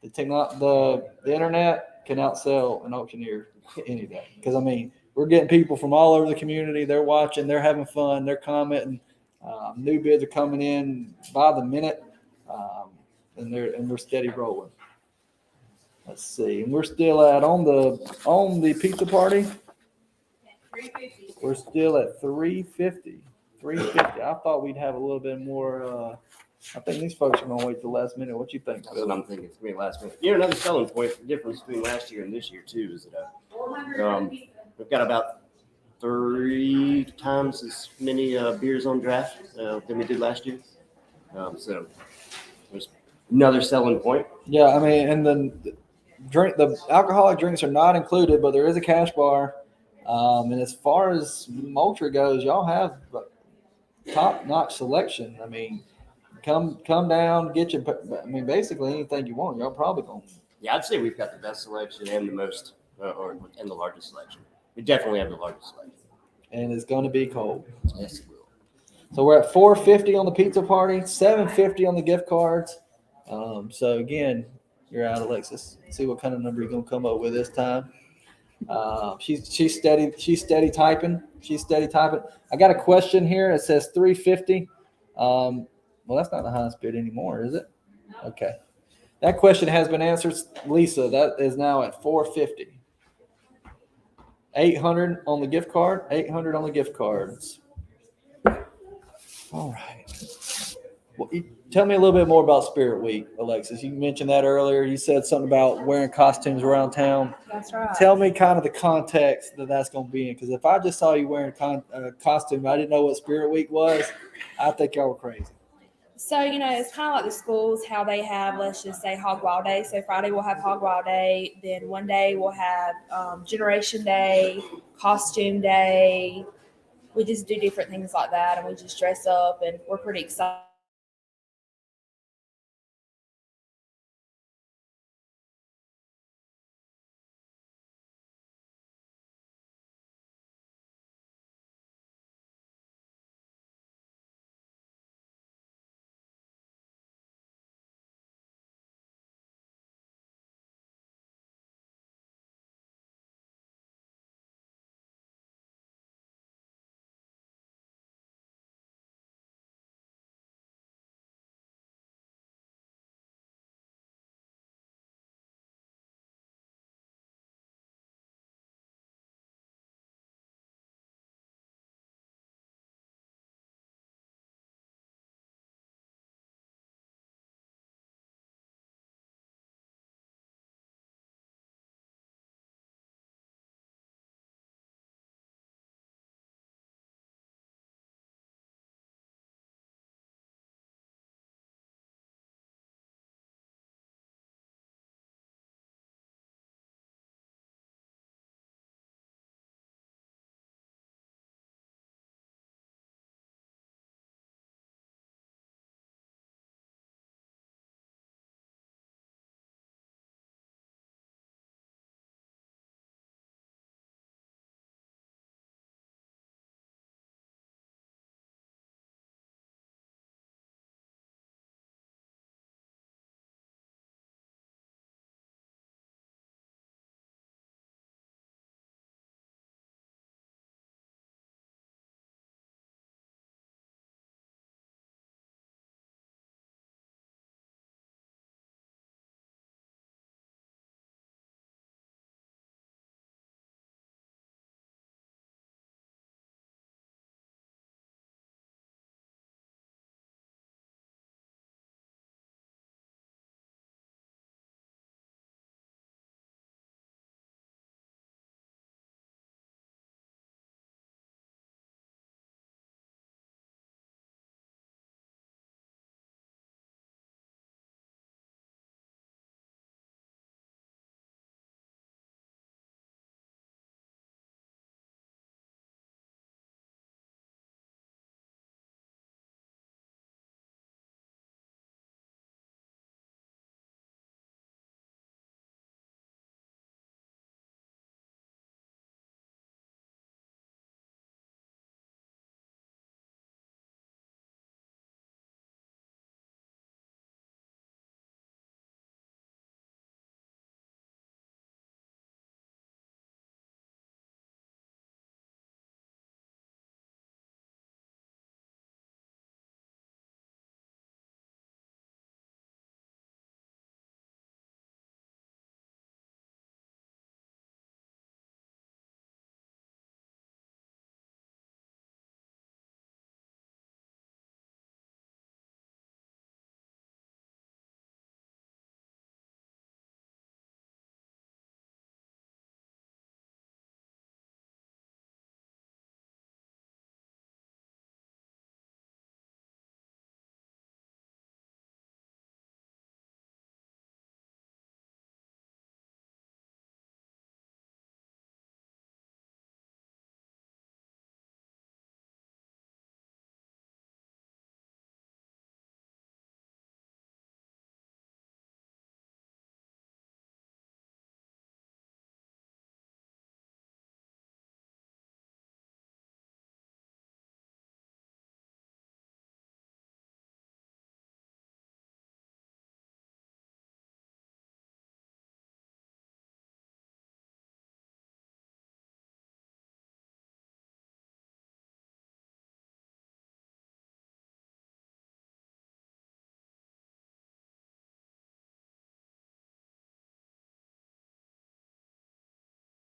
The internet can outsell an auctioneer any day. Because I mean, we're getting people from all over the community. They're watching. They're having fun. They're commenting. New bids are coming in by the minute, and we're steady rolling. Let's see, and we're still on the pizza party. We're still at 350. 350. I thought we'd have a little bit more. I think these folks are gonna wait till the last minute. What you think? That's what I'm thinking. It's gonna be last minute. You know, another selling point, the difference between last year and this year too, is that we've got about 3 times as many beers on draft than we did last year. So there's another selling point. Yeah, I mean, and the alcoholic drinks are not included, but there is a cash bar. And as far as Moultrie goes, y'all have top-notch selection. I mean, come down, get you. I mean, basically anything you want, y'all probably gonna. Yeah, I'd say we've got the best selection and the most, and the largest selection. We definitely have the largest selection. And it's going to be cold. Yes, it will. So we're at 450 on the pizza party, 750 on the gift cards. So again, you're out, Alexis. See what kind of number you're gonna come up with this time. She's steady. She's steady typing. I got a question here. It says 350. Well, that's not the highest bid anymore, is it? Okay. That question has been answered. Lisa, that is now at 450. 800 on the gift card. 800 on the gift cards. All right. Well, tell me a little bit more about Spirit Week, Alexis. You mentioned that earlier. You said something about wearing costumes around town. That's right. Tell me kind of the context that's going to be in. Because if I just saw you wearing a costume, I didn't know what Spirit Week was, I think y'all were crazy. So, it's kind of like the schools, how they have, let's just say, Hog Wild Day. So Friday we'll have Hog Wild Day. Then one day we'll have Generation Day, Costume Day. We just do different things like that, and we just dress up, and we're pretty excited.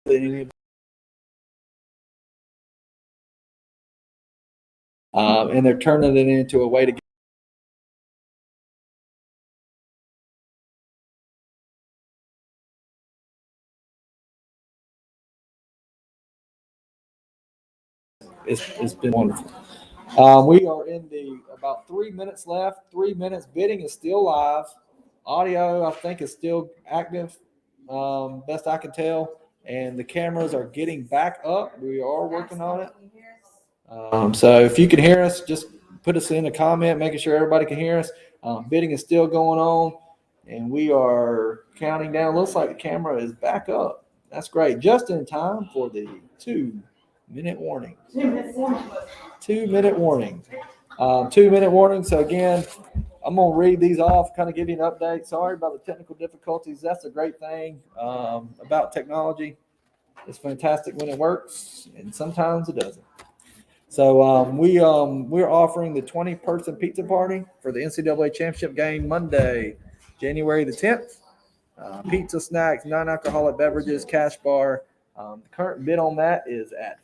And they're turning it into a way to get it's been wonderful. We are in the about 3 minutes left. 3 minutes. Bidding is still live. Audio, I think, is still active. Best I can tell. And the cameras are getting back up. We are working on it. So if you can hear us, just put us in a comment, making sure everybody can hear us. Bidding is still going on, and we are counting down. Looks like the camera is back up. That's great. Just in time for the 2-minute warning. 2-minute warning. 2-minute warning. So again, I'm going to read these off, kind of give you an update. Sorry about the technical difficulties. That's a great thing about technology. It's fantastic when it works, and sometimes it doesn't. So we're offering the 20-person pizza party for the NCAA championship game Monday, January the 10th. Pizza, snacks, non-alcoholic beverages, cash bar. The current bid on that is at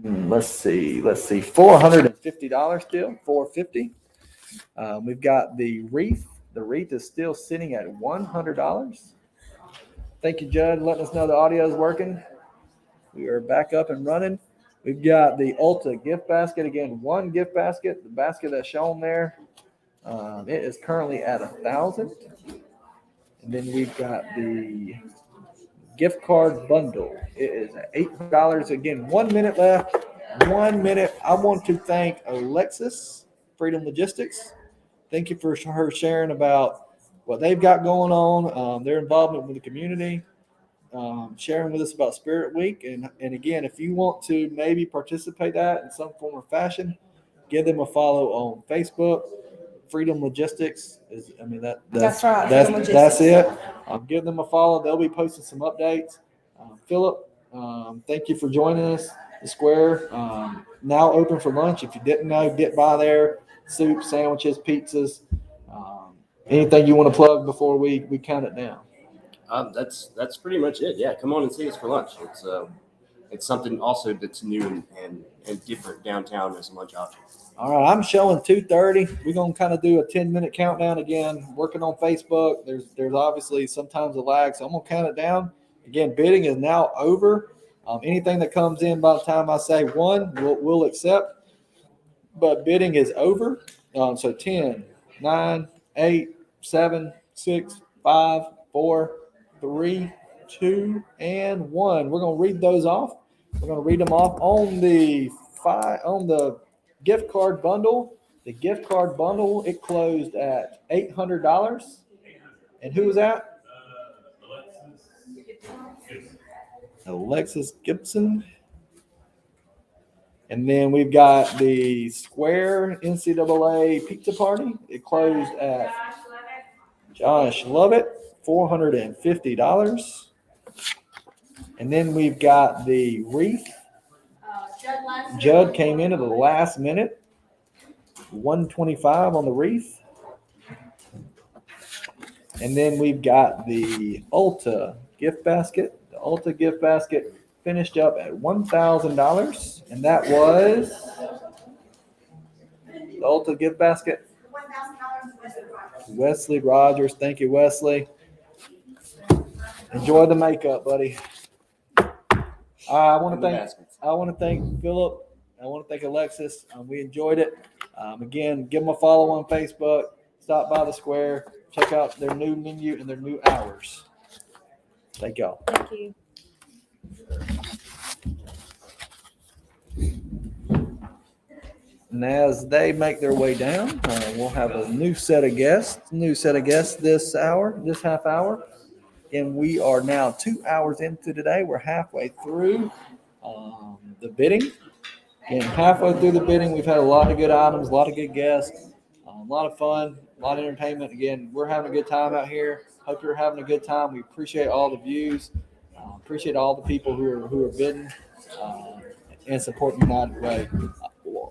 let's see, $450 still, $450. We've got the wreath. The wreath is still sitting at $100. Thank you, Judd, letting us know the audio is working. We are back up and running. We've got the Ulta gift basket. Again, one gift basket. The basket that's shown there, it is currently at $1,000. And then we've got the gift card bundle. It is at $800. Again, 1 minute left. 1 minute. I want to thank Alexis, Freedom Logistics. Thank you for her sharing about what they've got going on, their involvement with the community. Sharing with us about Spirit Week. And again, if you want to maybe participate that in some form or fashion, give them a follow on Facebook. Freedom Logistics is, that's right. That's it. Give them a follow. They'll be posting some updates. Philip, thank you for joining us. The Square now open for lunch. If you didn't know, get by there. Soup, sandwiches, pizzas. Anything you want to plug before we count it down? That's pretty much it. Yeah, come on and see us for lunch. It's something also that's new and different downtown as a lunch option. All right, I'm showing 2:30. We're gonna kind of do a 10-minute countdown again. Working on Facebook. There's obviously sometimes a lag, so I'm gonna count it down. Again, bidding is now over. Anything that comes in by the time I say one, we'll accept. But bidding is over. So 10, 9, 8, 7, 6, 5, 4, 3, 2, and 1. We're gonna read those off. We're gonna read them off on the gift card bundle. The gift card bundle, it closed at $800. And who was that? Alexis Gibson. And then we've got the Square NCAA pizza party. It closed at Josh Lovett, $450. And then we've got the wreath. Judd came in at the last minute, $125 on the wreath. And then we've got the Ulta gift basket. The Ulta gift basket finished up at $1,000, and that was the Ulta gift basket. Wesley Rogers, thank you, Wesley. Enjoy the makeup, buddy. I want to thank Philip. I want to thank Alexis. We enjoyed it. Again, give them a follow on Facebook. Stop by the Square. Check out their new menu and their new hours. Thank y'all. Thank you. And as they make their way down, we'll have a new set of guests this half hour. And we are now 2 hours into today. We're halfway through the bidding. And halfway through the bidding, we've had a lot of good items, a lot of good guests, a lot of fun, a lot of entertainment. Again, we're having a good time out here. Hope you're having a good time. We appreciate all the views. Appreciate all the people who are bidding and supporting United Way.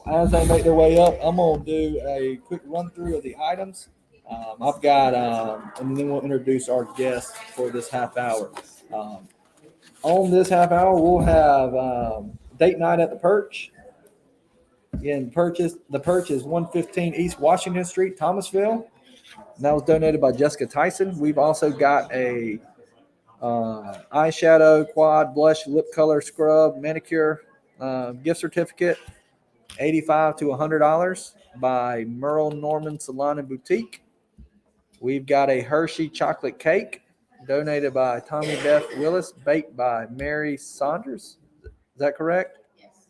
As they make their way up, I'm going to do a quick run through of the items. And then we'll introduce our guests for this half hour. on this half hour, we'll have date night at the Perch. Again, the Perch is 115 East Washington Street, Thomasville. And that was donated by Jessica Tyson. We've also got a eyeshadow, quad, blush, lip color, scrub, manicure gift certificate, $85 to $100 by Merle Norman Salon and Boutique. We've got a Hershey chocolate cake donated by Tommy Beth Willis, baked by Mary Saunders. Is that correct? Yes.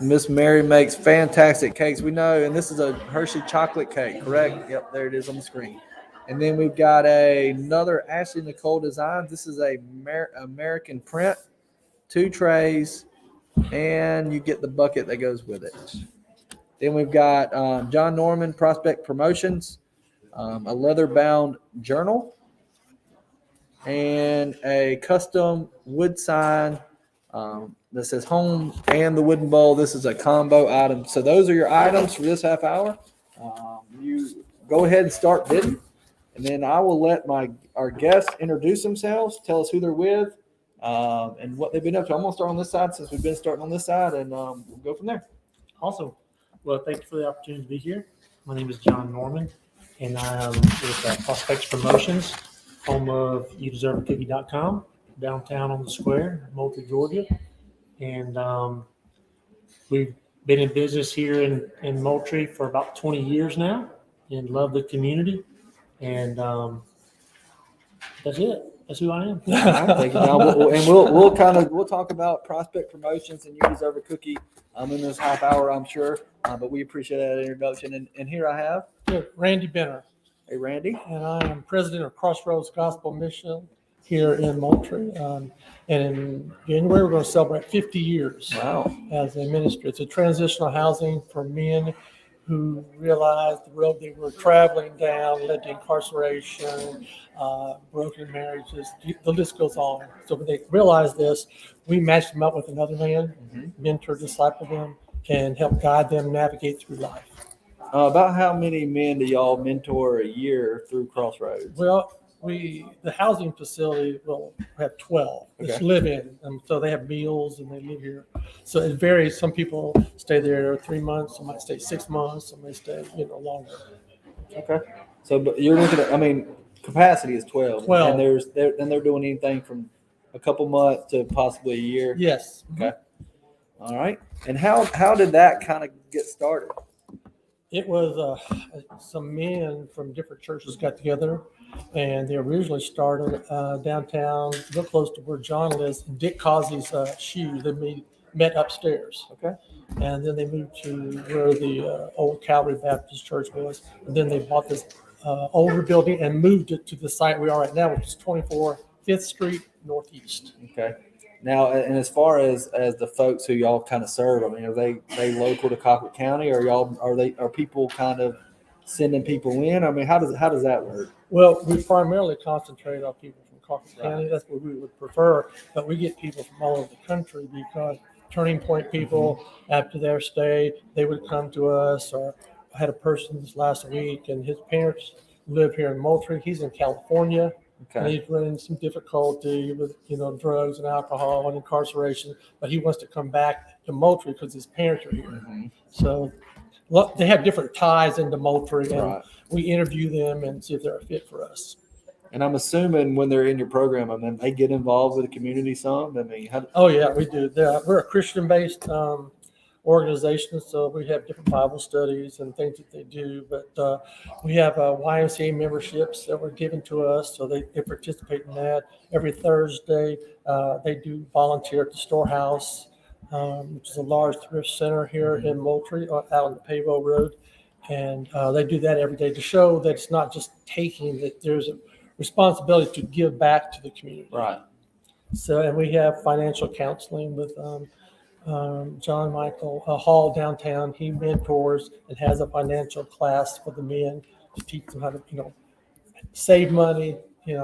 Miss Mary makes fantastic cakes. We know, and this is a Hershey chocolate cake, correct? Yep, there it is on the screen. And then we've got another Ashley Nicole Designs. This is a American print, 2 trays, and you get the bucket that goes with it. Then we've got John Norman Prospect Promotions, a leather-bound journal, and a custom wood sign that says home and the wooden bowl. This is a combo item. So those are your items for this half hour. You go ahead and start bidding, and then I will let our guests introduce themselves, tell us who they're with, and what they've been up to. I'm going to start on this side since we've been starting on this side, and we'll go from there. Awesome. Well, thank you for the opportunity to be here. My name is John Norman, and I am with Prospects Promotions, home of youdeserveacookie.com, downtown on the square, Moultrie, Georgia. And we've been in business here in Moultrie for about 20 years now and love the community. And that's it. That's who I am. All right, thank you, John. We'll talk about Prospect Promotions and You Deserve a Cookie in this half hour, I'm sure. But we appreciate that introduction. And here I have Randy Benner. Hey, Randy. And I am president of Crossroads Gospel Mission here in Moultrie. And in January, we're going to celebrate 50 years as a ministry. It's a transitional housing for men who realized the road they were traveling down led to incarceration, broken marriages. The list goes on. So when they realized this, we matched them up with another man, mentor, disciple them, and help guide them navigate through life. About how many men do y'all mentor a year through Crossroads? Well, the housing facility will have 12. It's live-in, and so they have meals and they live here. So it varies. Some people stay there 3 months. Some might stay 6 months. Some may stay longer. Okay. So, but you're looking at, capacity is 12. 12. And they're doing anything from a couple months to possibly a year. Yes. Okay. All right. And how did that kind of get started? It was some men from different churches got together, and they originally started downtown, real close to where John lives, in Dick Causey's shoes. They met upstairs. Okay. And then they moved to where the old Calvary Baptist Church was. And then they bought this older building and moved it to the site we are right now, which is 24 5th Street Northeast. Okay. Now, and as far as the folks who y'all kind of serve, are they local to Colquitt County, or are people kind of sending people in? How does that work? Well, we primarily concentrate on people from Colquitt County. That's what we would prefer, but we get people from all over the country because Turning Point people, after their stay, they would come to us. Or I had a person this last week, and his parents live here in Moultrie. He's in California. Okay. And he's running some difficulty with, drugs and alcohol and incarceration, but he wants to come back to Moultrie because his parents are here. So they have different ties into Moultrie, and we interview them and see if they're a fit for us. And I'm assuming when they're in your program, they get involved with the community some. Oh yeah, we do. We're a Christian-based organization, so we have different Bible studies and things that they do. But we have YMCA memberships that were given to us, so they participate in that. Every Thursday, they do volunteer at the Storehouse, which is a large thrift center here in Moultrie, out on the Pavo Road. And they do that every day to show that it's not just taking, that there's a responsibility to give back to the community. Right. So, and we have financial counseling with John Michael Hall downtown. He mentors and has a financial class for the men to teach them how to, save money,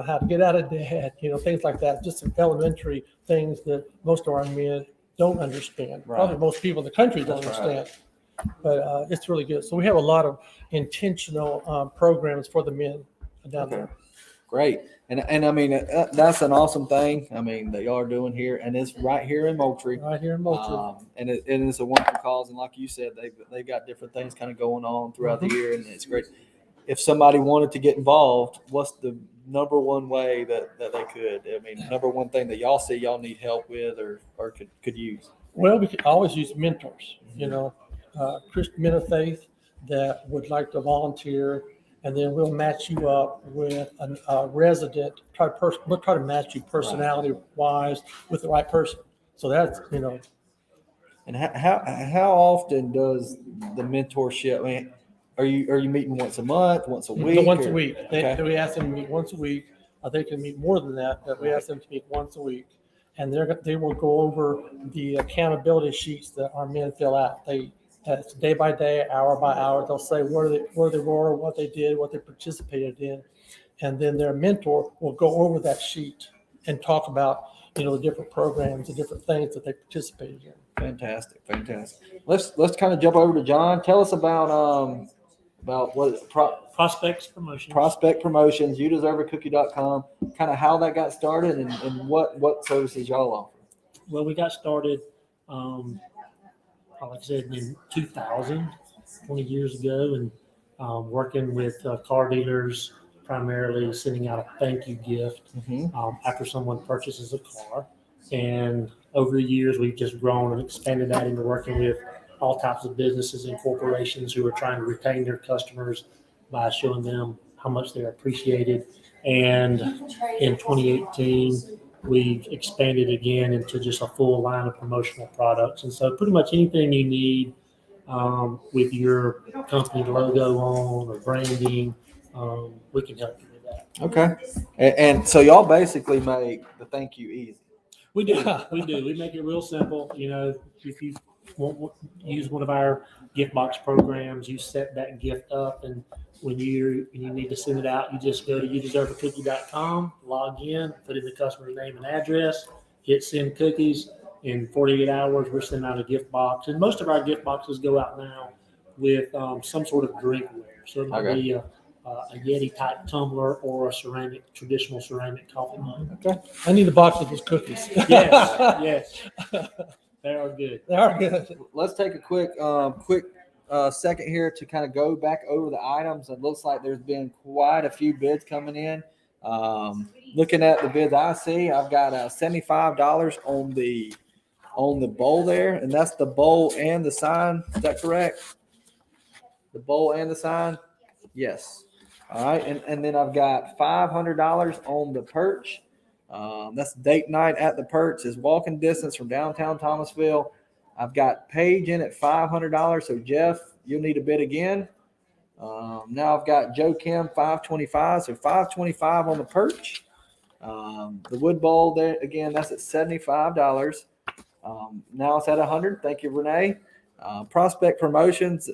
how to get out of debt, things like that. Just some elementary things that most of our men don't understand. Right. Probably most people in the country don't understand. But it's really good. So we have a lot of intentional programs for the men down there. Great. And I mean, that's an awesome thing. I mean, that y'all are doing here, and it's right here in Moultrie. Right here in Moultrie. And it's a wonderful cause. And like you said, they've got different things kind of going on throughout the year, and it's great. If somebody wanted to get involved, what's the number one way that they could? I mean, number one thing that y'all see y'all need help with or could use? Well, we could always use mentors, Christian men of faith that would like to volunteer, and then we'll match you up with a resident. We'll try to match you personality-wise with the right person. So that's, And how often does the mentorship? I mean, are you meeting once a month, once a week? Once a or- week. Okay. We ask them to meet once a week. They can meet more than that, but we ask them to meet once a week. And they will go over the accountability sheets that our men fill out. That's day by day, hour by hour. They'll say where they were, what they did, what they participated in. And then their mentor will go over that sheet and talk about, the different programs, the different things that they participated in. Fantastic. Let's kind of jump over to John. Tell us about what Prospects Promotions. Prospect Promotions, youdeserveacookie.com, kind of how that got started and what services y'all offer. Well, we got started, like I said, in 2000, 20 years ago, and working with car dealers, primarily sending out a thank you gift after someone purchases a car. And over the years, we've just grown and expanded that into working with all types of businesses and corporations who are trying to retain their customers by showing them how much they're appreciated. And in 2018, we expanded again into just a full line of promotional products. And so pretty much anything you need with your company logo on or branding, we can help you with that. Okay. And so y'all basically make the thank you easy. We do. We make it real simple. If you use one of our gift box programs, you set that gift up, and when you need to send it out, you just go to youdeserveacookie.com, log in, put in the customer's name and address, hit send cookies. In 48 hours, we're sending out a gift box, and most of our gift boxes go out now with some sort of drinkware. So it might be a Yeti type tumbler or a traditional ceramic coffee mug. Okay. I need a box of those cookies. Yes. They are good. They are good. Let's take a quick second here to kind of go back over the items. It looks like there's been quite a few bids coming in. Looking at the bids I see, I've got $75 on the bowl there, and that's the bowl and the sign. Is that correct? The bowl and the sign? Yes. All right, and then I've got $500 on the perch. That's date night at the perch. Is walking distance from downtown Thomasville. I've got Paige in at $500. So Jeff, you'll need a bid again. Now I've got Joe Kim $525. So $525 on the perch. The wood bowl there again. That's at $75. Now it's at $100. Thank you, Renee. Prospect Promotions.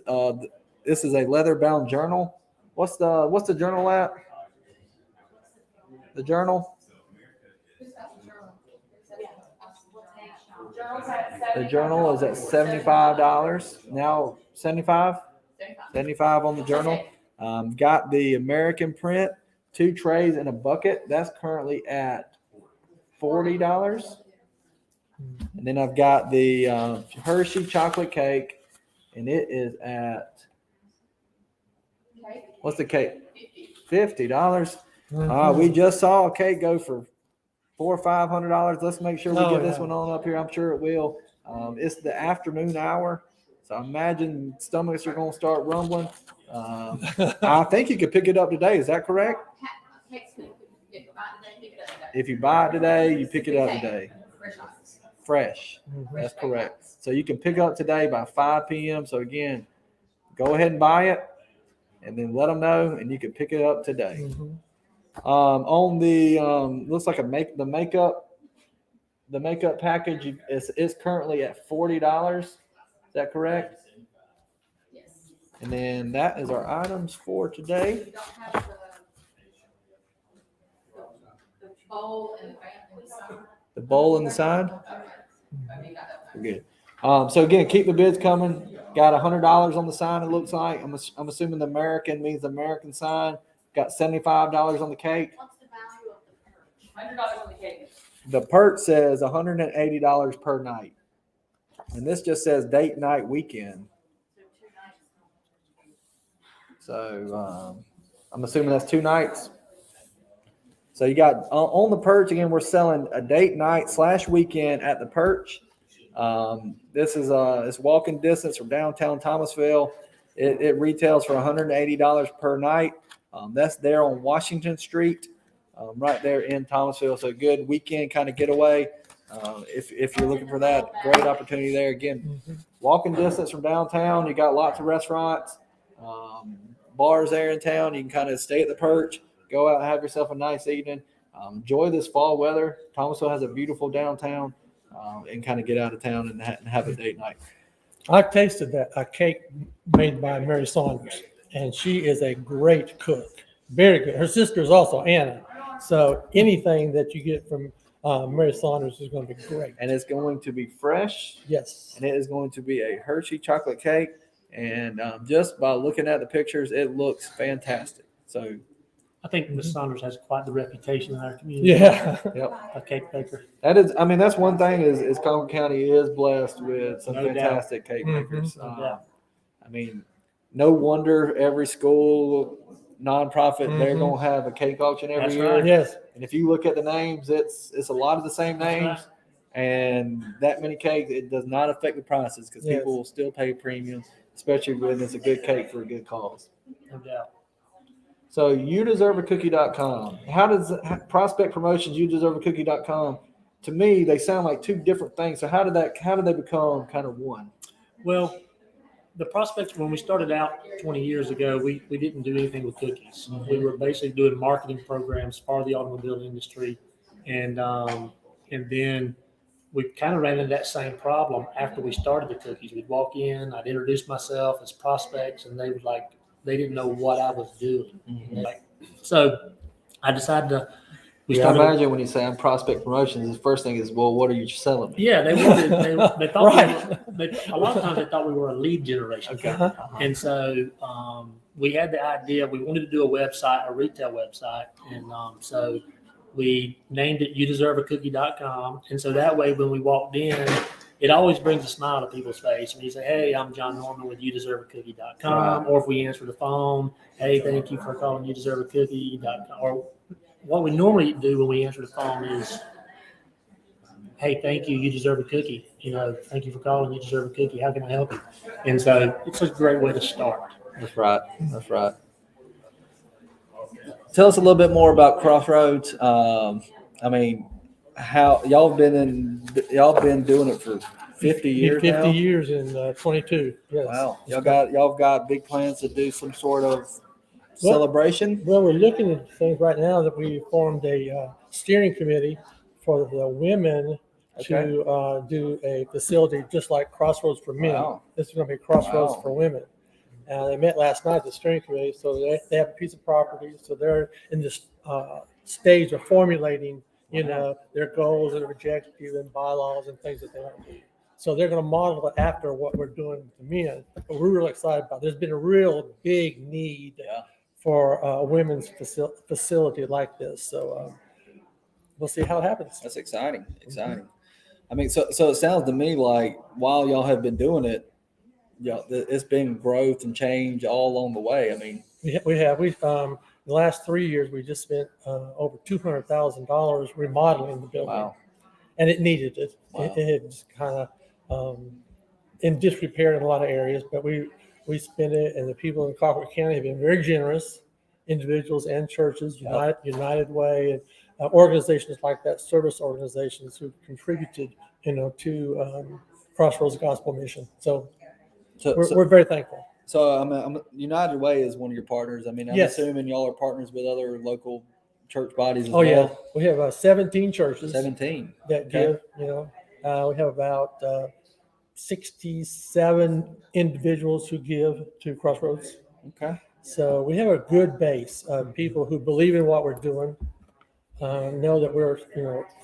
This is a leather bound journal. What's the journal at? The journal. The journal is at $75. Now 75 on the journal. Got the American print, 2 trays and a bucket. That's currently at $40. And then I've got the Hershey chocolate cake, and it is at, what's the cake? $50. We just saw a cake go for $400 or $500. Let's make sure we get this one on up here. I'm sure it will. It's the afternoon hour, so I imagine stomachs are going to start rumbling. I think you could pick it up today. Is that correct? If you buy it today, you pick it up today. Fresh. That's correct. So you can pick up today by 5 p.m. So again, go ahead and buy it, and then let them know, and you can pick it up today. On the looks like the makeup package is currently at $40. Is that correct? Yes. And then that is our items for today. We don't have the bowl and the sign. The bowl and the sign. Okay. We're good. So again, keep the bids coming. Got $100 on the sign. It looks like I'm assuming the American means the American sign. Got $75 on the cake. What's the value of the $100 on the cake. The perch says $180 per night. And this just says date night weekend. So I'm assuming that's 2 nights. So you got on the perch again, we're selling a date night / weekend at the perch. This is it's walking distance from downtown Thomasville. It retails for $180 per night. That's there on Washington Street, right there in Thomasville. So a good weekend kind of getaway. If you're looking for that, great opportunity there. Again, walking distance from downtown. You got lots of restaurants, bars there in town. You can kind of stay at the perch, go out and have yourself a nice evening. Enjoy this fall weather. Thomasville has a beautiful downtown, and kind of get out of town and have a date night. I've tasted a cake made by Mary Saunders, and she is a great cook. Very good. Her sister is also Anna. So anything that you get from Mary Saunders is going to be great. And it's going to be fresh. Yes. And it is going to be a Hershey chocolate cake. And just by looking at the pictures, it looks fantastic. So I think Ms. Saunders has quite the reputation in our community. Yeah. Yep. A cake baker. That is, I mean, that's one thing is Colquitt County is blessed with some No doubt. fantastic cake makers. No doubt. I mean, no wonder every school, nonprofit, they're Mhm. going to have a cake auction every That's year. right. Yes. And if you look at the names, it's a lot of the same That's names. right. And that many cakes, it does not affect the prices because Yes. people will still pay premium, especially when it's a good cake for a good cause. No doubt. So youdeserveacookie.com. How does Prospect Promotions, youdeserveacookie.com? To me, they sound like two different things. So how did they become kind of one? Well, the Prospect, when we started out 20 years ago, we didn't do anything with cookies. We were basically doing marketing programs for the automobile industry. And then we kind of ran into that same problem after we started the cookies. We'd walk in, I'd introduce myself as prospects, and they would they didn't know what I was doing. So I decided to, I imagine when you say I'm Prospect Promotions, the first thing is, well, what are you selling me? Yeah, they wanted, they thought, Right. a lot of times they thought we were a lead generation. Okay. And so we had the idea, we wanted to do a website, a retail website. And so we named it youdeserveacookie.com. And so that way, when we walked in, it always brings a smile to people's face. And you say, hey, I'm John Norman with youdeserveacookie.com. Or if we answer the phone, hey, thank you for calling youdeserveacookie.com. Or what we normally do when we answer the phone is, hey, thank you, you deserve a cookie. Thank you for calling, you deserve a cookie. How can I help you? And so it's a great way to start. That's right. That's right. Tell us a little bit more about Crossroads. I mean, how y'all been doing it for 50 years 50 now? years in 22. Yes. Wow. Y'all got big plans to do some sort of celebration? Well, we're looking at things right now that we formed a steering committee for the women to do a facility just like Crossroads for men. Wow. This is going to be Crossroads Wow. for women. They met last night, the steering committee, so they have a piece of property. So they're in this stage of formulating, their goals and objectives and bylaws and things that they want to do. So they're going to model it after what we're doing with the men. But we're really excited about it. There's been a real big need for a women's facility like this. So we'll see how it happens. That's exciting. Exciting. I mean, so it sounds to me like while y'all have been doing it, it's been growth and change all along the way. I mean, We the last 3 years we just spent over $200,000 remodeling the building. Wow. And it needed it. Wow. It was kind of in disrepair in a lot of areas, but we spent it, and the people in Colquitt County have been very generous, individuals and churches, United Way, and organizations like that, service organizations who contributed, to Crossroads Gospel Mission. So we're very thankful. So United Way is one of your partners. I mean, I'm Yes. assuming y'all are partners with other local church bodies as Oh well. yeah, we have 17 churches 17 that Okay. give. We have about 67 individuals who give to Crossroads. Okay. So we have a good base of people who believe in what we're doing, know that we're,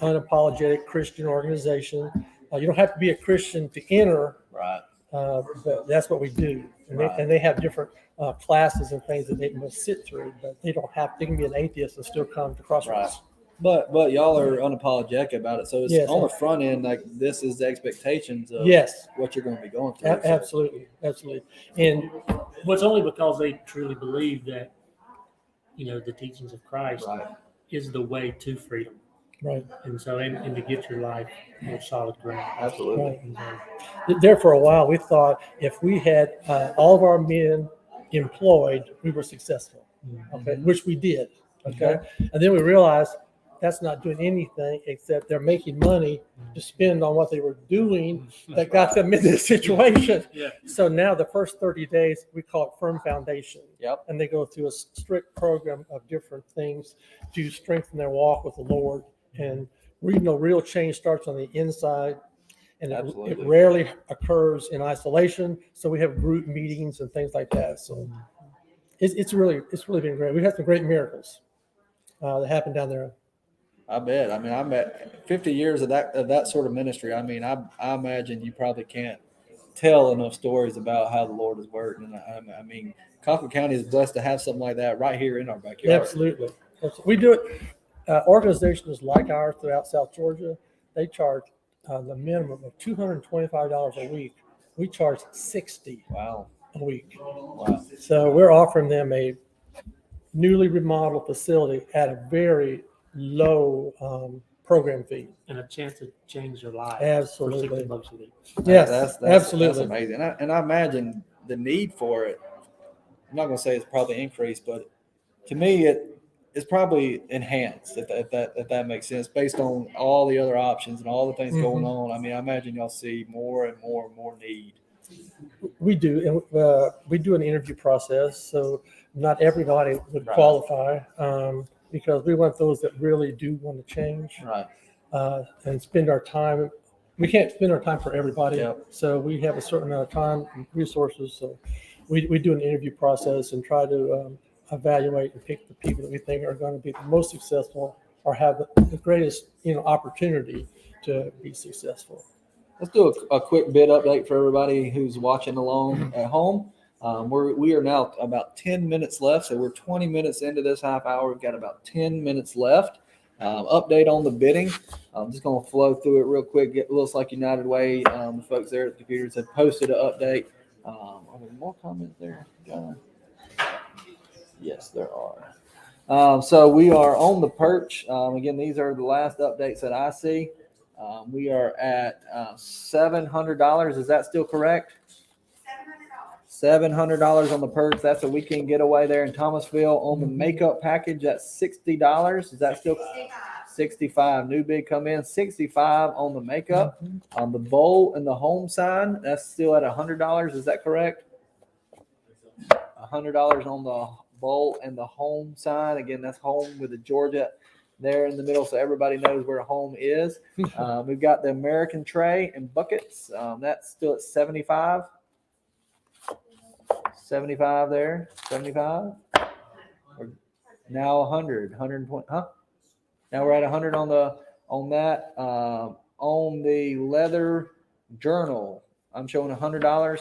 unapologetic Christian organization. You don't have to be a Christian to enter, Right. but that's what we do. And, Right. they have different classes and things that they must sit through, but they don't have. They can be an atheist and still come to Crossroads. But y'all are unapologetic about it. So it's Yes. on the front end, like this is the expectations of Yes, what you're going to be going through. absolutely, absolutely. And Well, it's only because they truly believe that, the teachings of Christ Right. is the way to freedom. right, And so, and to get your life on solid ground. Absolutely. right. And so, There for a while, we thought if we had all of our men employed, we were successful. Okay, which we did. Okay, and then we realized that's not doing anything except they're making money to spend on what they were doing that got them in this situation. Yeah. So now the first 30 days, we call it firm foundation. Yep. And they go through a strict program of different things to strengthen their walk with the Lord. And real change starts on the inside. And it Absolutely. rarely occurs in isolation. So we have group meetings and things like that. So it's really been great. We've had some great miracles that happened down there. I bet. I mean, I'm at 50 years of that sort of ministry. I mean, I imagine you probably can't tell enough stories about how the Lord has worked. And I mean, Colquitt County is blessed to have something like that right here in our backyard. Absolutely. We do it. Organizations like ours throughout South Georgia, they charge the minimum of $225 a week. We charge $60 Wow. a week. Wow. So we're offering them a newly remodeled facility at a very low program fee. and a chance to change their life. Absolutely. For $60 a week. Yes, That's absolutely. amazing. And I imagine the need for it. I'm not going to say it's probably increased, but to me, it's probably enhanced if that makes sense, based on all the other options and all the things going on. I mean, I imagine y'all see more and more and more need. We do, and we do an interview process, so not everybody would Right. qualify because we want those that really do want to change Right. and spend our time. We can't spend our time for everybody, Yep. so we have a certain amount of time and resources. So we do an interview process and try to evaluate and pick the people that we think are going to be the most successful or have the greatest opportunity to be successful. Let's do a quick bid update for everybody who's watching along at home. We are now about 10 minutes left, so we're 20 minutes into this half hour. We've got about 10 minutes left. Update on the bidding. I'm just going to flow through it real quick. It looks like United Way, the folks there at the computers have posted an update. Are there more comments there, John? Yes, there are. So we are on the perch. Again, these are the last updates that I see. We are at $700. Is that still correct? $700 on the perch. That's a weekend getaway there in Thomasville. On the makeup package, that's $60. Is that still 65? New bid come in, 65 on the makeup. On the bowl and the home sign, that's still at $100. Is that correct? $100 on the bowl and the home sign. Again, that's home with the Georgia there in the middle, so everybody knows where home is. We've got the American tray and buckets. That's still at 75. 75 there. 75. We're now 100. 120. Huh? Now we're at 100 on that. On the leather journal, I'm showing $100.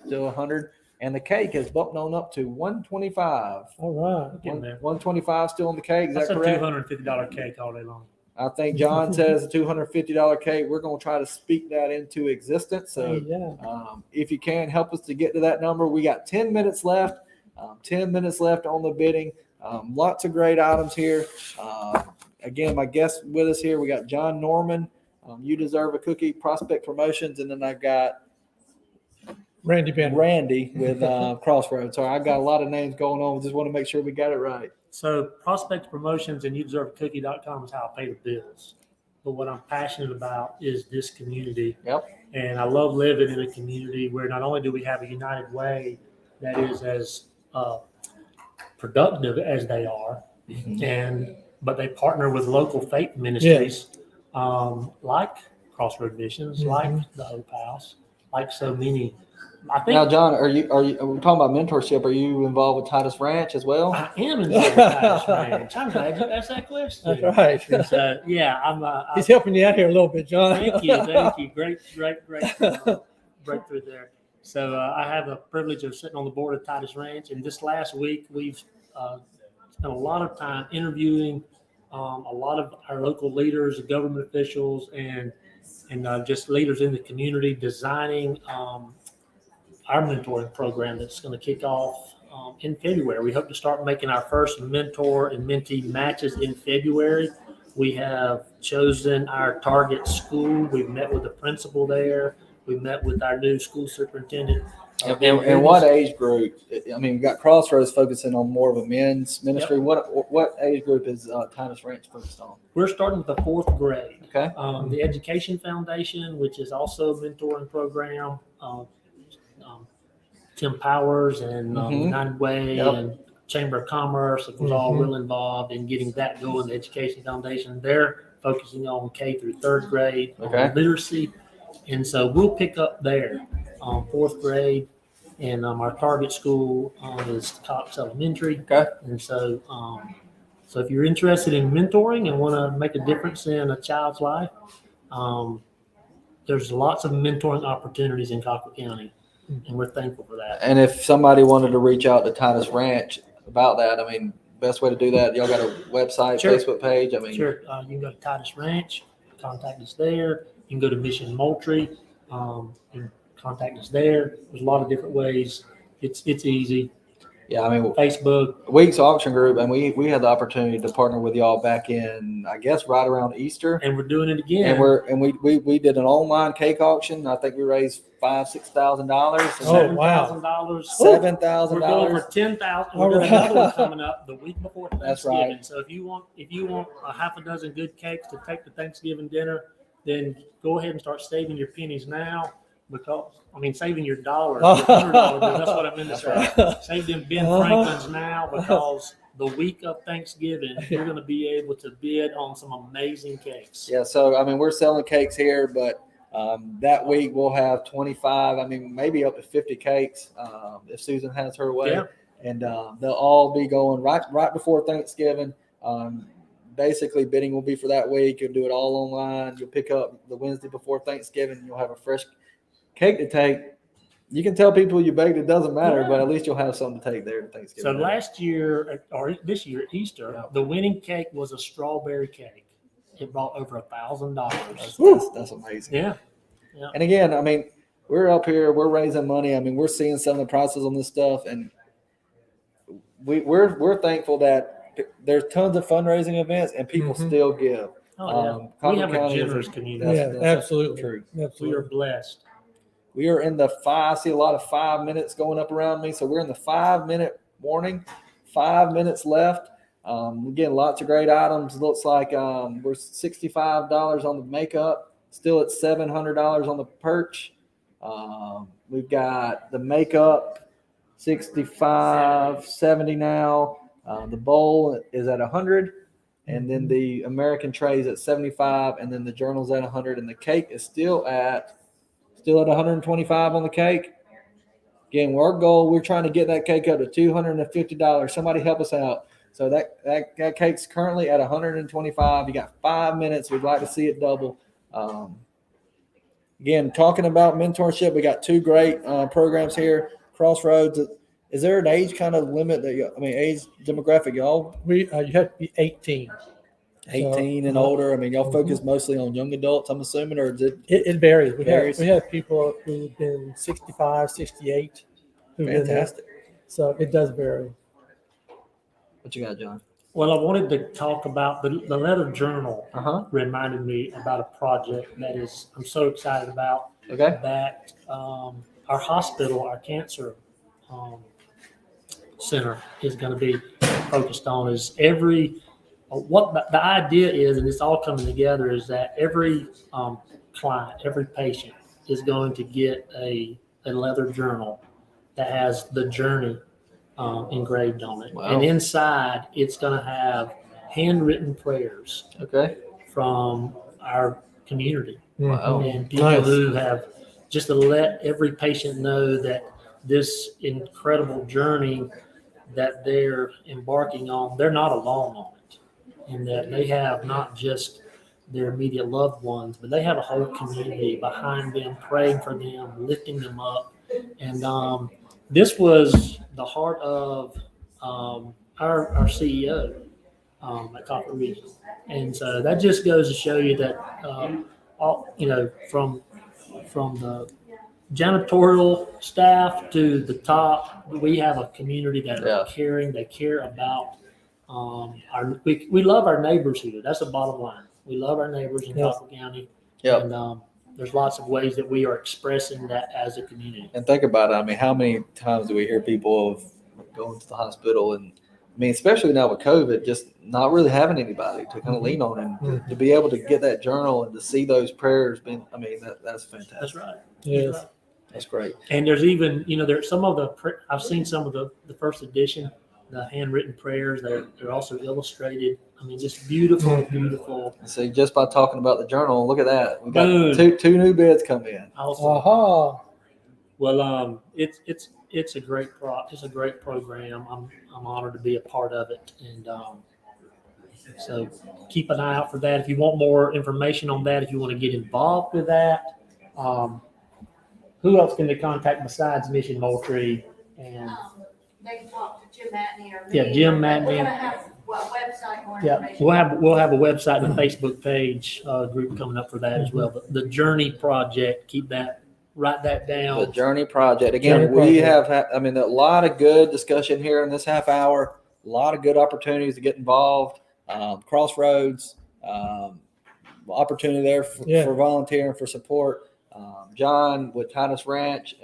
Still 100. And the cake has bumped on up to $125. All right. Getting there. 125 still on the cake. Is That's that a correct? $250 cake all day long. I think John says a $250 cake. We're going to try to speak that into existence. So if you can help us to get to that number, we got 10 minutes left. 10 minutes left on the bidding. Lots of great items here. Again, my guest with us here, we got John Norman. You Deserve a Cookie, Prospect Promotions, and then I got Randy with Crossroads. So I got a lot of names going on. Just want to make sure we got it right. So Prospect Promotions and YouDeserveACookie.com is how I pay the bills. But what I'm passionate about is this community. Yep. And I love living in a community where not only do we have a United Way that is as productive as they are, but they partner with local faith ministries like Crossroad Missions, like the Hope House, like so many. I think Now, John, are we talking about mentorship? Are you involved with Titus Ranch as well? I am involved with Titus Ranch. I'm glad you asked that question. That's right. And so, I'm. He's helping you out here a little bit, John. Thank you. Great breakthrough there. So I have the privilege of sitting on the board of Titus Ranch, and this last week we've spent a lot of time interviewing a lot of our local leaders, government officials, and just leaders in the community designing our mentoring program that's going to kick off in February. We hope to start making our first mentor and mentee matches in February. We have chosen our target school. We've met with the principal there. We met with our new school superintendent. And what age group? I mean, we've got Crossroads focusing on more of a men's ministry. Yep. What age group is Titus Ranch focused on? We're starting with the 4th grade. Okay. The Education Foundation, which is also a mentoring program. Tim Powers and United Way and Chamber of Commerce was all real involved in getting that going. The Education Foundation, they're focusing on K through 3rd grade on literacy. And so we'll pick up there 4th grade. And our target school is Cox Elementary. Okay. And so, so if you're interested in mentoring and want to make a difference in a child's life, there's lots of mentoring opportunities in Colquitt County, and we're thankful for that. And if somebody wanted to reach out to Titus Ranch about that, I mean, best way to do that, y'all got a website, Sure. Facebook page? I mean, Sure. You can go to Titus Ranch, contact us there. You can go to Mission Moultrie, and contact us there. There's a lot of different ways. It's easy. Yeah, I mean, Facebook. Weeks Auction Group, and we had the opportunity to partner with y'all back in, I guess, right around Easter. And we're doing it again. And we did an online cake auction. I think we raised $5,000-$6,000. Oh, wow. $7,000. $7,000. We're going for 10,000. We're All doing right. another one coming up the week before That's Thanksgiving. right. So if you want a half a dozen good cakes to take to Thanksgiving dinner, then go ahead and start saving your pennies now. Because saving your dollars, your $100 bill, that's what I meant to say. Save them Ben Franklins now, because the week of Thanksgiving, you're going to be able to bid on some amazing cakes. Yeah, so I mean, we're selling cakes here, but that week we'll have 25, maybe up to 50 cakes if Susan has her way. Yeah. And they'll all be going right before Thanksgiving. Basically, bidding will be for that week. You'll do it all online. You'll pick up the Wednesday before Thanksgiving. You'll have a fresh cake to take. You can tell people you baked, it doesn't matter, but at least you'll have something to take there to So Thanksgiving. last year, or this year, Easter, the winning cake was a strawberry cake. It brought over $1,000. That's amazing. Yeah. And again, I mean, we're up here, we're raising money. I mean, we're seeing some of the prices on this stuff, and we're thankful that there's tons of fundraising events and people still give. Oh, yeah. Colquitt We have a County is generous community. Yeah, absolutely. true. We are blessed. We are in the I see a lot of 5 minutes going up around me. So we're in the 5-minute warning, 5 minents left. Again, lots of great items. Looks like we're $65 on the makeup, still at $700 on the perch. We've got the makeup, $65, $70 now. The bowl is at $100. And then the American tray is at $75, and then the journal's at $100, and the cake is still at $125 on the cake. Again, our goal, we're trying to get that cake up to $250. Somebody help us out. So that cake's currently at $125. You got 5 minutes. We'd like to see it double. Again, talking about mentorship, we got two great programs here. Crossroads. Is there an age kind of limit age demographic, y'all? You have to be 18. 18 and older. Y'all focus mostly on young adults, I'm assuming, or is it? It varies. Varies. We have people who've been 65, 68. Who've been there. Fantastic. So it does vary. What you got, John? Well, I wanted to talk about the letter journal. Reminded me about a project that I'm so excited about. Okay. That our hospital, our cancer center is going to be focused on is what the idea is, and it's all coming together, is that every client, every patient is going to get a leather journal that has the journey engraved on it. Wow. And inside, it's going to have handwritten prayers from our community. Wow. And people who have, just to let every patient know that this incredible journey that they're embarking on, they're not alone on it. And that they have not just their immediate loved ones, but they have a whole community behind them, praying for them, lifting them up. And this was the heart of our CEO. at Colquitt Regional. And so that just goes to show you that, all, from the janitorial staff to the top, we have a community that are caring. They care about we love our neighbors here. That's the bottom line. We love our neighbors in Colquitt County. Yep. And there's lots of ways that we are expressing that as a community. And think about it. I mean, how many times do we hear people of going to the hospital, and I mean, especially now with COVID, just not really having anybody to kind of lean on, and to be able to get that journal and to see those prayers being, I mean, that's fantastic. That's right. Yes. That's right. That's great. And there's even, there's some of I've seen some of the first edition, the handwritten prayers. They're also illustrated. I mean, just beautiful, beautiful. See, just by talking about the journal, look at that. We got Boom. two new bids come in. Awesome. Well, it's a great it's a great program. I'm honored to be a part of it, and so keep an eye out for that. If you want more information on that, if you want to get involved with that, who else can they contact besides Mission Moultrie? And They can talk to Jim Matney or me. Yeah, Jim Matney. We're gonna have website more yeah, information. we'll have a website and a Facebook page group coming up for that as well. But the Journey Project, write that down. The Journey Project. Again, Journey we Project. have, I mean, a lot of good discussion here in this half hour, a lot of good opportunities to get involved. Crossroads, opportunity there for volunteering, for support. John with Titus Ranch,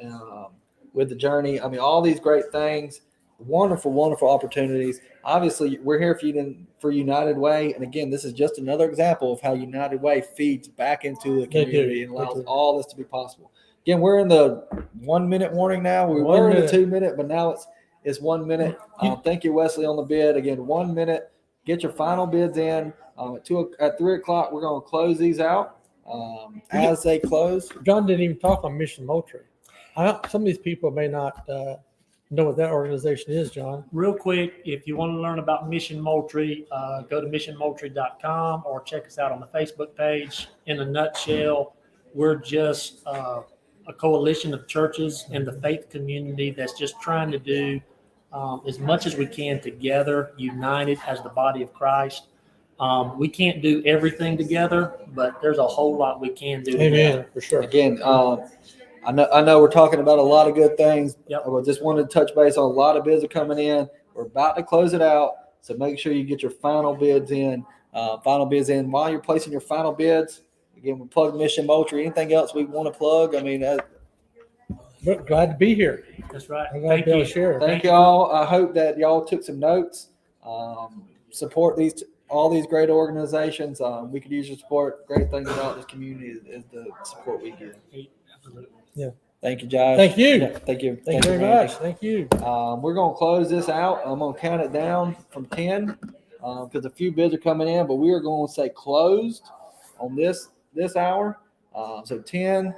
with the Journey. I mean, all these great things, wonderful, wonderful opportunities. Obviously, we're here for United Way. And again, this is just another example of how United Way feeds back into the community and allows all this to be possible. Again, we're in the 1 minute warning now. We were in the 2 minute, but now it's 1 minute. Thank you, Wesley, on the bid. Again, 1 minute. Get your final bids in. At 3 o'clock, we're going to close these out. As they close, John didn't even talk on Mission Moultrie. Some of these people may not know what that organization is, John. Real quick, if you want to learn about Mission Moultrie, go to missionmoultrie.com or check us out on the Facebook page. In a nutshell, we're just a coalition of churches and the faith community that's just trying to do as much as we can together, united as the body of Christ. We can't do everything together, but there's a whole lot we can do together. Amen, for sure. again, I know we're talking about a lot of good things. Yep. I just wanted to touch base on a lot of bids are coming in. We're about to close it out, so make sure you get your final bids in. While you're placing your final bids. Again, we plug Mission Moultrie. Anything else we want to plug? I mean, We're glad to be here. That's right. I'm glad to be able to share. thank y'all. I hope that y'all took some notes. Support all these great organizations. We could use your support. Great thing about this community is the support we get. Yeah. Thank you, Josh. Thank you. Yeah, thank you. Thank you very Randy. much. Thank you. We're going to close this out. I'm going to count it down from 10 because a few bids are coming in, but we are going to say closed on this hour. So 10,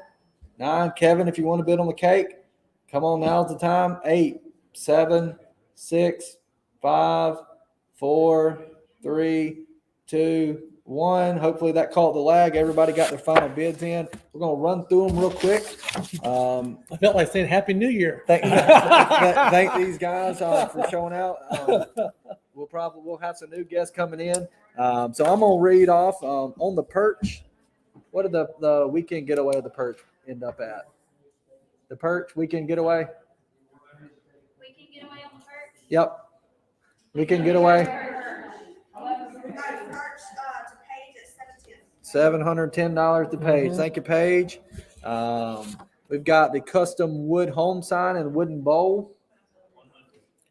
9. Kevin, if you want to bid on the cake, come on, now's the time. 8, 7, 6, 5, 4, 3, 2, 1. Hopefully that caught the lag. Everybody got their final bids in. We're going to run through them real quick. I felt like saying Happy New Year. Thank these guys for showing out. We'll have some new guests coming in. So I'm going to read off on the perch. What did the weekend getaway of the perch end up at? The perch weekend getaway? We can get away on the perch. Yep. Weekend getaway. $710 to Paige. Thank you, Paige. We've got the custom wood home sign and wooden bowl.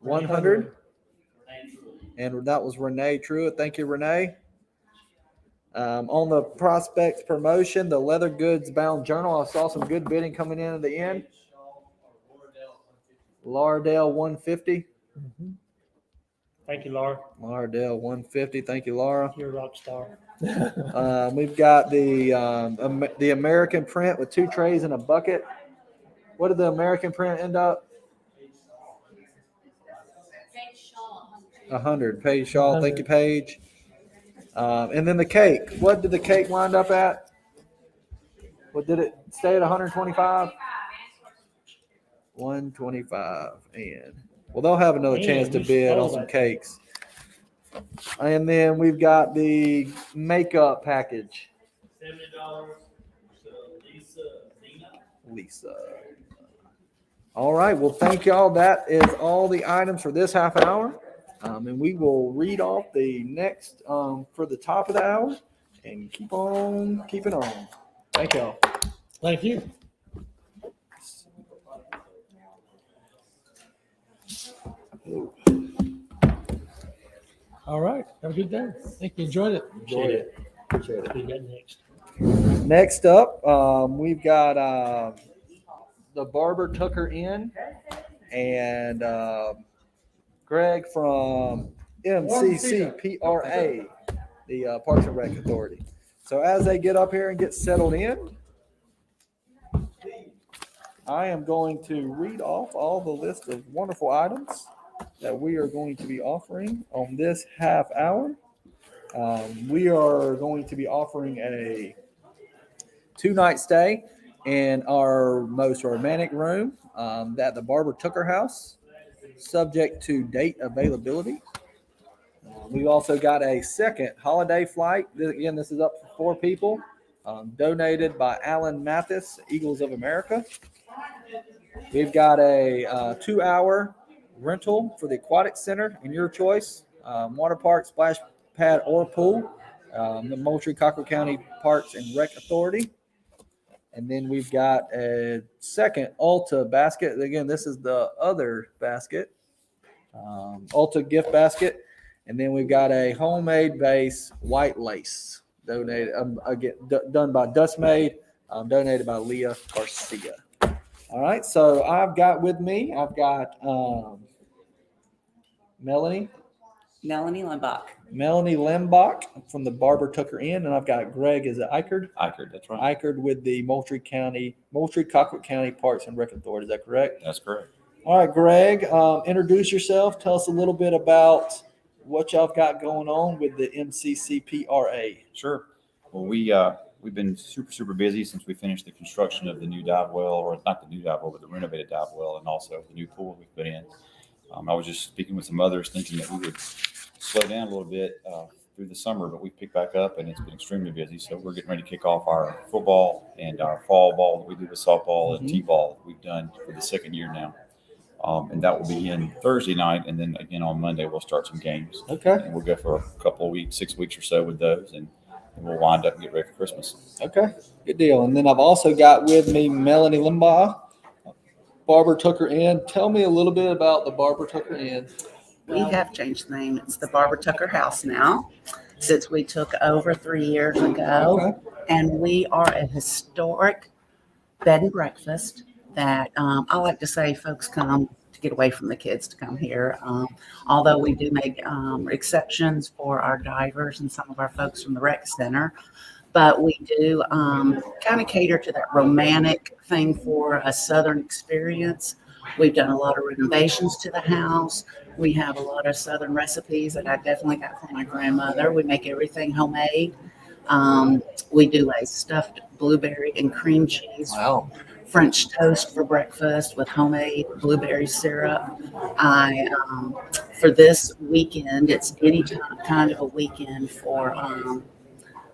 100. And that was Renee Truitt. Thank you, Renee. On the prospects promotion, the leather goods bound journal. I saw some good bidding coming in at the end. Lauderdale 150. Thank you, Laura. Lauderdale 150. Thank you, Laura. You're a rock star. We've got the American print with 2 trays and a bucket. What did the American print end up? $100. Paige Shaw. Thank you, Paige. And then the cake. What did the cake wind up at? What did it stay at? 125. 125. And well, they'll have another chance to bid on some cakes. And then we've got the makeup package. $70 to Lisa. All right. Well, thank y'all. That is all the items for this half hour. And we will read off the next for the top of the hour and keep on keeping on. Thank y'all. Thank you. All right. Have a good day. Thank you. Enjoyed it. Enjoy it. Appreciate it. What do you got next? Next up, we've got the Barber Tucker Inn and Greg from MCCPRA, the Parks and Rec Authority. So as they get up here and get settled in, I am going to read off all the list of wonderful items that we are going to be offering on this half hour. We are going to be offering a 2-night stay in our most romantic room at the Barber Tucker House, subject to date availability. We also got a second holiday flight. Again, this is up for 4 people, donated by Alan Mathis, Eagles of America. We've got a 2-hour rental for the Aquatic Center in your choice, water park, splash pad, or pool, the Moultrie Colquitt County Parks and Rec Authority. And then we've got a second Ulta basket. Again, this is the other basket, Ulta gift basket. And then we've got a homemade vase, white lace, donated again done by Dust Made, donated by Leah Garcia. All right, so I've got Melanie Limbach. Melanie Lembach from the Barber Tucker Inn, and I've got Greg. Is it Eichard? Eichard, that's right. Eichard with the Moultrie Colquitt County Parks and Rec Authority. Is that correct? That's correct. All right, Greg, introduce yourself. Tell us a little bit about what y'all got going on with the MCCPRA. Sure. Well, we've been super busy since we finished the construction of the new dive well, or not the new dive well, but the renovated dive well, and also the new pool we put in. I was just speaking with some others, thinking that we would slow down a little bit through the summer, but we picked back up, and it's been extremely busy. So we're getting ready to kick off our football and our fall ball that we do with softball and t-ball that we've done for the second year now. And that will begin Thursday night, and then again on Monday we'll start some games. Okay. And we'll go for a couple of weeks, 6 weeks or so with those, and we'll wind up and get ready for Christmas. Okay, good deal. And then I've also got with me Melanie Limbaugh, Barber Tucker Inn. Tell me a little bit about the Barber Tucker Inn. We have changed the name. It's the Barber Tucker House now, since we took over 3 years ago. Okay. And we are a historic bed and breakfast that I like to say folks come to get away from the kids to come here. Although we do make exceptions for our divers and some of our folks from the rec center. But we do kind of cater to that romantic thing for a Southern experience. We've done a lot of renovations to the house. We have a lot of Southern recipes that I definitely got from my grandmother. We make everything homemade. We do a stuffed blueberry and cream cheese. Wow. French toast for breakfast with homemade blueberry syrup. For this weekend, it's any kind of a weekend for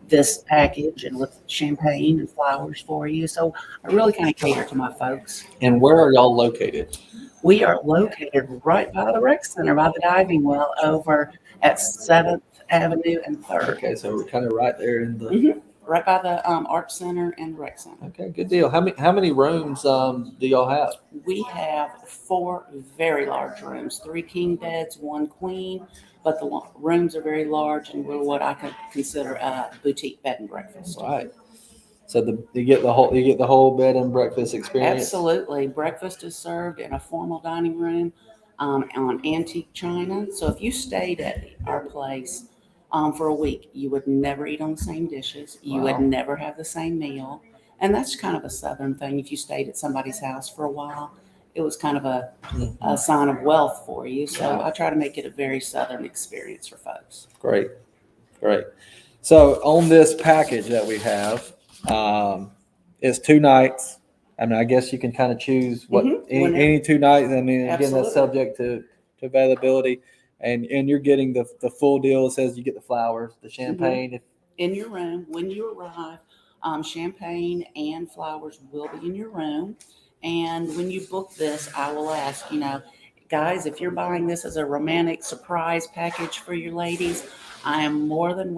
this package, and with champagne and flowers for you. So I really kind of cater to my folks. And where are y'all located? We are located right by the rec center, by the diving well, over at 7th Avenue and 3rd. Okay, so we're kind of right there in the. Right by the Art Center and Rec Center. Okay, good deal. How many rooms do y'all have? We have 4 very large rooms, 3 king beds, 1 queen, but the rooms are very large, and we're what I could consider a boutique bed and breakfast. Right. So you get the whole bed and breakfast experience. Absolutely. Breakfast is served in a formal dining room on antique china. So if you stayed at our place for a week, you would never eat on the same dishes. You would never have the same meal. And that's kind of a Southern thing. If you stayed at somebody's house for a while, it was kind of a sign of wealth for you. So I try to make it a very Southern experience for folks. Great. So on this package that we have, it's 2 nights. I mean, I guess you can kind of choose any 2 nights. I mean, again, that's subject to availability. and you're getting the full deal. It says you get the flowers, the champagne. If In your room when you arrive. Champagne and flowers will be in your room. And when you book this, I will ask, guys, if you're buying this as a romantic surprise package for your ladies, I am more than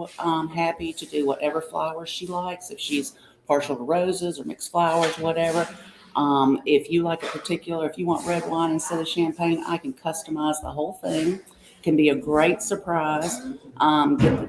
happy to do whatever flowers she likes. If she's partial to roses or mixed flowers, whatever. If you like if you want red wine instead of champagne, I can customize the whole thing. Can be a great surprise.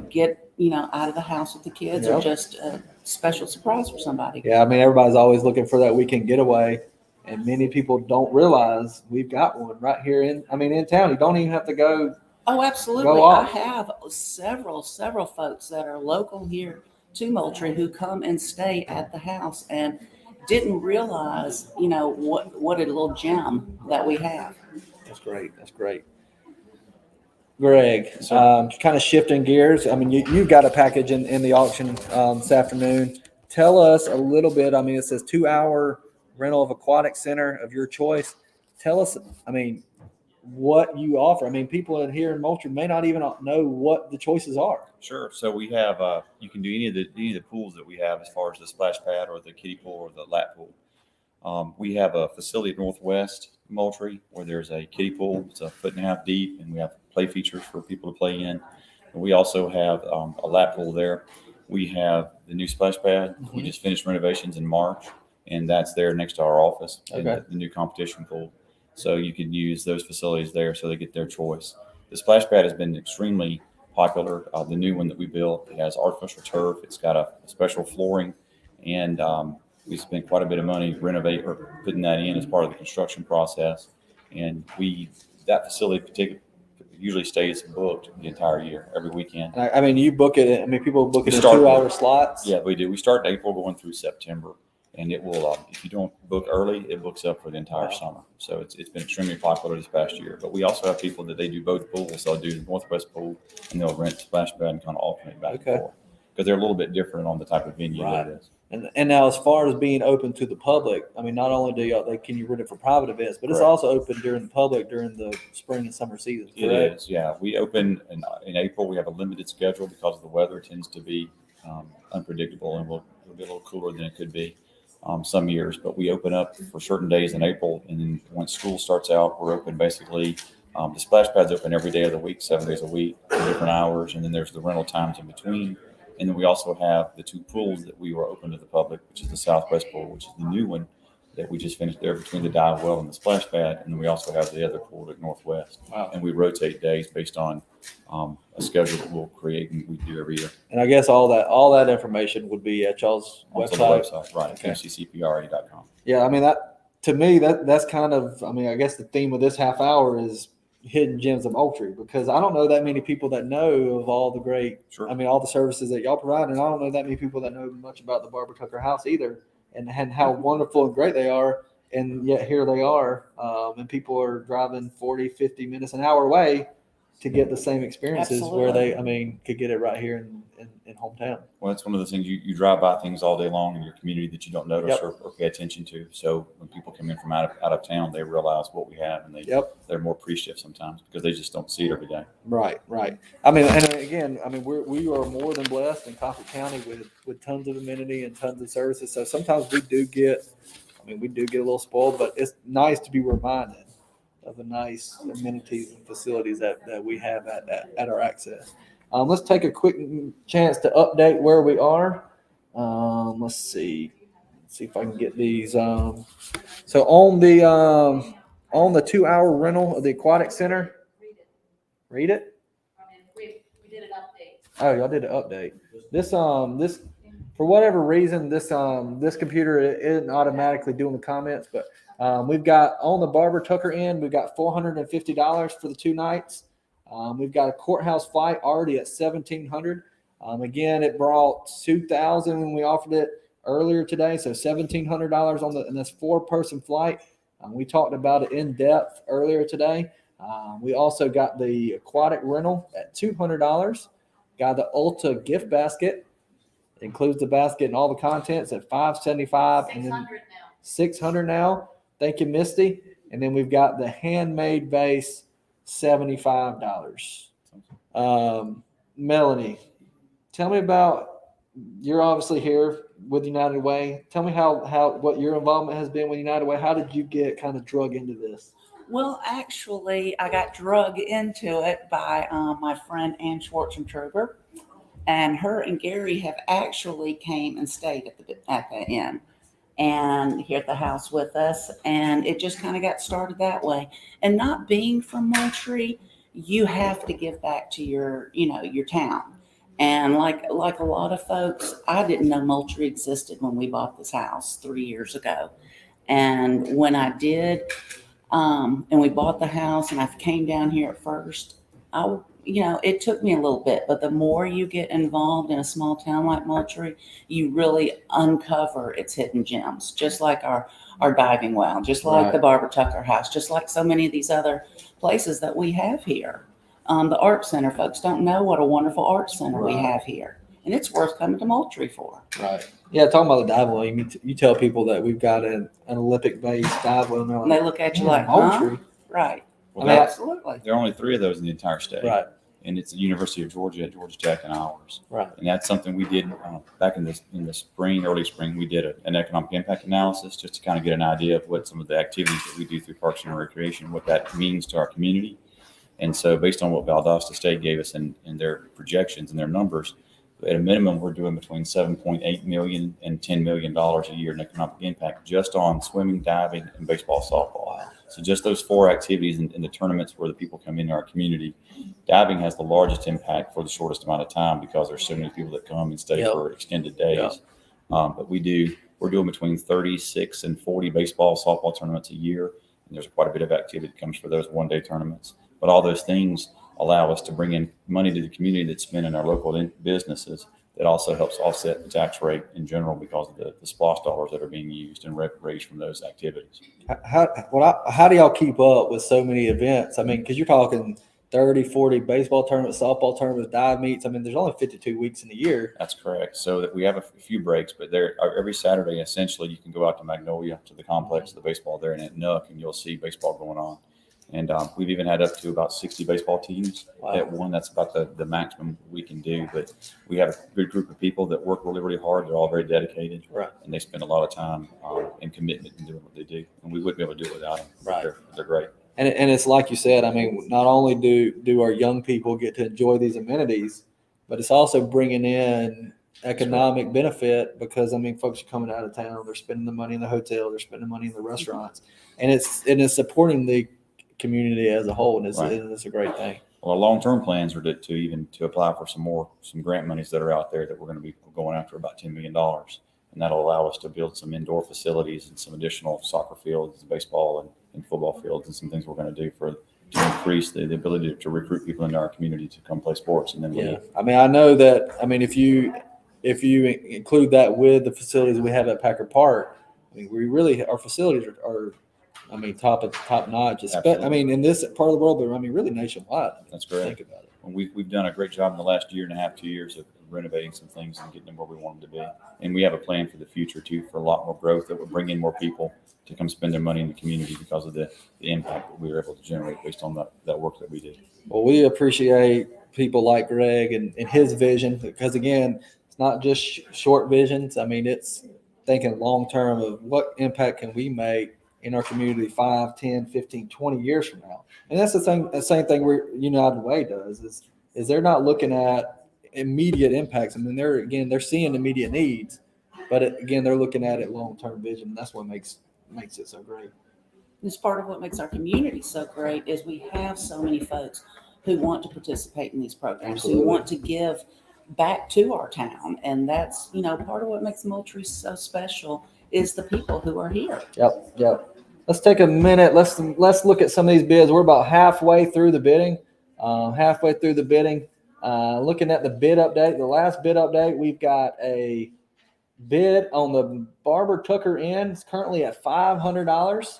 Get out of the house with the kids, or just a special surprise for somebody. Yeah, I mean, everybody's always looking for that weekend getaway, and many people don't realize we've got one right here in town. You don't even have to go. Oh, absolutely. Go I off. have several folks that are local here to Moultrie who come and stay at the house and didn't realize, what a little gem that we have. That's great. That's great. Greg, kind of shifting gears. I mean, you've got a package in the auction this afternoon. Tell us a little bit. I mean, it says 2-hour rental of aquatic center of your choice. Tell us, what you offer. I mean, people in here in Moultrie may not even know what the choices are. Sure. So we have you can do any of the pools that we have, as far as the splash pad or the kiddie pool or the lap pool. We have a facility at Northwest Moultrie where there's a kiddie pool. It's 1.5 feet deep, and we have play features for people to play in. And we also have a lap pool there. We have the new splash pad. Mm-hmm. We just finished renovations in March, and that's there next to our office. Okay. And the new competition pool. So you can use those facilities there, so they get their choice. The splash pad has been extremely popular. The new one that we built, it has artificial turf. It's got a special flooring, and we spent quite a bit of money putting that in as part of the construction process. And that facility usually stays booked the entire year, every weekend. I mean, you book it. I mean, people book it in start 2-hour slots. Yeah, we do. We start in April going through September, and it will. If you don't book early, it books up for the entire summer. So it's been extremely popular this past year. But we also have people that they do both pools. They'll do the Northwest pool, and they'll rent the splash pad and kind of alternate back and forth, because they're a little bit different on the type of venue that it is. And now, as far as being open to the public, I mean, not only can you rent it for private events, but it's also open during the public during the spring and summer seasons. It is, yeah. We open in April. We have a limited schedule because the weather tends to be unpredictable, and it'll be a little cooler than it could be some years. But we open up for certain days in April, and then once school starts out, we're open basically. The splash pad's open every day of the week, 7 days a week, different hours, and then there's the rental times in between. And then we also have the 2 pools that we were open to the public, which is the Southwest pool, which is the new one that we just finished there between the dive well and the splash pad. And then we also have the other pool at Northwest. Wow. And we rotate days based on a schedule that we'll create and we do every year. And I guess all that information would be at y'all's Also website. the website, right? Okay. MCCPRA.com. Yeah, I mean, to me that's kind of, I mean, I guess the theme of this half hour is hidden gems of Moultrie, because I don't know that many people that know of all the great, all the services that y'all provide, and I don't know that many people that know much about the Barbara Tucker House either, and how wonderful and great they are, and yet here they are, and people are driving 40, 50 minutes, an hour away to get the same experiences where they, could get it right here in hometown. Well, it's one of those things you drive by things all day long in your community that you don't notice or pay attention to. So when people come in from out of town, they realize what we have, and they're more appreciative sometimes because they just don't see it every day. Right. I mean, and again, we are more than blessed in Colquitt County with tons of amenity and tons of services. So sometimes we do get a little spoiled, but it's nice to be reminded of the nice amenities and facilities that we have at our access. Let's take a quick chance to update where we are. Let's see if I can get these. So on the 2-hour rental of the aquatic center, read it. We did an update. Oh, y'all did an update. This for whatever reason, this computer isn't automatically doing the comments, but we've got on the Barbara Tucker end, we've got $450 for the 2 nights. We've got a courthouse flight already at $1,700. Again, it brought $2,000 when we offered it earlier today, so $1,700 and that's 4-person flight. We talked about it in depth earlier today. We also got the aquatic rental at $200. Got the Ulta gift basket. It includes the basket and all the contents at $575, and then $600 now. Thank you, Misty. And then we've got the handmade vase $75. Melanie, tell me about, you're obviously here with United Way. Tell me how what your involvement has been with United Way. How did you get kind of drug into this? Well, actually, I got drug into it by my friend Ann Schwartzentruber, and her and Gary have actually came and stayed at the inn and here at the house with us, and it just kind of got started that way. And not being from Moultrie, you have to give back to your town. And like a lot of folks, I didn't know Moultrie existed when we bought this house 3 years ago. And when I did, and we bought the house and I came down here at first, it took me a little bit, but the more you get involved in a small town like Moultrie, you really uncover its hidden gems, just like our diving well, just like the Barbara Tucker House, just like so many of these other places that we have here. The art center, folks don't know what a wonderful art center we have here, and it's worth coming to Moultrie for. Right. Yeah, talking about the dive well, you tell people that we've got an Olympic-based dive well, and they're like, And they look at you like, Moultrie? huh? Right. Well, I mean, Absolutely. there are only 3 of those in the entire state. Right. And it's the University of Georgia, Georgia Tech, and ours. Right. And that's something we did back in the spring, early spring. We did an economic impact analysis just to kind of get an idea of what some of the activities that we do through Parks and Recreation, what that means to our community. And so based on what Valdosta State gave us in their projections and their numbers, at a minimum, we're doing between $7.8 million and $10 million a year in economic impact just on swimming, diving, and baseball, softball. Wow. So just those 4 activities in the tournaments where the people come into our community. Diving has the largest impact for the shortest amount of time because there's so many people that come and stay for extended days. Yep. But we're doing between 36 and 40 baseball, softball tournaments a year. And there's quite a bit of activity that comes for those one-day tournaments. But all those things allow us to bring in money to the community that's spent in our local businesses. That also helps offset the tax rate in general because of the SPLOST dollars that are being used and raised from those activities. How do y'all keep up with so many events? I mean, because you're talking 30, 40 baseball tournaments, softball tournaments, dive meets. I mean, there's only 52 weeks in a year. That's correct. So that we have a few breaks, but every Saturday, essentially, you can go out to Magnolia, to the complex, the baseball there, and at Nook, and you'll see baseball going on. And we've even had up to about 60 baseball teams at one. That's about the maximum we can do. But we have a good group of people that work really, really hard. They're all very dedicated. Right. And they spend a lot of time and commitment in doing what they do. And we wouldn't be able to do it without them. Right. They're great. And it's like you said, I mean, not only do our young people get to enjoy these amenities, but it's also bringing in economic benefit because, I mean, folks are coming out of town. They're spending the money in the hotel. They're spending money in the restaurants. And it's supporting the community as a whole, and it's a great thing. Well, our long-term plans are to apply for some grant monies that are out there that we're going to be going after about $10 million, and that'll allow us to build some indoor facilities and some additional soccer fields, baseball and football fields, and some things we're going to do to increase the ability to recruit people into our community to come play sports. And then I mean, I know that. I mean, if you include that with the facilities we have at Packard Park, I mean, our facilities are I mean, top notch. I mean, in this part of the world, but I mean, really nationwide. That's correct. Think about it. We've done a great job in the last year and a half, 2 years of renovating some things and getting them where we want them to be. And we have a plan for the future too, for a lot more growth that will bring in more people to come spend their money in the community because of the impact that we were able to generate based on that work that we did. Well, we appreciate people like Greg and his vision because, again, it's not just short visions. I mean, it's thinking long term of what impact can we make in our community 5, 10, 15, 20 years from now. And that's the same thing United Way does is they're not looking at immediate impacts. I mean, they're seeing immediate needs, but they're looking at it long-term vision. That's what makes it so great. It's part of what makes our community so great is we have so many folks who want to participate in these programs, Absolutely. who want to give back to our town. And that's, part of what makes Moultrie so special is the people who are here. Yep. Let's take a minute. Let's look at some of these bids. We're about halfway through the bidding. Looking at the bid update, the last bid update, we've got a bid on the Barbara Tucker Inn. It's currently at $500.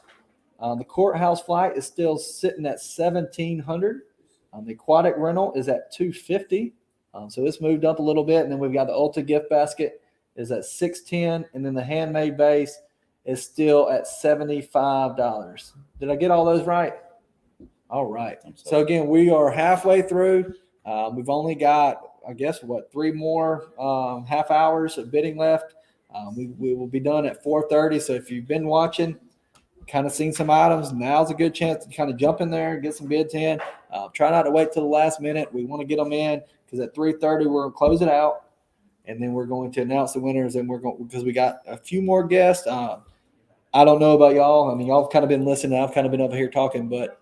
The courthouse flight is still sitting at $1,700. The aquatic rental is at $250. So it's moved up a little bit. And then we've got the Ulta gift basket is at $610, and then the handmade base is still at $75. Did I get all those right? All right. So again, we are halfway through. We've only got, I guess, 3 more half hours of bidding left. We will be done at 4:30. So if you've been watching, kind of seen some items, now's a good chance to kind of jump in there and get some bids in. Try not to wait till the last minute. We want to get them in because at 3:30 we're going to close it out, and then we're going to announce the winners. And we're going because we got a few more guests. I don't know about y'all. I mean, y'all have kind of been listening. I've kind of been up here talking, but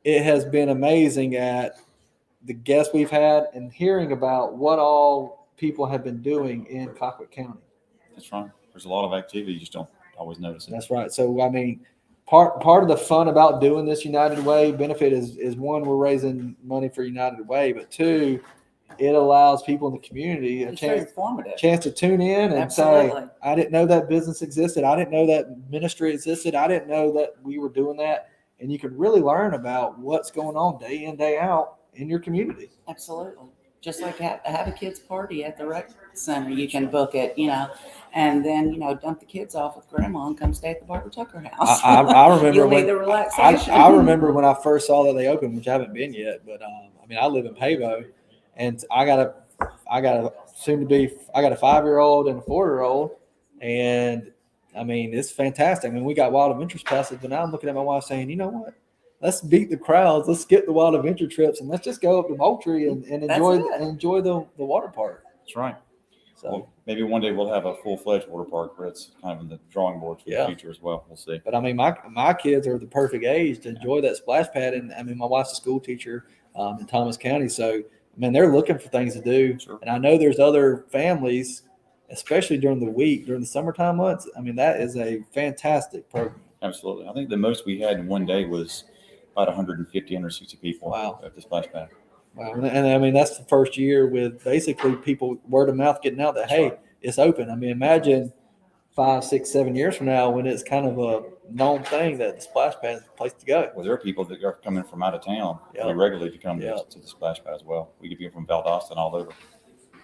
it has been amazing at the guests we've had and hearing about what all people have been doing in Colquitt County. That's right. There's a lot of activity. You just don't always notice it. That's right. So, I mean, part of the fun about doing this United Way benefit is one, we're raising money for United Way, but two, it allows people in the community a It's very chance informative. to tune in and Absolutely. say, I didn't know that business existed. I didn't know that ministry existed. I didn't know that we were doing that. And you can really learn about what's going on day in, day out in your community. Absolutely. Just like have a kids party at the rec center. You can book it, and then, dump the kids off with grandma and come stay at the Barbara Tucker house. I remember You'll when need the relaxation. I remember when I first saw that they opened, which I haven't been yet, but I mean, I live in Pavo, and I got a 5-year-old and a 4-year-old, and I mean, it's fantastic. I mean, we got Wild Adventures passes, but now I'm looking at my wife saying, you know what? Let's beat the crowds. Let's get the Wild Adventure trips, and let's just go up to Moultrie and enjoy the water park. That's right. So Well, maybe one day we'll have a full-fledged water park where it's kind of in the drawing board for the future as well. We'll see. But I mean, my kids are the perfect age to enjoy that splash pad, and I mean, my wife's a school teacher in Thomas County, so I mean, they're looking for things to do. Sure. And I know there's other families, especially during the week, during the summertime months. I mean, that is a fantastic program. Absolutely. I think the most we had in one day was about 150, 160 people at the splash pad. Wow. And I mean, that's the first year with basically people word of mouth getting out that, hey, it's open. I mean, imagine 5, 6, 7 years from now when it's kind of a known thing that the splash pad is the place to go. Well, there are people that are coming from out of town regularly to come to the splash pad as well. We get people from Valdosta and all over.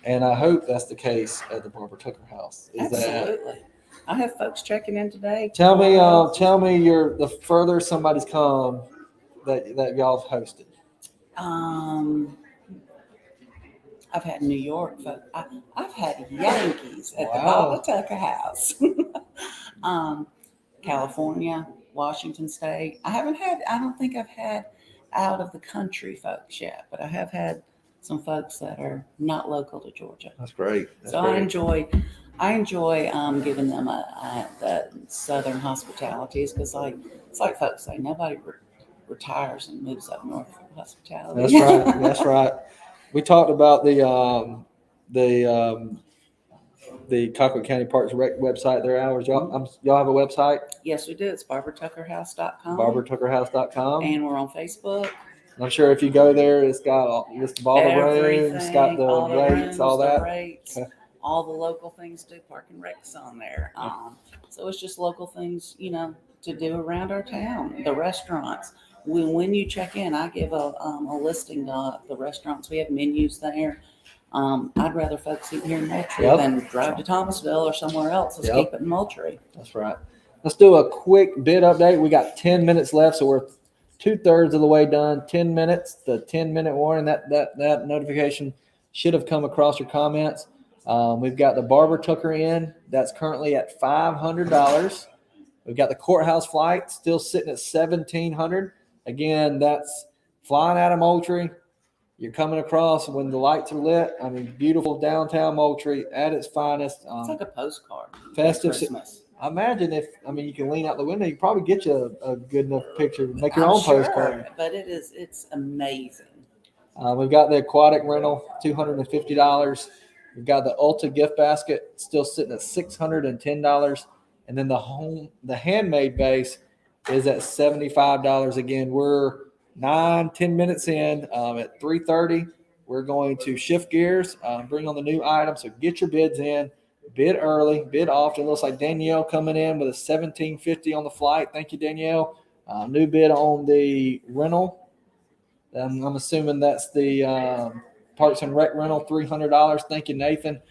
And I hope that's the case at the Barbara Tucker house. Absolutely. I have folks checking in today. Tell me the further somebody's come that y'all have hosted. I've had New York, but I've had Yankees at the Barbara Tucker house. California, Washington State. I don't think I've had out of the country folks yet, but I have had some folks that are not local to Georgia. That's great. I enjoy giving them the Southern hospitalities because it's like folks say, nobody retires and moves up north for hospitality. That's right. That's right. We talked about the Colquitt County Parks and Rec website, their hours. Y'all have a website? Yes, we do. It's barbertuckerhouse.com. barbertuckerhouse.com. And we're on Facebook. I'm sure if you go there, it's got a list of all the rooms, it's got the rates, all that. Rates, all the local things to do. Park and Rec's on there. So it's just local things, to do around our town. The restaurants. When you check in, I give a listing of the restaurants. We have menus there. I'd rather folks eat here in Moultrie than drive to Thomasville or somewhere else. Let's keep it in Moultrie. That's right. Let's do a quick bid update. We got 10 minutes left, so we're 2/3 of the way done. 10 minutes. The 10-minute warning. That notification should have come across your comments. We've got the Barbara Tucker Inn. That's currently at $500. We've got the courthouse flight still sitting at $1,700. Again, that's flying out of Moultrie. You're coming across when the lights are lit. I mean, beautiful downtown Moultrie at its finest. It's like a postcard. Festive Christmas. I imagine you can lean out the window, you can probably get you a good enough picture to make your own postcard. But it's amazing. We've got the aquatic rental, $250. We've got the Ulta gift basket still sitting at $610. And then the handmade base is at $75. Again, we're 9-10 minutes in. At 3:30, we're going to shift gears, bring on the new items. So get your bids in, bid early, bid often. Looks like Danielle coming in with a $1,750 on the flight. Thank you, Danielle. New bid on the rental. I'm assuming that's the Parks and Rec rental, $300. Thank you, Nathan.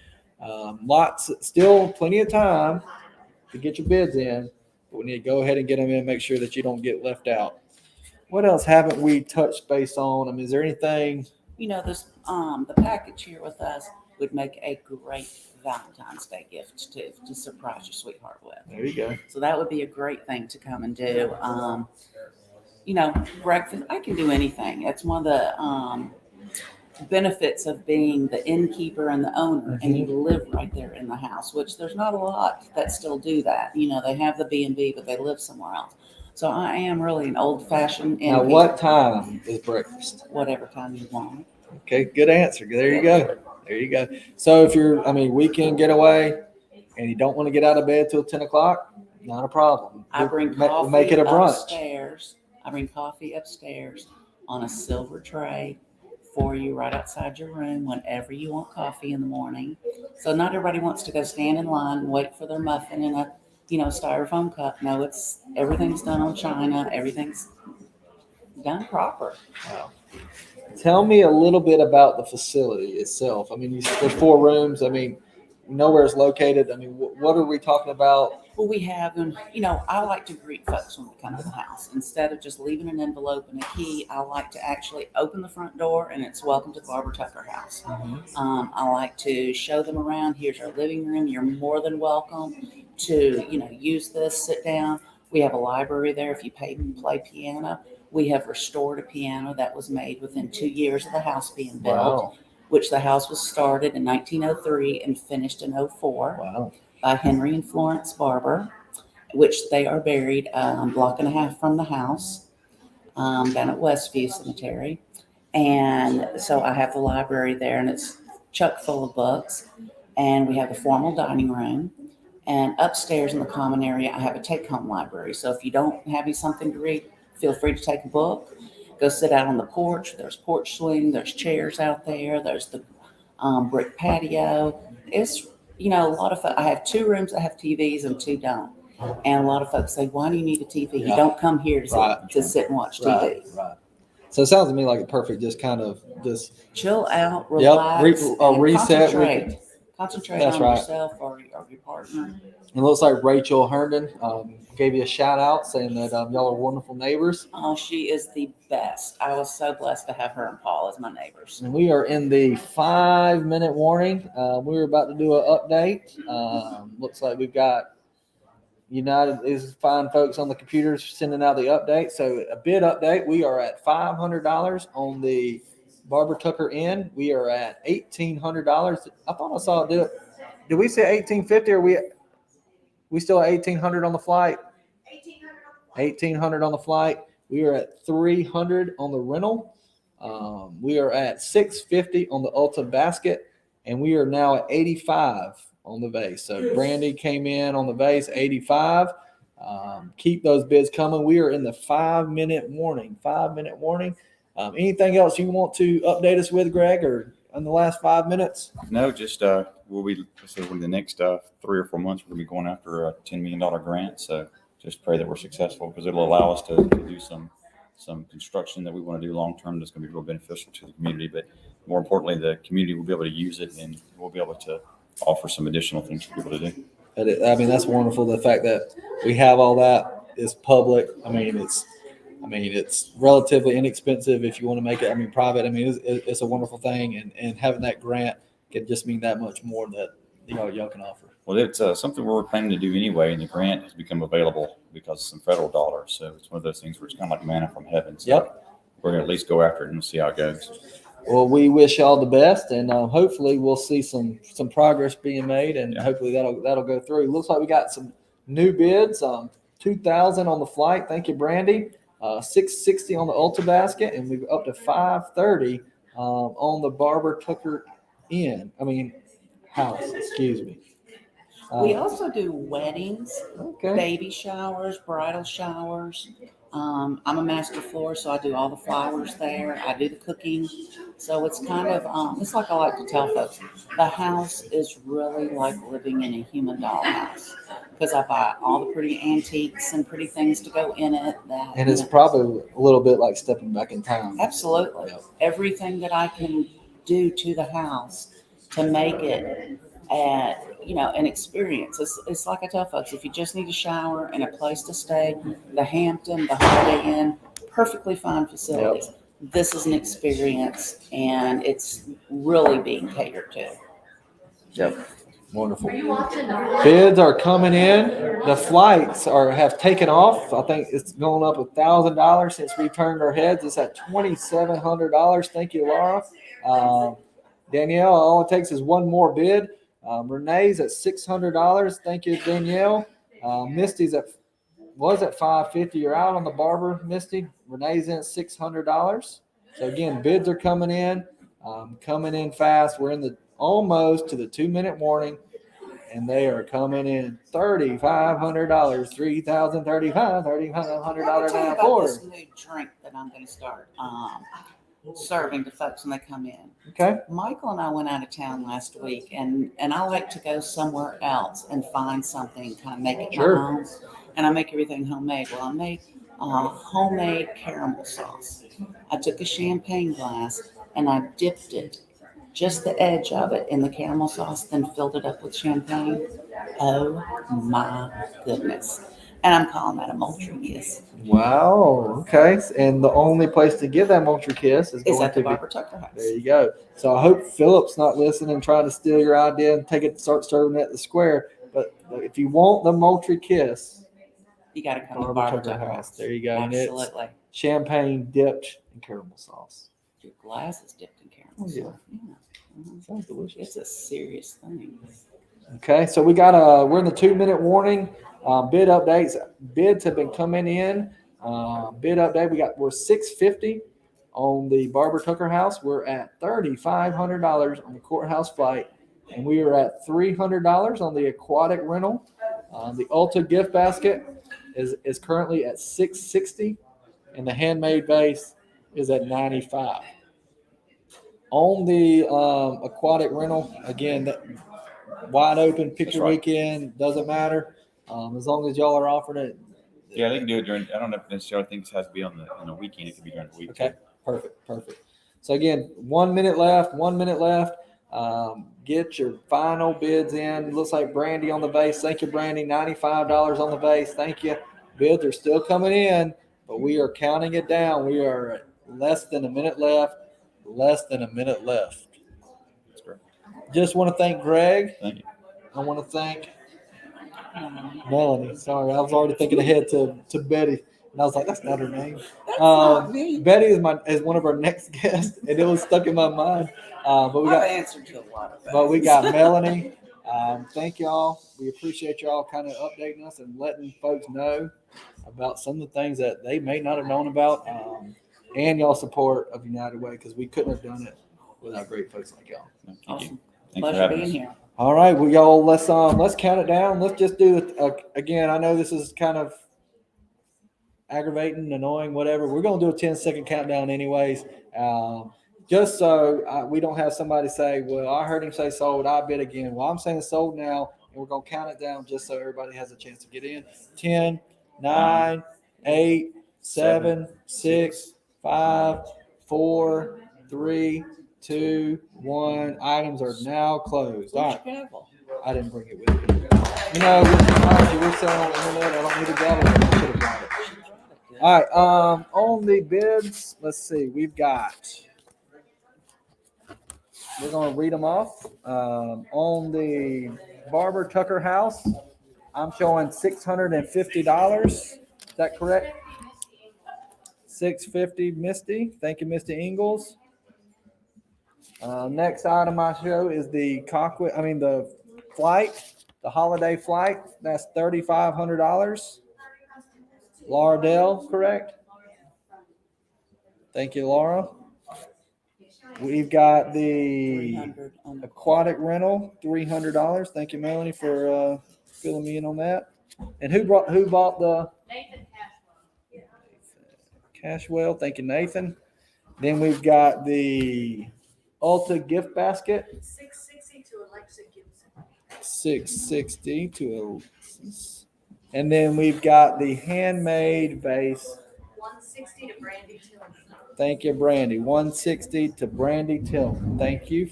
Still plenty of time to get your bids in, but we need to go ahead and get them in, make sure that you don't get left out. What else haven't we touched base on? I mean, is there anything? You know, this, the package here with us would make a great Valentine's Day gift to surprise your sweetheart with. There you go. So that would be a great thing to come and do. You know, breakfast, I can do anything. That's one of the benefits of being the innkeeper and the owner, and you live right there in the house, which there's not a lot that still do that. You know, they have the B&B, but they live somewhere else. So I am really an old-fashioned innkeeper. Now, what time is breakfast? Whatever time you want. Okay, good answer. There you go. There you go. So if you're, I mean, weekend getaway and you don't want to get out of bed till 10 o'clock, not a problem. I bring coffee Make it a brunch. upstairs. I bring coffee upstairs on a silver tray for you right outside your room whenever you want coffee in the morning. So not everybody wants to go stand in line and wait for their muffin in a, you know, styrofoam cup. No, everything's done on china. Everything's done proper. Wow. Tell me a little bit about the facility itself. I mean, there's 4 rooms. I mean, nowhere it's located. I mean, what are we talking about? Well, we have, and you know, I like to greet folks when they come to the house. Instead of just leaving an envelope and a key, I like to actually open the front door and it's welcome to the Barbara Tucker house. I like to show them around. Here's our living room. You're more than welcome to, you know, use this, sit down. We have a library there if you play piano. We have restored a piano that was made within 2 years of the house being built, Wow. which the house was started in 1903 and finished in 04. Wow. By Henry and Florence Barber, which they are buried a block and a half from the house, down at Westview Cemetery. And so I have the library there, and it's chock full of books. And we have a formal dining room. And upstairs in the common area, I have a take-home library. So if you don't have something to read, feel free to take a book. Go sit out on the porch. There's porch swing. There's chairs out there. There's the brick patio. It's, you know, a lot of I have 2 rooms that have TVs and 2 don't. And a lot of folks say, why do you need a TV? You don't come here to sit and watch TV. Right. So it sounds to me like a perfect just kind of just chill out, relax, and reset. Concentrate That's on right. yourself or your partner. It looks like Rachel Herndon gave you a shout out saying that y'all are wonderful neighbors. Oh, she is the best. I was so blessed to have her and Paul as my neighbors. And we are in the 5-minute warning. We're about to do an update. Looks like we've got United is fine folks on the computers sending out the update. So a bid update. We are at $500 on the Barbara Tucker Inn. We are at $1,800. I thought I saw it. Did we say $1,850 or we still at $1,800 on the flight? $1,800 on the flight. We are at $300 on the rental. We are at $650 on the Ulta basket, and we are now at $85 on the vase. So Brandy came in on the vase, $85. Keep those bids coming. We are in the 5-minute warning. 5-minute warning. Anything else you want to update us with, Greg, or in the last 5 minutes? No, just we'll be in the next 3 or 4 months. We'll be going after a $10 million grant. So just pray that we're successful because it'll allow us to do some construction that we want to do long term. That's going to be real beneficial to the community. But more importantly, the community will be able to use it, and we'll be able to offer some additional things for people to do. I mean, that's wonderful. The fact that we have all that is public. I mean, it's relatively inexpensive if you want to make it, private. It's a wonderful thing. And having that grant can just mean that much more that, y'all can offer. Well, it's something we're planning to do anyway, and the grant has become available because of some federal dollars. So it's one of those things where it's kind of like manna from heaven. So we're going to at least go after it and see how it goes. Well, we wish y'all the best, and hopefully we'll see some progress being made, and hopefully that'll go through. Looks like we got some new bids. $2,000 on the flight. Thank you, Brandy. $660 on the Ulta basket, and we're up to $530 on the Barbara Tucker house. Excuse me. We also do weddings, baby showers, bridal showers. I'm a master florist, so I do all the flowers there. I do the cooking. So it's kind of, it's like I like to tell folks, the house is really like living in a human dollhouse because I buy all the pretty antiques and pretty things to go in it. And it's probably a little bit like stepping back in time. Absolutely. Everything that I can do to the house to make it an experience. It's like I tell folks, if you just need a shower and a place to stay, the Hampton, the Holiday Inn, perfectly fine facilities. This is an experience, and it's really being catered to. Yep. Wonderful. Are you watching the? Bids are coming in. The flights have taken off. I think it's gone up $1,000 since we turned our heads. It's at $2,700. Thank you, Laura. Danielle, all it takes is one more bid. Renee's at $600. Thank you, Danielle. Misty's was at $550. You're out on the barber, Misty. Renee's in at $600. So again, bids are coming in fast. We're in the almost to the 2-minute warning, and they are coming in $3,500, $3,035, Let me tell you $3,500 about now. this new drink that I'm going to start serving to folks when they come in. Okay. Michael and I went out of town last week, and I like to go somewhere else and find something, kind of make it Sure. my own. And I make everything homemade. Well, I made homemade caramel sauce. I took a champagne glass and I dipped it, just the edge of it, in the caramel sauce, then filled it up with champagne. Oh my goodness. And I'm calling that a Moultrie Kiss. Wow. Okay. And the only place to get that Moultrie Kiss is Is going at the to be. Barbara Tucker House. There you go. So I hope Philip's not listening, trying to steal your idea and start serving it at the square. But if you want the Moultrie Kiss, You got to come to Barbara Barbara Tucker Tucker House. House. There you go. And it's Absolutely. champagne dipped in caramel sauce. Your glass is dipped in caramel Oh, yeah. sauce. Yeah. Mhm. Sounds delicious. It's a serious thing. Okay, so we're in the 2-minute warning. Bid updates. Bids have been coming in. Bid update. We're $650 on the Barbara Tucker House. We're at $3,500 on the courthouse flight, and we are at $300 on the aquatic rental. The Ulta gift basket is currently at $660, and the handmade base is at $95. On the aquatic rental, again, that wide open picture right. weekend, doesn't matter, as long as y'all are offering it. Yeah, they can do it during. I don't necessarily think it has to be on the weekend. It could be during the week. Okay, perfect. So again, 1 minute left. Get your final bids in. Looks like Brandy on the base. Thank you, Brandy. $95 on the base. Thank you. Bids are still coming in, but we are counting it down. We are at less than a minute left. That's great. Just want to thank Greg. Thank you. I want to thank Melanie. Sorry, I was already thinking ahead to Betty, and I was like, that's not her name. That's not me. Betty is one of our next guests, and it was stuck in my mind. But we I've got answered to a lot of But we things. got Melanie. Thank y'all. We appreciate y'all kind of updating us and letting folks know about some of the things that they may not have known about, and y'all support of United Way, because we couldn't have done it without great folks like y'all. Thank Awesome. you. Thanks for Pleasure having being us. here. All right, well, y'all, let's count it down. Let's just do it again. I know this is kind of aggravating, annoying, whatever. We're gonna do a 10-second countdown anyways. Just so we don't have somebody say, well, I heard him say sold, I bid again. Well, I'm saying sold now, and we're going to count it down just so everybody has a chance to get in. 10, 9, 8, 7, 6, 5, 4, 3, 2, 1. Items are now closed. All right. I didn't bring it with me. You know, we're selling on the internet. I don't need a gavel. I should have brought it. All right. On the bids, let's see. We're going to read them off. On the Barbara Tucker House, I'm showing $650. Is that correct? $650, Misty. Thank you, Misty Ingalls. Next item I show is the flight, the holiday flight. That's $3,500. Laura Dell, correct? Thank you, Laura. We've got the aquatic rental, $300. Thank you, Melanie, for filling me in on that. And who bought the Nathan Cashwell? Thank you, Nathan. Then we've got the Ulta gift basket, $660 to Alexa Gibson. $660 to Alexis. And then we've got the handmade base. $160 to Brandy Tillman. Thank you, Brandy. $160 to Brandy Tillman. Thank you.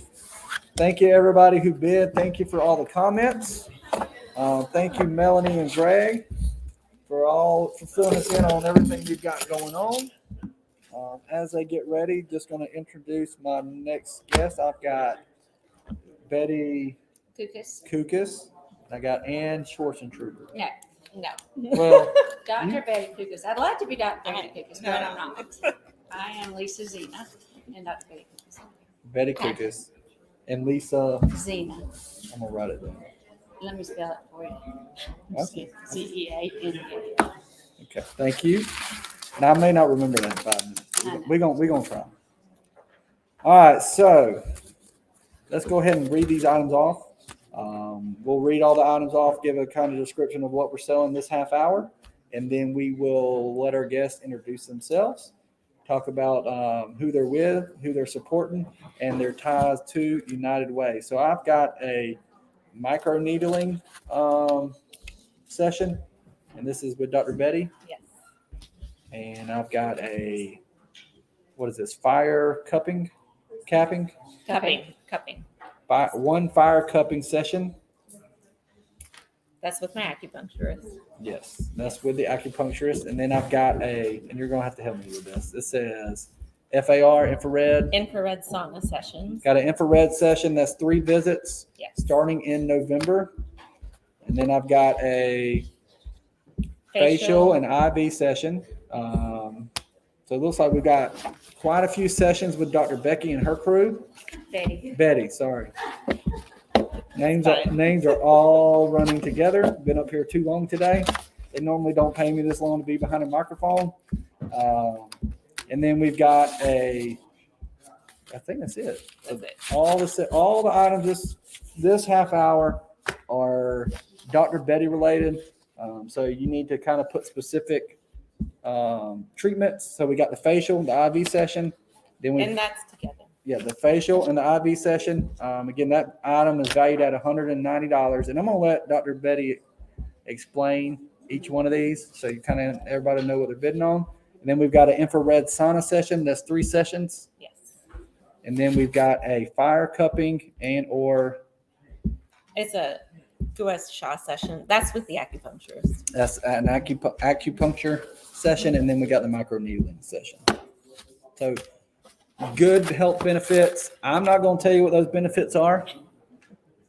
Thank you, everybody who bid. Thank you for all the comments. Thank you, Melanie and Greg, for filling us in on everything you've got going on. As they get ready, just going to introduce my next guest. I've got Betty Kukas? Kukas. I got Ann Schwarzentrooper. No, no. Well, Dr. Betty Kukas. I'd like to be Dr. Betty Kukas, but I'm not. I am Lisa Zena and Dr. Betty Kukas. Betty Kukas and Lisa. Zena. I'm going to write it down. Let me spell it for you. Okay. Zeana. Okay, thank you. Now I may not remember that in 5 minutes. I know. We're gonna try. All right, so let's go ahead and read these items off. We'll read all the items off, give a kind of description of what we're selling this half hour, and then we will let our guests introduce themselves, talk about who they're with, who they're supporting, and their ties to United Way. So I've got a micro needling session, and this is with Dr. Betty. Yes. And I've got a, what is this? Fire capping? Cupping. One fire cupping session. That's with my acupuncturist. Yes, that's with the acupuncturist. And then I've got and you're going to have to help me with this. This says FAR, infrared. Infrared sauna sessions. Got an infrared session. That's 3 visits. Yes. Starting in November. And then I've got a facial and IV session. So it looks like we've got quite a few sessions with Dr. Becky and her crew. Betty, sorry. Names are all running together. Been up here too long today. They normally don't pay me this long to be behind a microphone. And then we've got I think that's it. That's it. All the items this half hour are Dr. Betty related. So you need to kind of put specific treatments. So we got the facial, the IV session. Then And that's together. Yeah, the facial and the IV session. Again, that item is valued at $190. And I'm going to let Dr. Betty explain each one of these so you kind of everybody know what they're bidding on. And then we've got an infrared sauna session. That's 3 sessions. Yes. And then we've got a fire cupping It's a gua sha session. That's with the acupuncturist. that's an acupuncture session. And then we got the micro needling session. So good health benefits. I'm not going to tell you what those benefits are.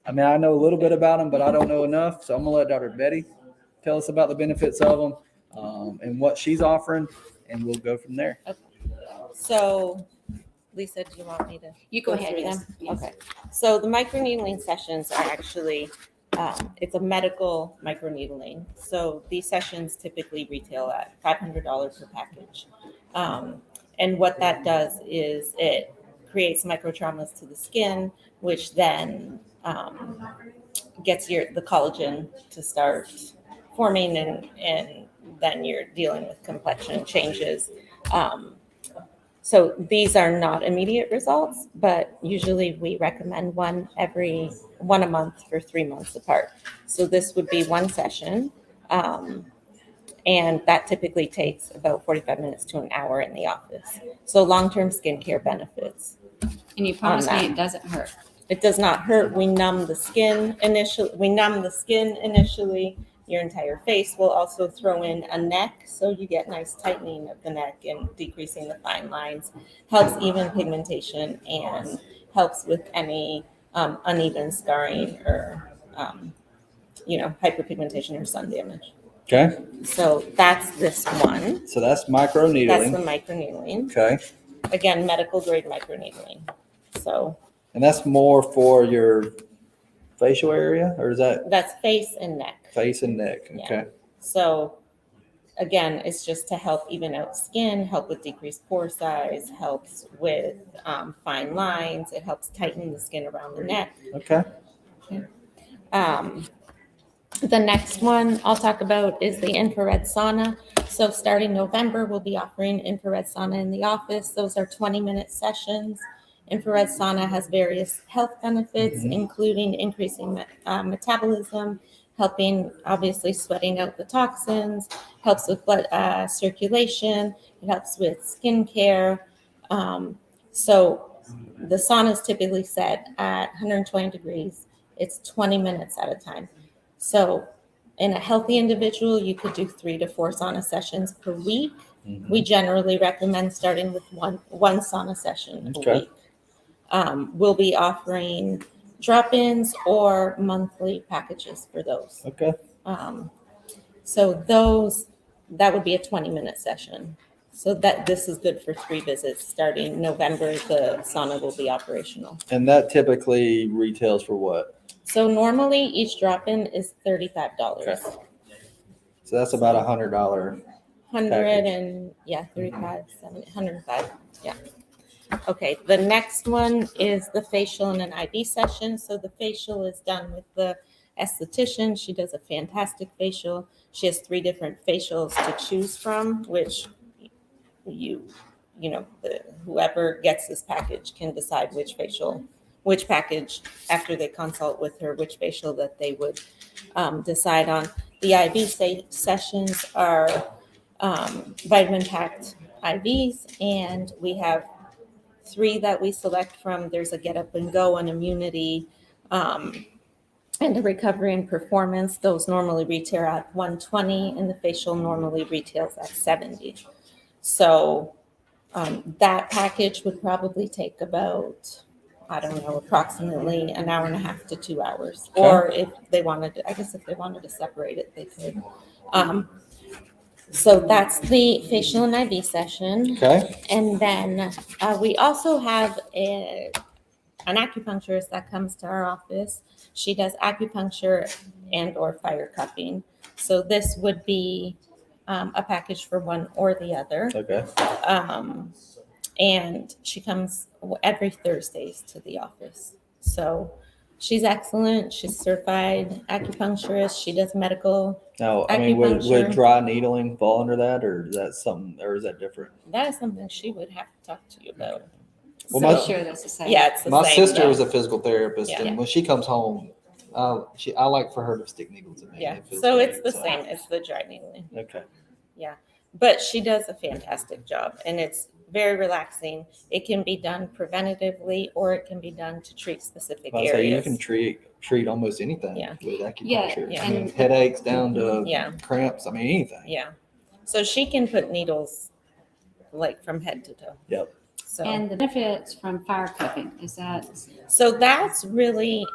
I mean, I know a little bit about them, but I don't know enough. So I'm going to let Dr. Betty tell us about the benefits of them and what she's offering, and we'll go from there. Okay. So, Lisa, do you want me to? You go ahead, through yes, them? yes. Okay. So the microneedling sessions are actually, it's a medical microneedling. So these sessions typically retail at $500 per package. And what that does is it creates microtraumas to the skin, which then gets the collagen to start forming, and then you're dealing with complexion changes. So these are not immediate results, but usually we recommend one a month for 3 months apart. So this would be 1 session. And that typically takes about 45 minutes to an hour in the office. So long-term skincare benefits. And you promise me it doesn't hurt. It does not hurt. We numb the skin initially. Your entire face. We'll also throw in a neck, so you get nice tightening of the neck and decreasing the fine lines. Helps even pigmentation and helps with any uneven scarring or hyperpigmentation or sun damage. Okay. So that's this one. So that's micro needling. That's the microneedling. Okay. Again, medical grade microneedling. So. And that's more for your facial area, or is that? That's face and neck. Face and neck. Okay. Yeah. So again, it's just to help even out skin, help with decreased pore size, helps with fine lines. It helps tighten the skin around the neck. Okay. The next one I'll talk about is the infrared sauna. So starting November, we'll be offering infrared sauna in the office. Those are 20-minute sessions. Infrared sauna has various health benefits, including increasing metabolism, helping obviously sweating out the toxins, helps with blood circulation, it helps with skin care. So the sauna is typically set at 120 degrees. It's 20 minutes at a time. So in a healthy individual, you could do 3 to 4 sauna sessions per week We generally recommend starting with one sauna session a Okay. week. We'll be offering drop-ins or monthly packages for those. Okay. So that would be a 20-minute session. So that this is good for 3 visits. Starting November, the sauna will be operational. And that typically retails for what? So normally each drop-in is $35. Okay. So that's about $100. 100 and 35, 70, 105. Yeah. Okay. The next one is the facial and an IV session. So the facial is done with the esthetician. She does a fantastic facial. She has 3 different facials to choose from, which whoever gets this package can decide which package after they consult with her, which facial that they would decide on. The IV sessions are vitamin-packed IVs, and we have 3 that we select from. There's a Get Up and Go, an Immunity, and a Recovery and Performance. Those normally retail at $120, and the facial normally retails at $70. So that package would probably take about, approximately an hour and a half to 2 hours. Okay. Or if they wanted to separate it, they could. So that's the facial and IV session. Okay. And then we also have an acupuncturist that comes to our office. She does acupuncture and or fire cupping. So this would be a package for one or the other. Okay. And she comes every Thursdays to the office. So she's excellent. She's certified acupuncturist. She does medical. Now, I mean, would acupuncture. dry needling fall under that, or is that something, or is that different? That is something she would have to talk to you about. Well, So- my- I'm sure that's the same. Yeah, it's the My same, sister yeah. is a physical therapist, Yeah. and when she comes home, I like for her to stick needles in me. Yeah, It feels so great, it's the same. It's the dry needling. Okay. Yeah, but she does a fantastic job, and it's very relaxing. It can be done preventatively, or it can be done to treat specific I say you areas. can treat almost anything Yeah. with acupuncture. Yeah, I mean, and- headaches down to Yeah. cramps. I mean, anything. Yeah, so she can put needles like from head to toe. Yep. So And the benefits from fire cooking, is that? So that's really,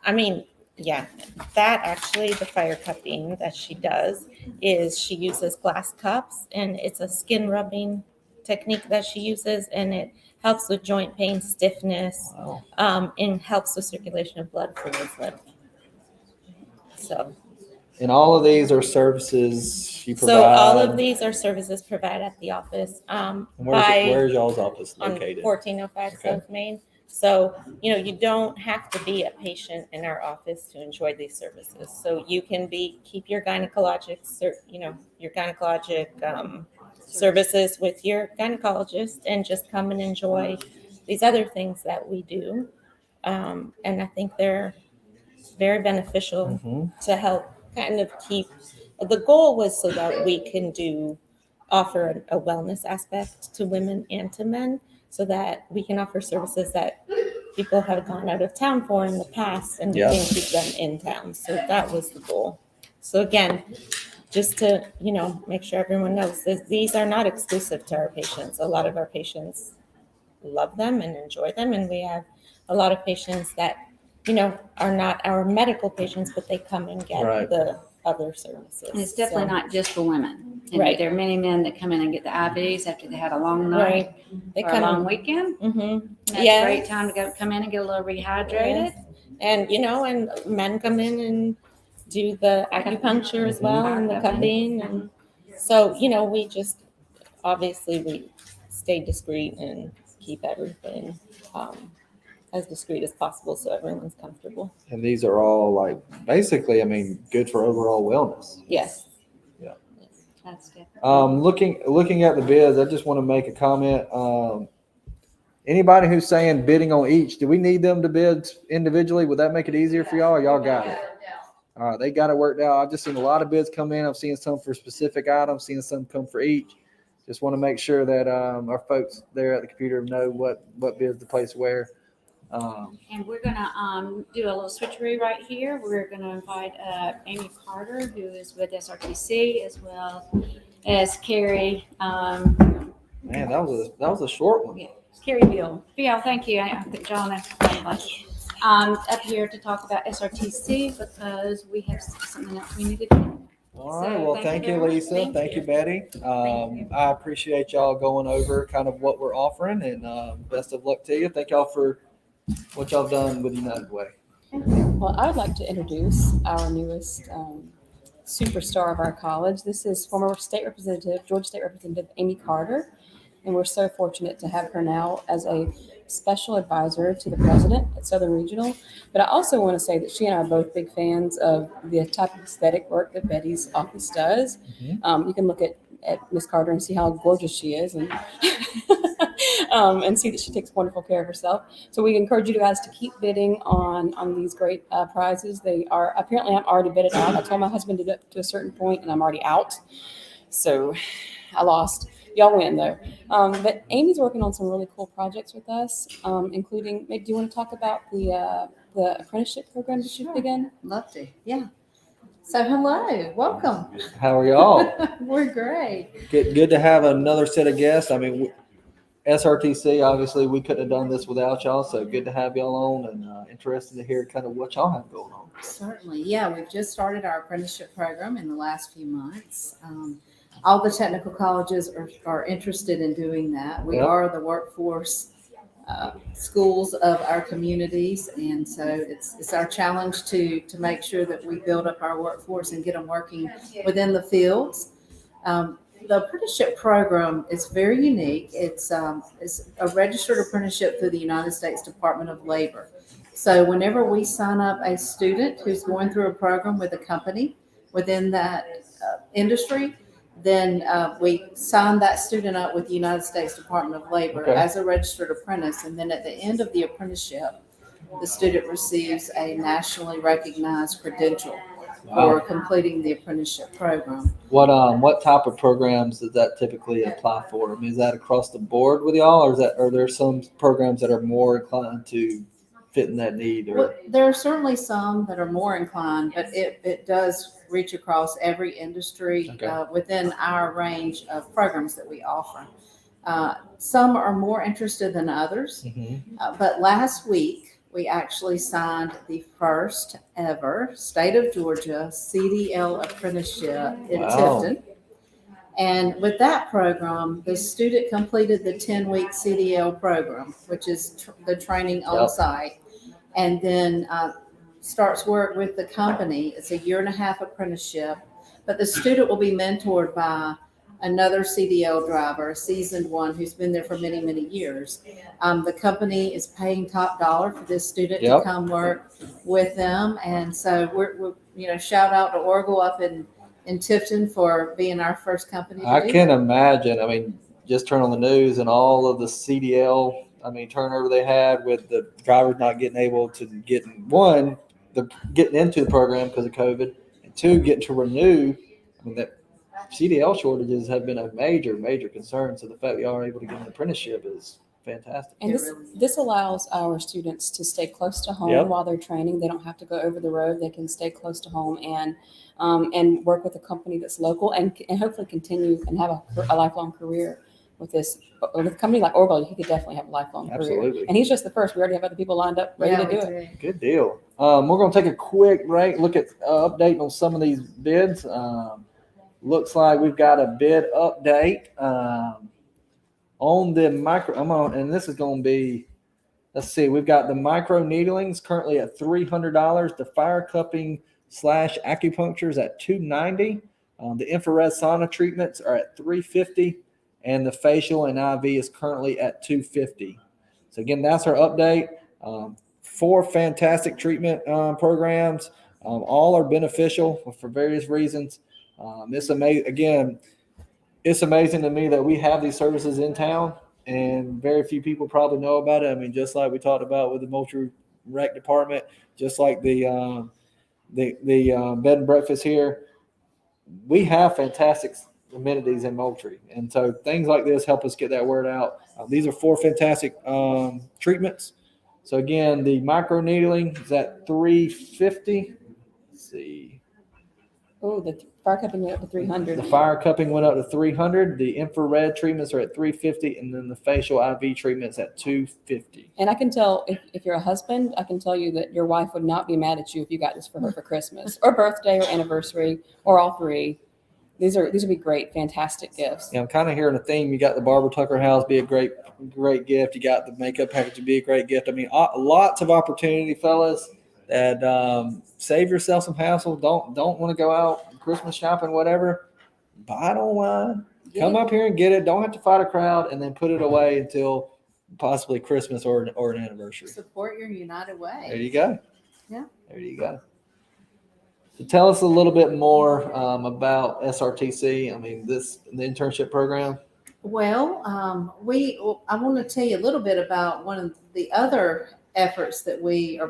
that actually, the fire cupping that she does is she uses glass cups, and it's a skin rubbing technique that she uses, and it helps with joint pain, stiffness, Wow. and helps with circulation of blood for the lymph. So, And all of these are services you provide. so all of these are services provided at the office. And By where's y'all's office on located? 1405 Okay. South Main. So, you don't have to be a patient in our office to enjoy these services. So you can keep your gynecologic, services with your gynecologist and just come and enjoy these other things that we do. And I think they're very beneficial Mhm. to help kind of the goal was so that we can offer a wellness aspect to women and to men, so that we can offer services that people have gone out of town for in the past, and we Yeah. can keep them in town. So that was the goal. So again, just to, make sure everyone knows that these are not exclusive to our patients. A lot of our patients love them and enjoy them. And we have a lot of patients that, are not our medical patients, but they come and get Right. the other services. And it's definitely So- not just for women. And Right. there are many men that come in and get the IVs after they had a long night Right. They or a come long in. weekend. Mm-hmm. That's a great time to come in and get a little rehydrated. And, and men come in and do the acupuncture as well, and the cupping. And so, we stay discreet and keep everything as discreet as possible so everyone's comfortable. And these are all basically, good for overall wellness. Yes. Yeah. That's different. Looking at the bids, I just want to make a comment. Anybody who's saying bidding on each, do we need them to bid individually? Would that make it easier for y'all? Or y'all got it. All right, they got it worked out. I've just seen a lot of bids come in. I've seen some for specific items, seen some come for each. Just want to make sure that our folks there at the computer know what bids to place where. And we're gonna do a little switcheroo right here. We're gonna invite Amy Carter, who is with SRTC, as well as Carrie. Man, that was a short one. Yeah, Carrie Beal. Beal, thank you. I think John asked up here to talk about SRTC because we have something else we need to do. All right. So, Well, thank thank you you, very much. Lisa. Thank Thank you, you. Betty. you. I appreciate y'all going over kind of what we're offering, and best of luck to you. Thank y'all for what y'all done with United Way. Well, I would like to introduce our newest superstar of our college. This is former Georgia State Representative Amy Carter, and we're so fortunate to have her now as a special advisor to the president at Southern Regional. But I also want to say that she and I are both big fans of the type of aesthetic work that Betty's office does. You can look at Miss Carter and see how gorgeous she is, and and see that she takes wonderful care of herself. So we encourage you guys to keep bidding on these great prizes. They are apparently I'm already bidded out. I told my husband to do it to a certain point, and I'm already out. So I lost. Y'all win though. But Amy's working on some really cool projects with us, including. Maybe do you want to talk about the apprenticeship program that you've begun? Love to. Yeah. So hello, welcome. How are y'all? We're great. Good to have another set of guests. I mean, SRTC, obviously, we couldn't have done this without y'all. So good to have y'all on, and interested to hear kind of what y'all have going on. Certainly. Yeah, we've just started our apprenticeship program in the last few months. All the technical colleges are interested in doing that. We Yep. are the workforce schools of our communities, and so it's our challenge to make sure that we build up our workforce and get them working within the fields. The apprenticeship program is very unique. It's a registered apprenticeship through the United States Department of Labor. So whenever we sign up a student who's going through a program with a company within that industry, then we sign that student up with the United States Department of Labor Okay. as a registered apprentice. And then at the end of the apprenticeship, the student receives a nationally recognized credential for completing the apprenticeship program. What type of programs does that typically apply for? I mean, is that across the board with y'all, or are there some programs that are more inclined to fit in that need? Or Well, there are certainly some that are more inclined, but it does reach across every industry Okay. within our range of programs that we offer. Some are more interested than others, but last week we actually signed the first ever state of Georgia CDL apprenticeship in Wow. Tifton. And with that program, the student completed the 10-week CDL program, which is the training on Yep. site, and then starts work with the company. It's a 1.5-year apprenticeship, but the student will be mentored by another CDL driver, a seasoned one who's been there for many, many years. The company is paying top dollar for this student Yep. to come work with them. And so we're shout out to Oracle up in Tifton for being our first company to I do can that. imagine. I mean, just turn on the news and all of the CDL, turnover they had with the drivers not getting able to getting into the program because of COVID, and two, getting to renew. I mean, that CDL shortages have been a major, major concern. So the fact that y'all are able to get an apprenticeship is fantastic. And this allows our students to stay close to home Yep. while they're training. They don't have to go over the road. They can stay close to home and work with a company that's local and hopefully continue and have a lifelong career with this. With a company like Orville, he could definitely have a lifelong career. Absolutely. And he's just the first. We already have other people lined up ready Yeah, to do we it. Good deal. We're going to take a quick break, look at updating on some of these bids. Looks like we've got a bid update on the micro. And this is going to be, let's see, we've got the micro needlings currently at $300. The fire cupping / acupuncture is at $290. The infrared sauna treatments are at $350, and the facial and IV is currently at $250. So again, that's our update. 4 fantastic treatment programs. All are beneficial for various reasons. It's amazing to me that we have these services in town, and very few people probably know about it. I mean, just like we talked about with the Moultrie Rec Department, just like the bed and breakfast here, we have fantastic amenities in Moultrie, and so things like this help us get that word out. These are 4 fantastic treatments. So again, the micro needling is at $350. Let's see. Oh, the fire cupping went up to 300. The fire cupping went up to 300. The infrared treatments are at 350, and then the facial IV treatments at 250. And I can tell if you're a husband, I can tell you that your wife would not be mad at you if you got this for her for Christmas or birthday or anniversary or all three. These would be great, fantastic gifts. Yeah, I'm kind of hearing a theme. You got the Barbara Tucker house be a great gift. You got the makeup package to be a great gift. I mean, lots of opportunity, fellas. That save yourself some hassle. Don't want to go out Christmas shopping, whatever. Buy it online. Come up here and get it. Don't have to fight a crowd, and then put it away until possibly Christmas or an anniversary. Support your United Way. There you go. Yeah. There you go. So tell us a little bit more about SRTC. I mean, the internship program. Well, I want to tell you a little bit about one of the other efforts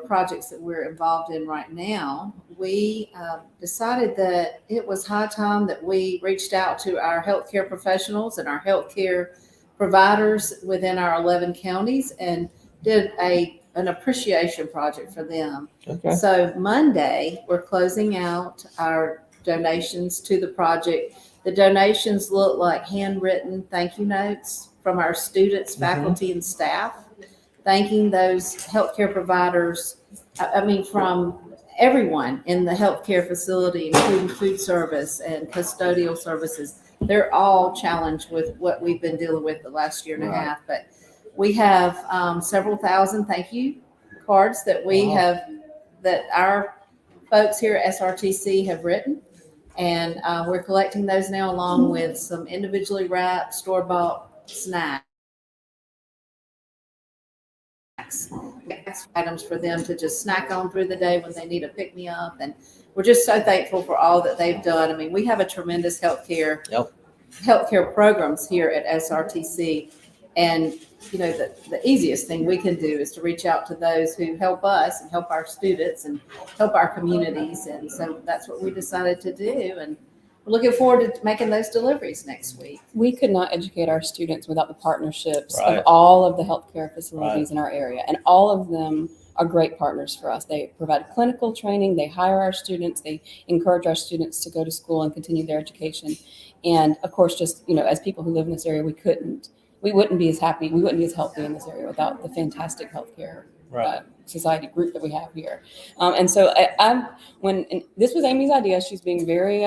projects that we're involved in right now. We decided that it was high time that we reached out to our healthcare professionals and our healthcare providers within our 11 counties and did an appreciation project for them. Okay. So Monday, we're closing out our donations to the project. The donations look like handwritten thank you notes from our students, faculty, and staff, thanking those healthcare providers, from everyone in the healthcare facility, including food service and custodial services. They're all challenged with what we've been dealing with the last year and a half, but we have several thousand thank you cards that that our folks here at SRTC have written. And we're collecting those now along with some individually wrapped store-bought snacks. Items for them to just snack on through the day when they need a pick-me-up. And we're just so thankful for all that they've done. I mean, we have a tremendous healthcare programs here at SRTC. And, the easiest thing we can do is to reach out to those who help us and help our students and help our communities. And so that's what we decided to do. And we're looking forward to making those deliveries next week. We could not educate our students without the partnerships of all of the healthcare facilities in our area. And all of them are great partners for us. They provide clinical training. They hire our students. They encourage our students to go to school and continue their education. And of course, just, as people who live in this area, we wouldn't be as happy, we wouldn't be as healthy in this area without the fantastic healthcare society group that we have here. And so this was Amy's idea. She's being very,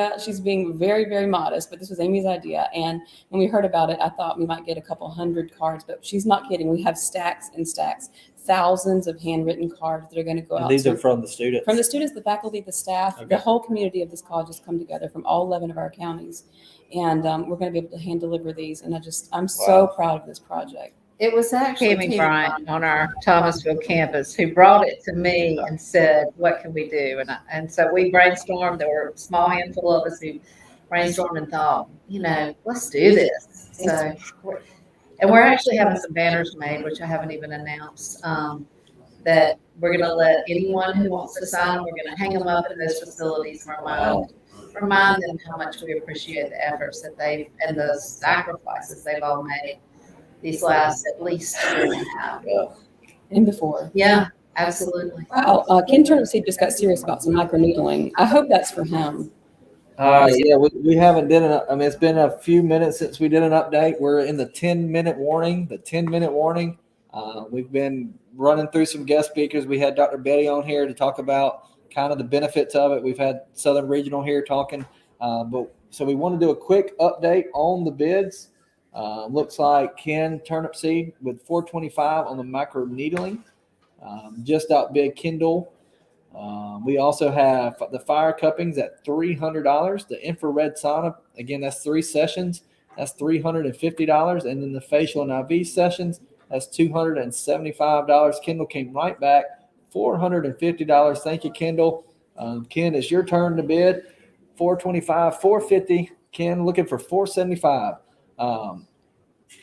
very modest, but this was Amy's idea. And when we heard about it, I thought we might get a couple hundred cards, but she's not kidding. We have stacks and stacks, thousands of handwritten cards that are going to go out. These are from the students? From the students, the faculty, the staff, the whole community of this college has come together from all 11 of our counties. And we're going to be able to hand deliver these. And I'm so proud of this project. It was actually Tammy Bryant on our Thomasville campus who brought it to me and said, what can we do? And so we brainstormed. There were a small handful of us who brainstormed and thought, let's do this. So, and we're actually having some banners made, which I haven't even announced, that we're going to let anyone who wants to sign, we're going to hang them up in those facilities and remind them how much we appreciate the efforts that and the sacrifices they've all made these last at least year and a half. And before. Yeah, absolutely. Wow. Ken Turnipseed just got serious about some microneedling. I hope that's for him. We haven't it's been a few minutes since we did an update. We're in the 10-minute warning. We've been running through some guest speakers. We had Dr. Betty on here to talk about kind of the benefits of it. We've had Southern Regional here talking, so we want to do a quick update on the bids. Looks like Ken Turnipseed with $425 on the micro needling, just outbid Kendall. We also have the fire cuppings at $300. The infrared sauna, again, that's 3 sessions. That's $350, and then the facial and IV sessions, that's $275. Kendall came right back. $450. Thank you, Kendall. Ken, it's your turn to bid. $425, $450. Ken looking for $475. Now,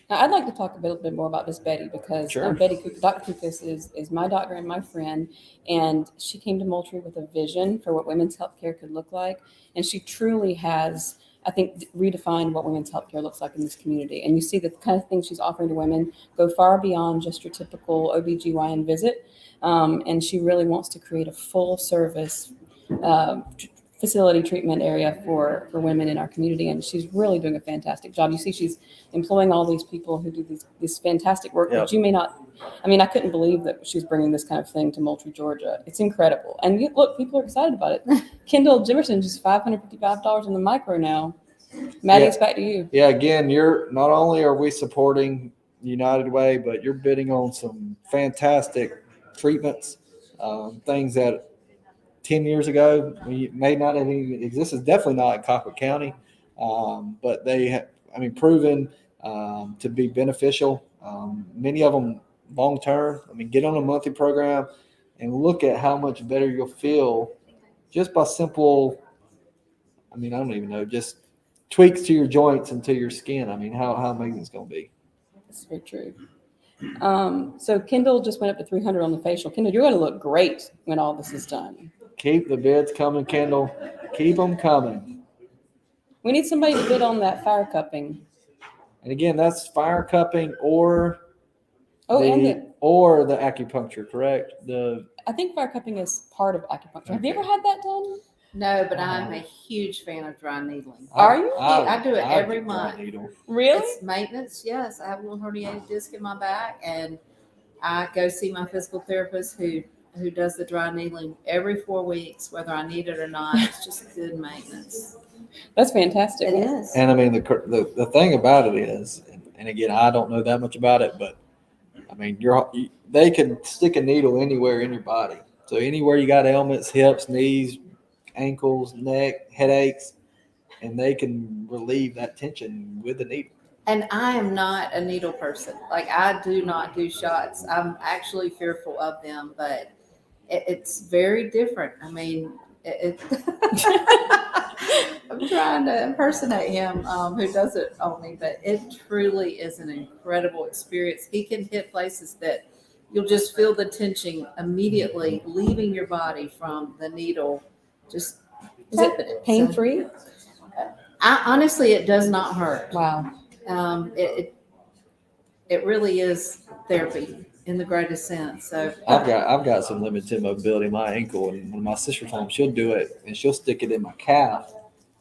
I'd like to talk a little bit more about this Betty because Sure. Dr. Kukas is my doctor and my friend, and she came to Moultrie with a vision for what women's healthcare could look like, and she truly has, I think, redefined what women's healthcare looks like in this community. And you see the kind of things she's offering to women go far beyond just your typical OBGYN visit, and she really wants to create a full service facility treatment area for women in our community, and she's really doing a fantastic job. You see, she's employing all these people who do this fantastic work that you may not. I mean, I couldn't believe that she's bringing this kind of thing to Moultrie, Georgia. It's incredible, and look, people are excited about it. Kendall Jimerson just $555 on the micro now. Maddie, it's back to you. Yeah, again, you're not only are we supporting United Way, but you're bidding on some fantastic treatments, things that 10 years ago we may not have even existed. Definitely not in Colquitt County, but they have, proven to be beneficial. Many of them long term. Get on a monthly program and look at how much better you'll feel just by simple. I don't even know, just tweaks to your joints and to your skin. How amazing it's going to be. That's very true. So Kendall just went up to 300 on the facial. Kendall, you're going to look great when all this is done. Keep the bids coming, Kendall. Keep them coming. We need somebody to bid on that fire cupping. And again, that's fire cupping or the acupuncture, correct? I think fire cupping is part of acupuncture. Have you ever had that done? No, but I'm a huge fan of dry needling. Are you? I do it every month. Really? It's maintenance, yes. I have a little herniated disc in my back, and I go see my physical therapist who does the dry needling every 4 weeks, whether I need it or not. It's just good maintenance. That's fantastic. It is. And the thing about it is, and again, I don't know that much about it, but they can stick a needle anywhere in your body. So anywhere you got ailments, hips, knees, ankles, neck, headaches, and they can relieve that tension with the needle. And I am not a needle person. Like, I do not do shots. I'm actually fearful of them, but it's very different. I'm trying to impersonate him who does it on me, but it truly is an incredible experience. He can hit places that you'll just feel the tension immediately leaving your body from the needle. Just is it pain free? Honestly, it does not hurt. Wow. It really is therapy in the greatest sense. So I've got some limited mobility in my ankle, and when my sister's home, she'll do it and she'll stick it in my calf,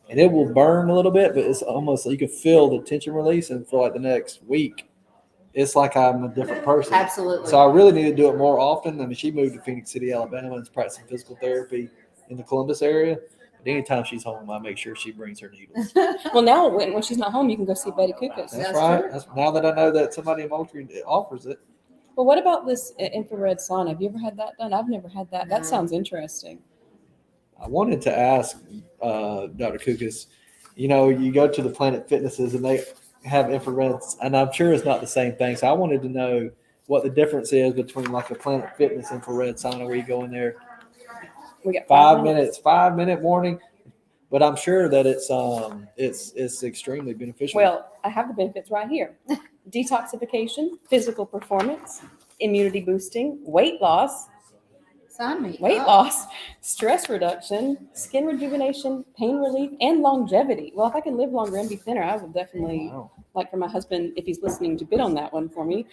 and it will burn a little bit, but it's almost you can feel the tension release, and for like the next week, it's like I'm a different person. Absolutely. So I really need to do it more often. She moved to Phoenix City, Alabama, and is practicing physical therapy in the Columbus area. But anytime she's home, I make sure she brings her needles. Well, now when she's not home, you can go see Betty Kukas. That's right. Now that I know that somebody in Moultrie offers it. Well, what about this infrared sauna? Have you ever had that done? I've never had that. That sounds interesting. I wanted to ask Dr. Kukas, you go to the Planet Fitnesses and they have infrareds, and I'm sure it's not the same thing. So I wanted to know what the difference is between like a Planet Fitness infrared sauna where you go in there. We got 5 minutes, 5 minute warning, but I'm sure that it's extremely beneficial. Well, I have the benefits right here: detoxification, physical performance, immunity boosting, weight loss, loss, stress reduction, skin rejuvenation, pain relief, and longevity. Well, if I can live longer and be thinner, I would definitely like for my husband, if he's listening, to bid on that one for me.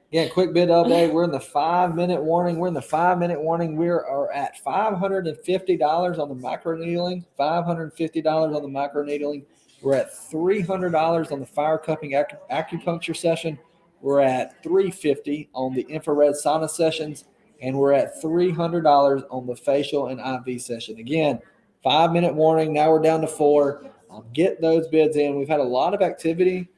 Yeah, quick bid update. We're in the 5 minute warning. We are at $550 on the micro needling. $550 on the micro needling. We're at $300 on the fire cupping acupuncture session. We're at $350 on the infrared sauna sessions, and we're at $300 on the facial and IV session. Again, 5 minute warning. Now we're down to 4. Get those bids in. We've had a lot of activity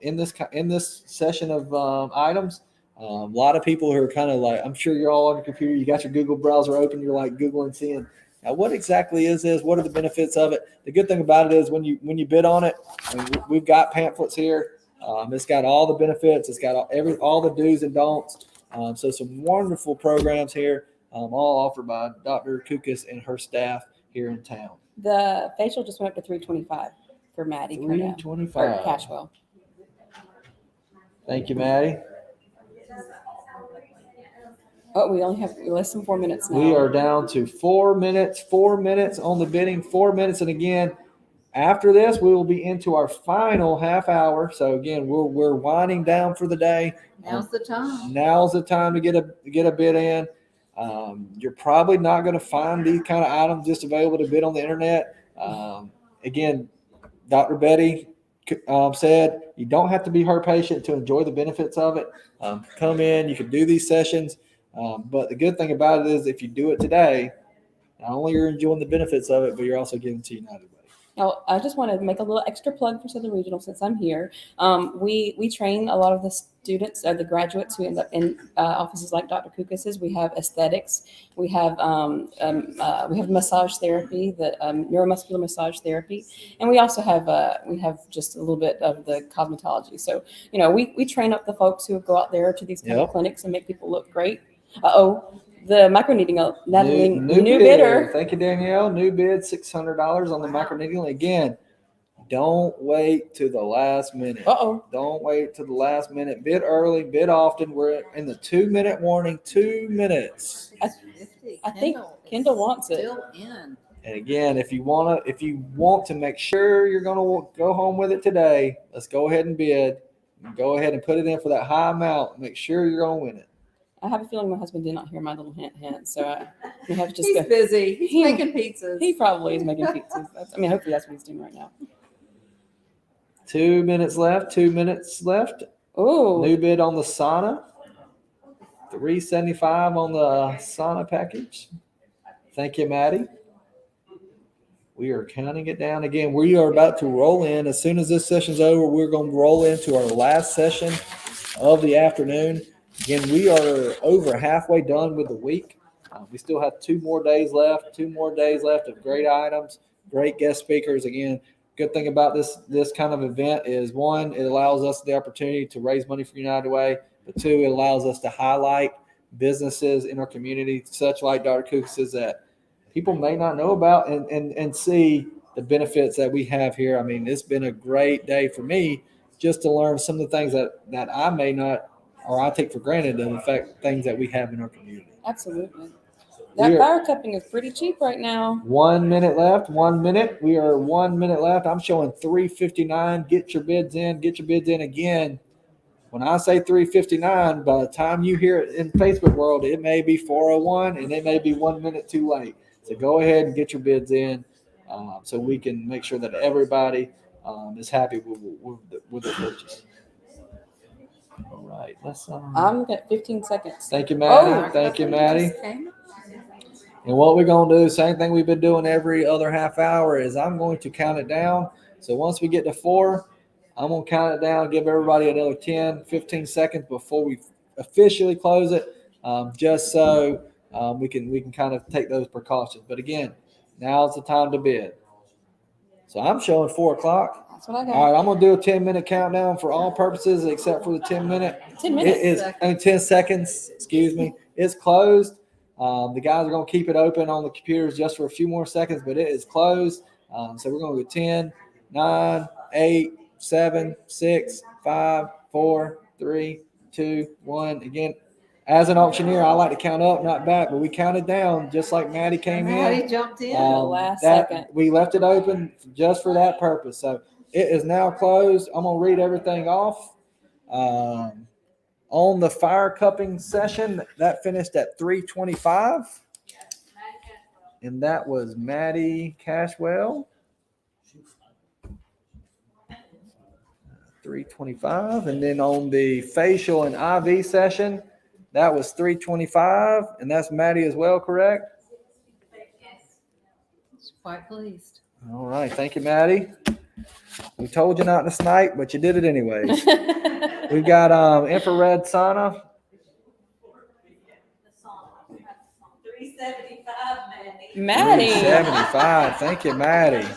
in this session of items. A lot of people who are kind of like, I'm sure you're all on your computer, you got your Google browser open, you're like Googling, seeing, now what exactly is this? What are the benefits of it? The good thing about it is when you bid on it, we've got pamphlets here. It's got all the benefits. It's got all the do's and don'ts. So some wonderful programs here, all offered by Dr. Kukas and her staff here in town. The facial just went up to $325 for Maddie. $325 or Cashwell. Thank you, Maddie. Oh, we only have less than 4 minutes now. We are down to 4 minutes. 4 minutes on the bidding. 4 minutes, and again, after this, we will be into our final half hour. So again, we're winding down for the day. Now's the time. Now's the time to get a bid in. You're probably not going to find these kind of items just available to bid on the internet. Again, Dr. Betty said you don't have to be her patient to enjoy the benefits of it. Come in, you can do these sessions. But the good thing about it is if you do it today, not only you're enjoying the benefits of it, but you're also giving to United Way. Now, I just want to make a little extra plug for Southern Regional since I'm here. We train a lot of the students, the graduates who end up in offices like Dr. Kukas's. We have aesthetics. We have massage therapy, the neuromuscular massage therapy, and we also have just a little bit of the cosmetology. So we train up the folks who go out there to these kind of clinics and make people look great. The micro needling, new bidder. Thank you, Danielle. New bid, $600 on the micro needling. Again, don't wait to the last minute. Don't wait to the last minute. Bid early, bid often. We're in the 2-minute warning. 2 minutes. I think Kendall wants it. Still in. And again, if you want to make sure you're going to go home with it today, let's go ahead and bid. Go ahead and put it in for that high amount. Make sure you're going to win it. I have a feeling my husband did not hear my little hint, so we have to just He's busy. He's making pizzas. He probably is making pizzas. Hopefully that's what he's doing right now. 2 minutes left. 2 minutes left. Oh, new bid on the sauna. $375 on the sauna package. Thank you, Maddie. We are counting it down again. We are about to roll in. As soon as this session's over, we're going to roll into our last session of the afternoon. Again, we are over halfway done with the week. We still have 2 more days left. 2 more days left of great items, great guest speakers. Again, good thing about this kind of event is, one, it allows us the opportunity to raise money for United Way, but 2, it allows us to highlight businesses in our community, such like Dr. Cooks, that people may not know about and see the benefits that we have here. I mean, it's been a great day for me just to learn some of the things that I may not, or I take for granted, the fact things that we have in our community. absolutely. That fire cupping is pretty cheap right now. 1 minute left. 1 minute. We are 1 minute left. I'm showing $359. Get your bids in. Get your bids in again. When I say $359, by the time you hear it in Facebook world, it may be $401 and it may be 1 minute too late. So go ahead and get your bids in, so we can make sure that everybody is happy with the purchase. All right, let's. I'm at 15 seconds. Thank you, Maddie. Thank you, Maddie. And what we're going to do, same thing we've been doing every other half hour, is I'm going to count it down. So once we get to 4, I'm going to count it down, give everybody another 10, 15 seconds before we officially close it, just so we can kind of take those precautions. But again, now's the time to bid. So I'm showing 4 o'clock. That's what I got. All right, I'm going to do a 10-minute countdown for all purposes except for the 10-minute. 10 minutes. It is 10 seconds, excuse me. It's closed. The guys are going to keep it open on the computers just for a few more seconds, but it is closed. So we're going to go 10, 9, 8, 7, 6, 5, 4, 3, 2, 1. Again, as an auctioneer, I like to count up, not back, but we counted down just like Maddie came in. Maddie jumped in. The last second. We left it open just for that purpose. So it is now closed. I'm going to read everything off. On the fire cupping session, that finished at 325. And that was Maddie Cashwell. 325. And then on the facial and IV session, that was 325. And that's Maddie as well, correct? Quite pleased. All right. Thank you, Maddie. We told you not to snipe, but you did it anyways. We've got infrared sauna. Maddie. 375. Thank you, Maddie.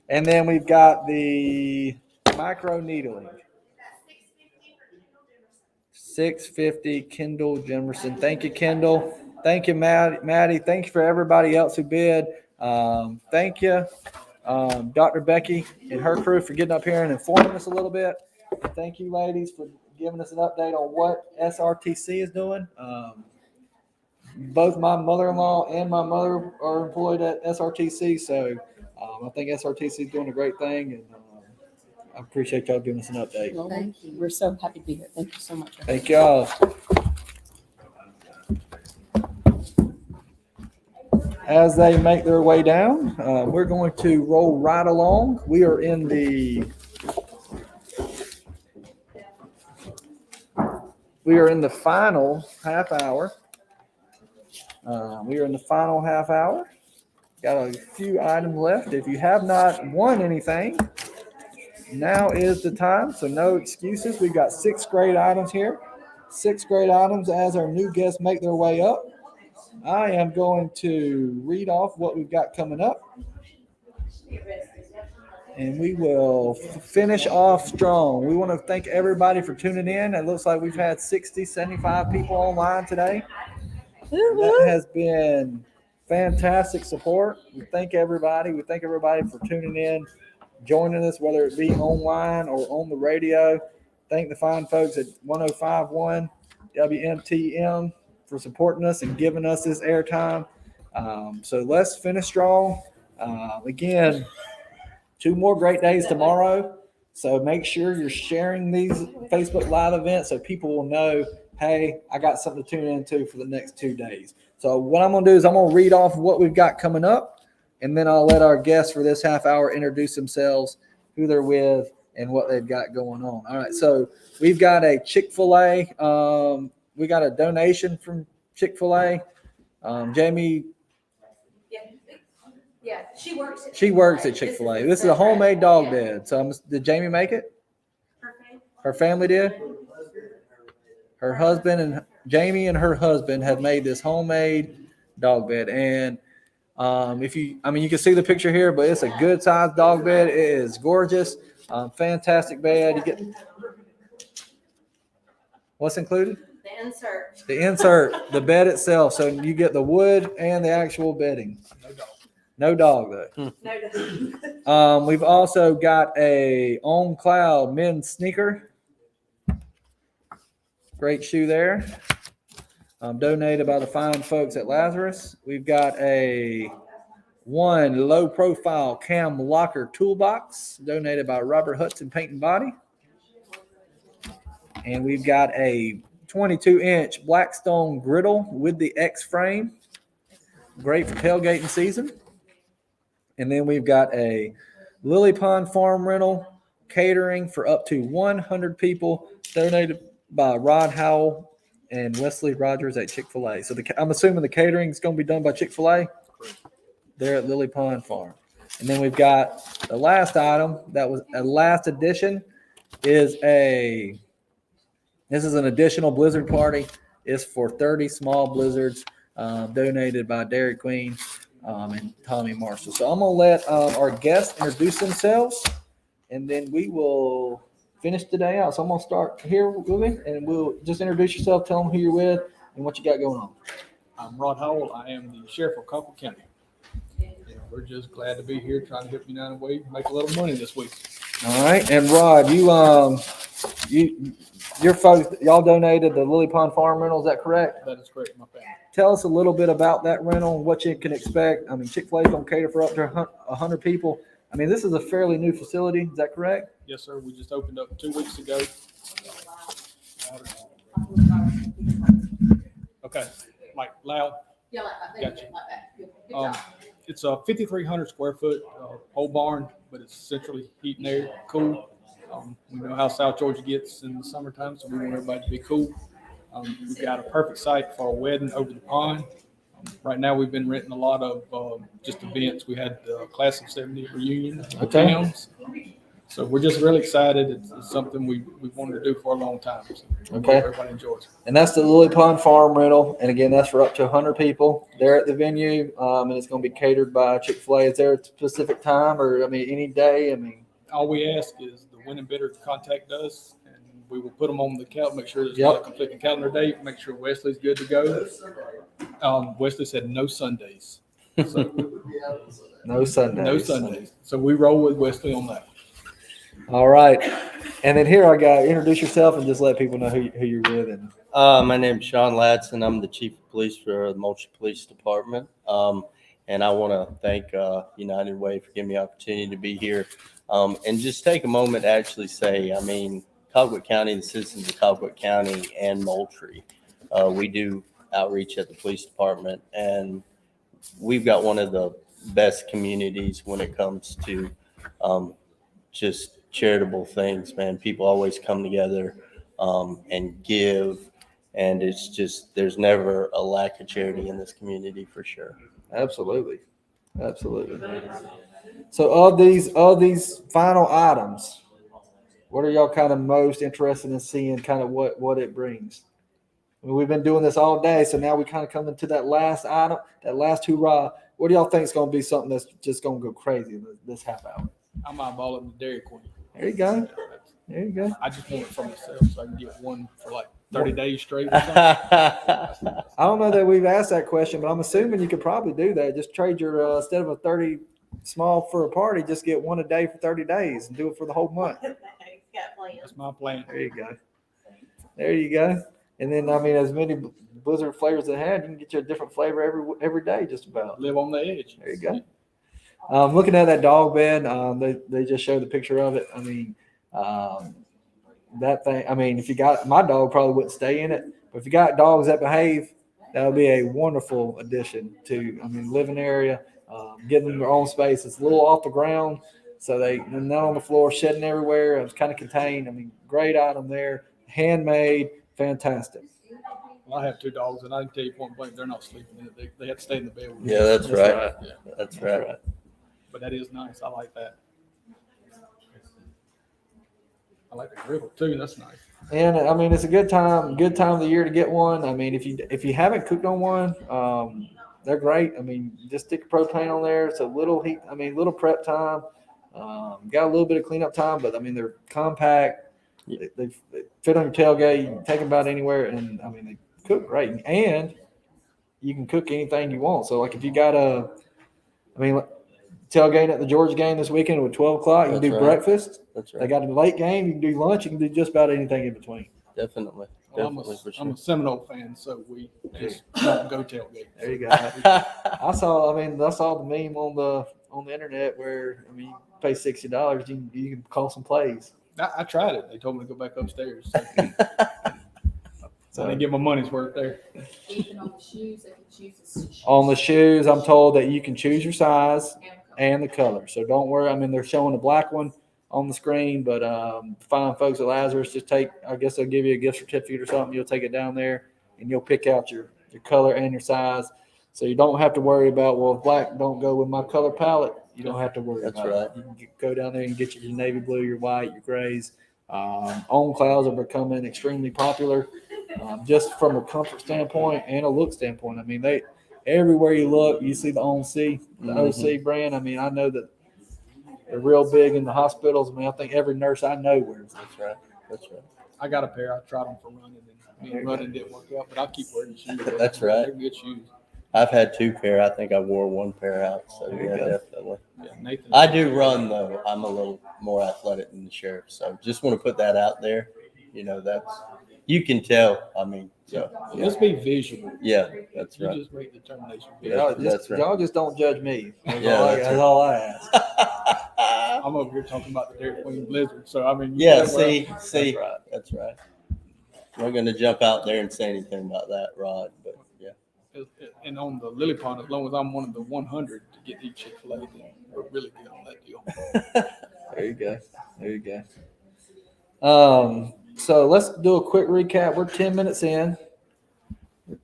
And then we've got the micro needling. $650, Kendall Jemerson. Thank you, Kendall. Thank you, Maddie. Thank you for everybody else who bid. Thank you, Dr. Becky and her crew, for getting up here and informing us a little bit. Thank you, ladies, for giving us an update on what SRTC is doing. Both my mother-in-law and my mother are employed at SRTC, so I think SRTC is doing a great thing, and I appreciate y'all giving us an update. Well, thank you. We're so happy to be here. Thank you so much. Thank y'all. as they make their way down, we're going to roll right along. We are in the final half hour. We are in the final half hour. Got a few items left. If you have not won anything, now is the time. So no excuses. We've got 6 great items here. 6 great items as our new guests make their way up. I am going to read off what we've got coming up. And we will finish off strong. We want to thank everybody for tuning in. It looks like we've had 60, 75 people online today. That has been fantastic support. We thank everybody. We thank everybody for tuning in, joining us, whether it be online or on the radio. Thank the fine folks at 105.1 WMTM for supporting us and giving us this airtime. So let's finish strong. Again, 2 more great days tomorrow. So make sure you're sharing these Facebook Live events so people will know, hey, I got something to tune into for the next 2 days. So what I'm going to do is I'm going to read off what we've got coming up, and then I'll let our guests for this half hour introduce themselves, who they're with, and what they've got going on. All right, so we've got a Chick-fil-A. We got a donation from Chick-fil-A. Jamie. Yeah, she works at She works at Chick-fil-A. This is a homemade dog bed. So did Jamie make it? Her family did? Her husband and Jamie and her husband have made this homemade dog bed. And you can see the picture here, but it's a good sized dog bed. It is gorgeous. Fantastic bed. You get what's included? the insert. The insert, the bed itself. So you get the wood and the actual bedding. No dog though. No dog. We've also got a On Cloud men's sneaker. Great shoe there. Donated by the fine folks at Lazarus. We've got a 1 low profile cam locker toolbox donated by Robert Hudson Paint and Body. And we've got a 22-inch Blackstone griddle with the X frame. Great for tailgating season. And then we've got a Lily Pond Farm rental catering for up to 100 people donated by Rod Howell and Wesley Rogers at Chick-fil-A. So I'm assuming the catering is going to be done by Chick-fil-A there at Lily Pond Farm. And then we've got the last item that was a last edition is this is an additional Blizzard party. It's for 30 small blizzards donated by Dairy Queen and Tommy Marshall. So I'm going to let our guests introduce themselves, and then we will finish today out. So I'm going to start here with me, and we'll just introduce yourself, tell them who you're with, and what you got going on. I'm Rod Howell. I am the sheriff of Colquitt County. We're just glad to be here trying to help United Way make a little money this week. All right. And Rod, your folks, y'all donated the Lily Pond Farm rental. Is that correct? That is correct, my family. Tell us a little bit about that rental and what you can expect. I mean, Chick-fil-A is going to cater for up to 100 people. I mean, this is a fairly new facility. Is that correct? Yes, sir. We just opened up 2 weeks ago. Okay. Like loud. Yeah, Gotcha. like that. Good job. It's a 5,300 square foot whole barn, but it's centrally heat and air, cool. We know how South Georgia gets in the summertime, so we want everybody to be cool. We've got a perfect site for a wedding over the pond. Right now, we've been renting a lot of just events. We had the Class of 70 reunion with towns. So we're just really excited. It's something we wanted to do for a long time. So Okay. everybody enjoys it. And that's the Lily Pond Farm rental. And again, that's for up to 100 people there at the venue. And it's going to be catered by Chick-fil-A. Is there a specific time or, any day? All we ask is the winning bidder to contact us, and we will put them on the calendar, make sure there's not a conflicting calendar date, make sure Wesley's good to go. Wesley said no Sundays. So, No Sundays. No Sundays. So we roll with Wesley on that. All right. And then here I got introduce yourself and just let people know who you're with. And my name is Sean Ladson. I'm the chief of police for the Moultrie Police Department. And I want to thank United Way for giving me the opportunity to be here. And just take a moment to actually say, Colquitt County, the citizens of Colquitt County and Moultrie, we do outreach at the police department. And we've got one of the best communities when it comes to just charitable things, man. People always come together and give. And it's just, there's never a lack of charity in this community for sure. Absolutely. Absolutely. So of these final items, what are y'all kind of most interested in seeing kind of what it brings? I mean, we've been doing this all day, so now we kind of come into that last item, that last hurrah. What do y'all think is going to be something that's just going to go crazy in this half hour? I'm eyeballing the Dairy Queen. There you go. There you go. I just want it for myself so I can get one for like 30 days straight or something. I don't know that we've asked that question, but I'm assuming you could probably do that. Just trade your instead of a 30 small for a party, just get one a day for 30 days and do it for the whole month. That's my plan. There you go. There you go. And then, I mean, as many Blizzard flavors they had, you can get you a different flavor every day, just about. Live on the edge. There you go. Looking at that dog bed, they just showed the picture of it. I mean, that thing. I mean, if you got my dog, probably wouldn't stay in it. But if you got dogs that behave, that would be a wonderful addition to. I mean, living area, getting them their own space. It's a little off the ground, so they're not on the floor, shedding everywhere. It's kind of contained. I mean, great item there, handmade. Fantastic. Well, I have 2 dogs, and I can tell you point blank, they're not sleeping in it. They have to stay in the bed with me. Yeah, that's right. Yeah. That's right. But that is nice. I like that. I like the griddle too. That's nice. And I mean, it's a good time of the year to get one. I mean, if you haven't cooked on one, they're great. I mean, just stick propane on there. It's a little heat. I mean, little prep time. Got a little bit of cleanup time, but I mean, they're compact. They fit on your tailgate. You can take them about anywhere, and I mean, they cook great. And you can cook anything you want. So, like, if you got tailgating at the Georgia game this weekend at 12 o'clock, you can do breakfast. That's right. They got a late game. You can do lunch. You can do just about anything in between. Definitely. Well, I'm a Seminole fan, so we just don't go tailgate. There you go. I saw the meme on the internet where, I mean, you pay $60, you can call some plays. I tried it. They told me to go back upstairs. So I didn't get my money's worth there. Even on the shoes, they can choose the shoes. On the shoes, I'm told that you can choose your size and the color. So don't worry. I mean, they're showing the black one on the screen, but fine folks at Lazarus, just I guess they'll give you a gift certificate or something. You'll take it down there and you'll pick out your color and your size. So you don't have to worry about, well, if black don't go with my color palette, you don't have to worry about it. You can go down there and get your navy blue, your white, your grays. On clouds are becoming extremely popular, just from a comfort standpoint and a look standpoint. I mean, everywhere you look, you see the OC brand. I mean, I know that they're real big in the hospitals. I mean, I think every nurse I know wears them. That's right. I got a pair. I tried them for running, and running didn't work out, but I keep wearing shoes. That's right. They're good shoes. I've had 2 pair. I think I wore 1 pair out. So yeah, definitely. Yeah, Nathan. I do run though. I'm a little more athletic than the sheriff. So just want to put that out there. You know, you can tell. I mean, so yeah. Just be visual. Yeah, that's right. You just make the determination. Y'all just don't judge me. That's all I ask. I'm over here talking about the Dairy Queen Blizzard. So I mean, yeah. See, that's right. I'm not going to jump out there and say anything about that, Rod. But yeah. And on the Lily Pond, as long as I'm one of the 100 to get each Chick-fil-A, then we're really good on that deal. There you go. So let's do a quick recap. We're 10 minutes in.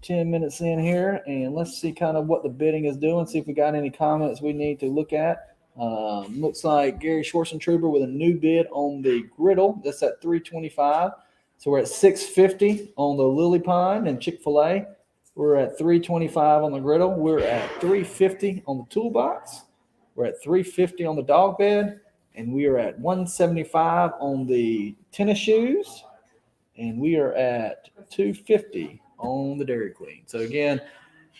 Here, and let's see kind of what the bidding is doing. See if we got any comments we need to look at. Looks like Gary Schwarzentroober with a new bid on the griddle. That's at $325. So we're at $650 on the Lily Pond and Chick-fil-A. We're at $325 on the griddle. We're at $350 on the toolbox. We're at $350 on the dog bed. And we are at $175 on the tennis shoes. And we are at $250 on the Dairy Queen. So again,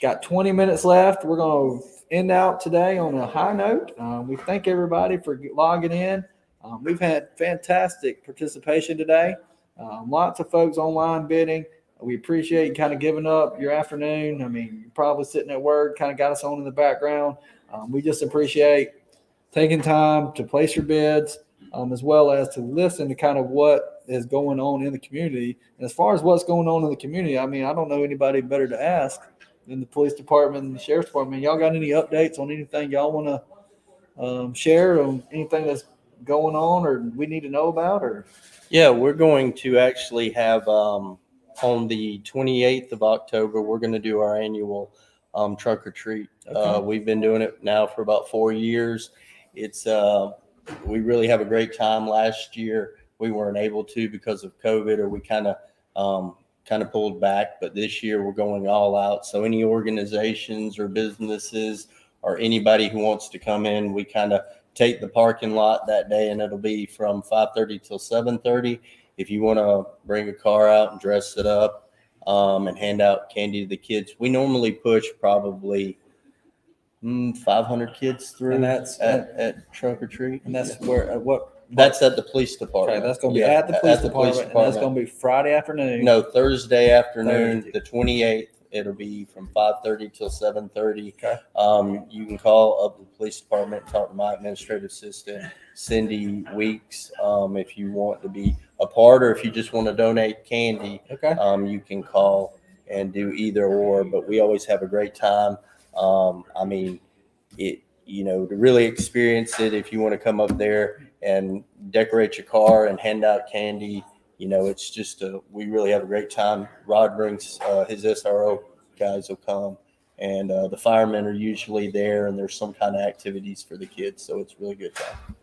got 20 minutes left. We're going to end out today on a high note. We thank everybody for logging in. We've had fantastic participation today. Lots of folks online bidding. We appreciate you kind of giving up your afternoon. I mean, you're probably sitting at work, kind of got us on in the background. We just appreciate taking time to place your bids, as well as to listen to kind of what is going on in the community. And as far as what's going on in the community, I mean, I don't know anybody better to ask in the police department and the sheriff's department, y'all got any updates on anything y'all want to share on anything that's going on or we need to know about? Or Yeah, we're going to actually have on the 28th of October, we're going to do our annual trunk or treat. Okay. We've been doing it now for about 4 years. It's we really have a great time. Last year we weren't able to because of COVID, or we kind of pulled back. But this year we're going all out. So any organizations or businesses or anybody who wants to come in, we kind of take the parking lot that day, and it'll be from 5:30 till 7:30. If you want to bring a car out and dress it up and hand out candy to the kids, we normally push probably 500 kids through, and that's at trunk or treat. And that's where what? That's at the police department. Okay, that's going to be at the police department. And that's going to be Friday afternoon. No, Thursday afternoon, Thursday. the 28th. It'll be from 5:30 till 7:30. Okay. You can call up the police department, talk to my administrative assistant, Cindy Weeks, if you want to be a part, or if you just want to donate candy. Okay. You can call and do either or. But we always have a great time. I mean, to really experience it, if you want to come up there and decorate your car and hand out candy, it's just we really have a great time. Rod brings his SRO guys will come, and the firemen are usually there, and there's some kind of activities for the kids, so it's really good time.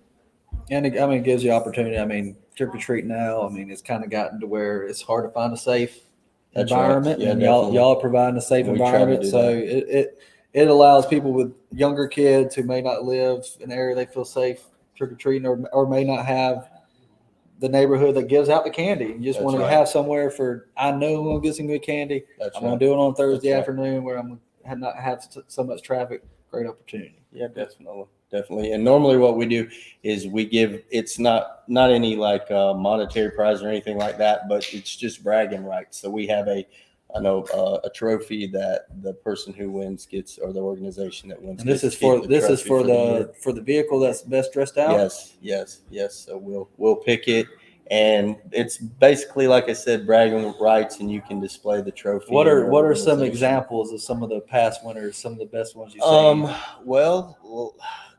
And it gives you opportunity. I mean, trick or treat now. I mean, it's kind of gotten to where it's hard to find a safe That's right. environment, Yeah, and definitely. y'all are providing a safe We try to environment. do So that. it allows people with younger kids who may not live in an area they feel safe trick or treating, or may not have the neighborhood that gives out the candy. You just That's want to right. have somewhere for, I know I'm going to get some good candy. That's I'm going right. to do it on Thursday That's right. afternoon where I'm not have so much traffic. Great opportunity. Yeah, definitely. And normally what we do is we give, it's not any like monetary prize or anything like that, but it's just bragging rights. So we have a trophy that the person who wins gets, or the organization that wins. And this gets is to keep for this is trophy for the year. the vehicle that's best dressed out. Yes. So we'll pick it, and it's basically, like I said, bragging rights, and you can display the trophy. What in are your what are some organization. examples of some of the past winners, some of the best ones you've seen? Well,